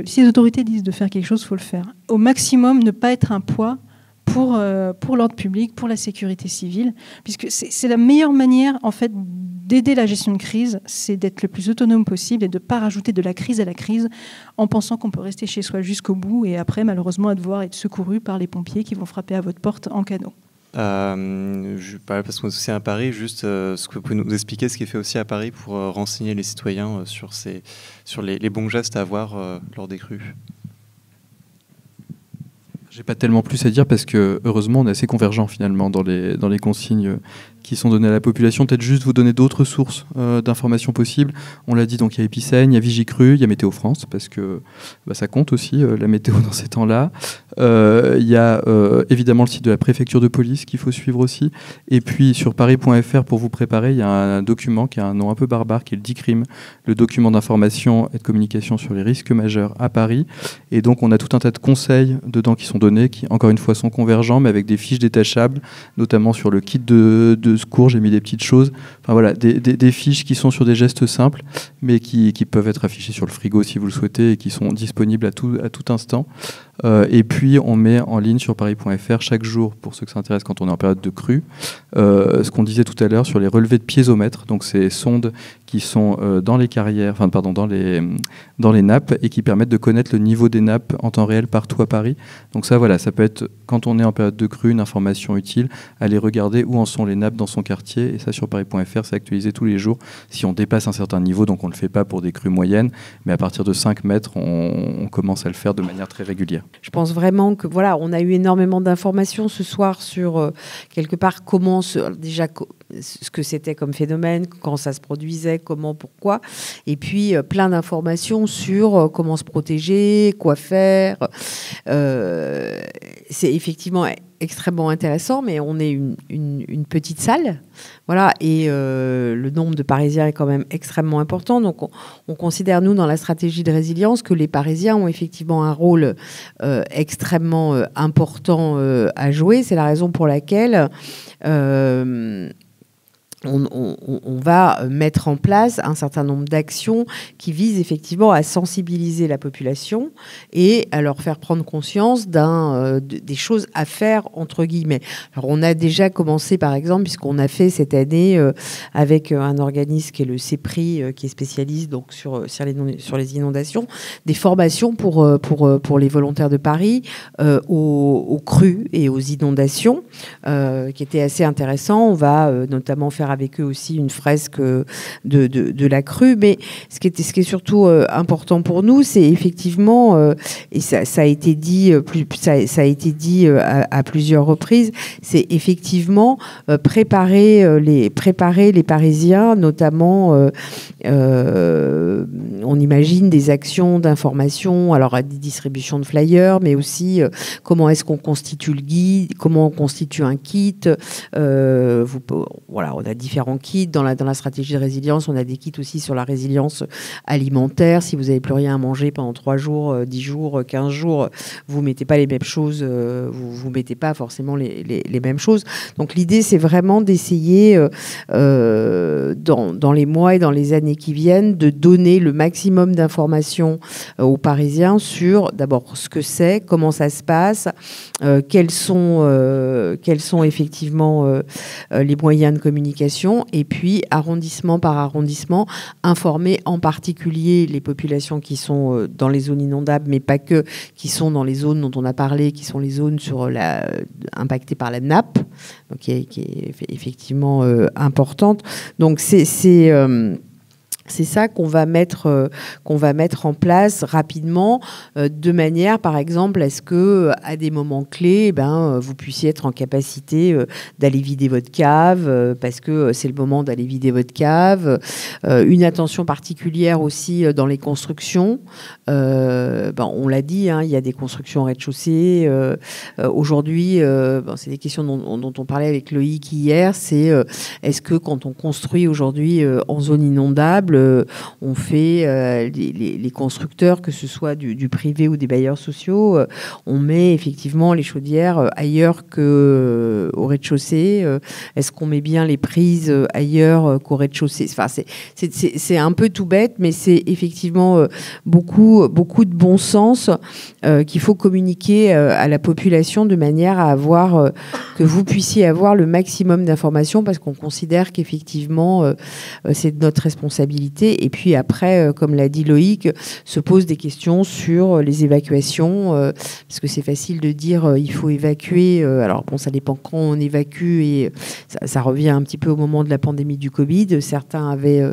si les autorités disent de faire quelque chose, il faut le faire. Au maximum, ne pas être un poids pour l'ordre public, pour la sécurité civile, puisque c'est la meilleure manière en fait d'aider la gestion de crise, c'est d'être le plus autonome possible et de ne pas rajouter de la crise à la crise en pensant qu'on peut rester chez soi jusqu'au bout et après malheureusement à devoir être secouru par les pompiers qui vont frapper à votre porte en canot. Je parle parce qu'on est aussi à Paris, juste ce que vous pouvez nous expliquer, ce qui est fait aussi à Paris pour renseigner les citoyens sur les bons gestes à avoir lors des crues. J'ai pas tellement plus à dire parce que heureusement on est assez convergents finalement dans les consignes qui sont données à la population. Peut-être juste vous donner d'autres sources d'informations possibles. On l'a dit, donc il y a Epicène, il y a Vigicru, il y a Météo France parce que ça compte aussi la météo dans ces temps-là. Il y a évidemment le site de la préfecture de police qu'il faut suivre aussi. Et puis sur paris.fr pour vous préparer, il y a un document qui a un nom un peu barbare qui est le DICRIM, le document d'information et de communication sur les risques majeurs à Paris. Et donc on a tout un tas de conseils dedans qui sont donnés, qui encore une fois sont convergents, mais avec des fiches détachables, notamment sur le kit de secours, j'ai mis des petites choses. Enfin voilà, des fiches qui sont sur des gestes simples, mais qui peuvent être affichées sur le frigo si vous le souhaitez et qui sont disponibles à tout instant. Et puis on met en ligne sur paris.fr chaque jour, pour ceux que ça intéresse quand on est en période de crue, ce qu'on disait tout à l'heure sur les relevés de piézomètre, donc ces sondes qui sont dans les carrières, dans les nappes et qui permettent de connaître le niveau des nappes en temps réel partout à Paris. Donc ça voilà, ça peut être quand on est en période de crue une information utile, aller regarder où en sont les nappes dans son quartier, et ça sur paris.fr c'est actualisé tous les jours si on dépasse un certain niveau, donc on ne le fait pas pour des crues moyennes, mais à partir de 5 mètres on commence à le faire de manière très régulière. Je pense vraiment que voilà, on a eu énormément d'informations ce soir sur quelque part comment déjà ce que c'était comme phénomène, quand ça se produisait, comment, pourquoi, et puis plein d'informations sur comment se protéger, quoi faire. C'est effectivement extrêmement intéressant, mais on est une petite salle, voilà, et le nombre de Parisiens est quand même extrêmement important. Donc on considère, nous, dans la stratégie de résilience, que les Parisiens ont effectivement un rôle extrêmement important à jouer. C'est la raison pour laquelle on va mettre en place un certain nombre d'actions qui visent effectivement à sensibiliser la population et à leur faire prendre conscience des choses à faire, entre guillemets. Alors, on a déjà commencé, par exemple, puisqu'on a fait cette année avec un organisme qui est le CEPRI, qui est spécialiste donc, sur les inondations, des formations pour les volontaires de Paris aux crues et aux inondations, qui étaient assez intéressants. On va notamment faire avec eux aussi une fresque de la crue. Mais ce qui est surtout important pour nous, c'est effectivement, et ça a été dit, à plusieurs reprises, c'est effectivement préparer les Parisiens, notamment, on imagine des actions d'information, alors des distributions de flyers, mais aussi comment est-ce qu'on constitue le guide, comment on constitue un kit. Voilà, on a différents kits dans la stratégie de résilience. On a des kits aussi sur la résilience alimentaire. Si vous n'avez plus rien à manger pendant 3 jours, 10 jours, 15 jours, vous ne mettez pas les mêmes choses, vous mettez pas forcément les mêmes choses. Donc l'idée, c'est vraiment d'essayer, dans les mois et dans les années qui viennent, de donner le maximum d'informations aux Parisiens sur d'abord ce que c'est, comment ça se passe, quels sont effectivement les moyens de communication, et puis arrondissement par arrondissement, informer en particulier les populations qui sont dans les zones inondables, mais pas que, qui sont dans les zones dont on a parlé, qui sont les zones impactées par la nappe, donc qui est effectivement importante. Donc c'est ça qu'on va mettre en place rapidement, de manière, par exemple, à ce que, à des moments clés, vous puissiez être en capacité d'aller vider votre cave, parce que c'est le moment d'aller vider votre cave. Une attention particulière aussi dans les constructions. On l'a dit, il y a des constructions au rez-de-chaussée. Aujourd'hui, c'est des questions dont on parlait avec Loïc hier. C'est est-ce que quand on construit aujourd'hui en zone inondable, on fait les constructeurs, que ce soit du privé ou des bailleurs sociaux, on met effectivement les chaudières ailleurs qu'au rez-de-chaussée. Est-ce qu'on met bien les prises ailleurs qu'au rez-de-chaussée? Enfin, c'est un peu tout bête, mais c'est effectivement beaucoup de bon sens qu'il faut communiquer à la population, de manière à avoir que vous puissiez avoir le maximum d'informations, parce qu'on considère qu'effectivement c'est de notre responsabilité. Et puis après, comme l'a dit Loïc, se posent des questions sur les évacuations, parce que c'est facile de dire il faut évacuer. Alors bon, ça dépend quand on évacue, et ça revient un petit peu au moment de la pandémie du Covid. Certains avaient,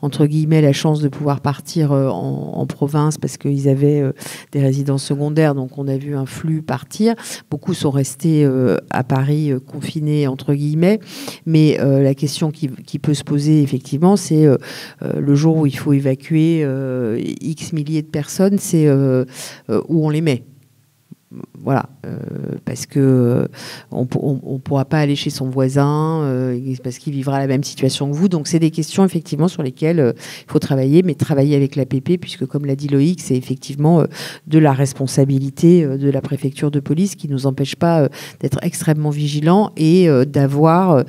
entre guillemets, la chance de pouvoir partir en province parce qu'ils avaient des résidences secondaires, donc on a vu un flux partir. Beaucoup sont restés à Paris confinés, entre guillemets. Mais la question qui peut se poser, effectivement, c'est le jour où il faut évacuer X milliers de personnes, c'est où on les met. Voilà, parce que on pourra pas aller chez son voisin parce qu'il vivra la même situation que vous. Donc c'est des questions effectivement sur lesquelles il faut travailler, mais travailler avec l'APP, puisque comme l'a dit Loïc, c'est effectivement de la responsabilité de la préfecture de police, qui nous empêche pas d'être extrêmement vigilants et d'avoir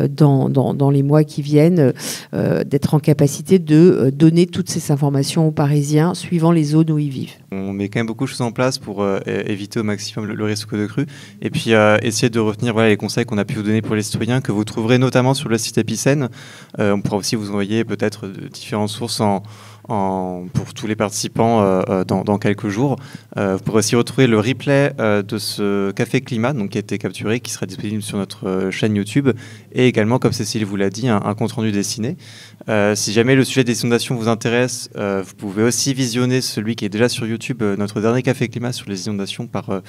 dans les mois qui viennent d'être en capacité de donner toutes ces informations aux Parisiens suivant les zones où ils vivent. On met quand même beaucoup de choses en place pour éviter au maximum le risque de crue, et puis essayer de retenir les conseils qu'on a pu vous donner pour les citoyens, que vous trouverez notamment sur le site Epicène. On pourra aussi vous envoyer peut-être de différentes sources pour tous les participants dans quelques jours. Vous pourrez aussi retrouver le replay de ce Café Climat, donc, qui a été capturé, qui sera disponible sur notre chaîne YouTube, et également, comme Cécile vous l'a dit, un compte-rendu dessiné. Si jamais le sujet des inondations vous intéresse, vous pouvez aussi visionner celui qui est déjà sur YouTube, notre dernier Café Climat sur les inondations par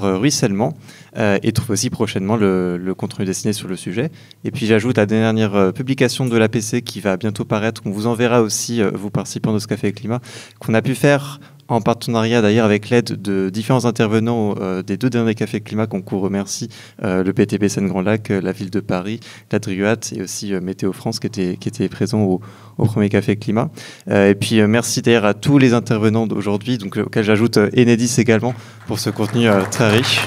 ruissellement, et trouver aussi prochainement le compte-rendu dessiné sur le sujet. Et puis j'ajoute la dernière publication de l'APC qui va bientôt paraître. On vous enverra aussi, vous participants de ce Café Climat, qu'on a pu faire en partenariat d'ailleurs avec l'aide de différents intervenants des 2 derniers Cafés Climat, qu'on remercie, le PTB Seine-Grand Lac, la ville de Paris, la DRUAT, et aussi Météo France qui était présent au premier Café Climat. Et puis merci d'ailleurs à tous les intervenants d'aujourd'hui, donc auxquels j'ajoute Enedis également, pour ce contenu très riche.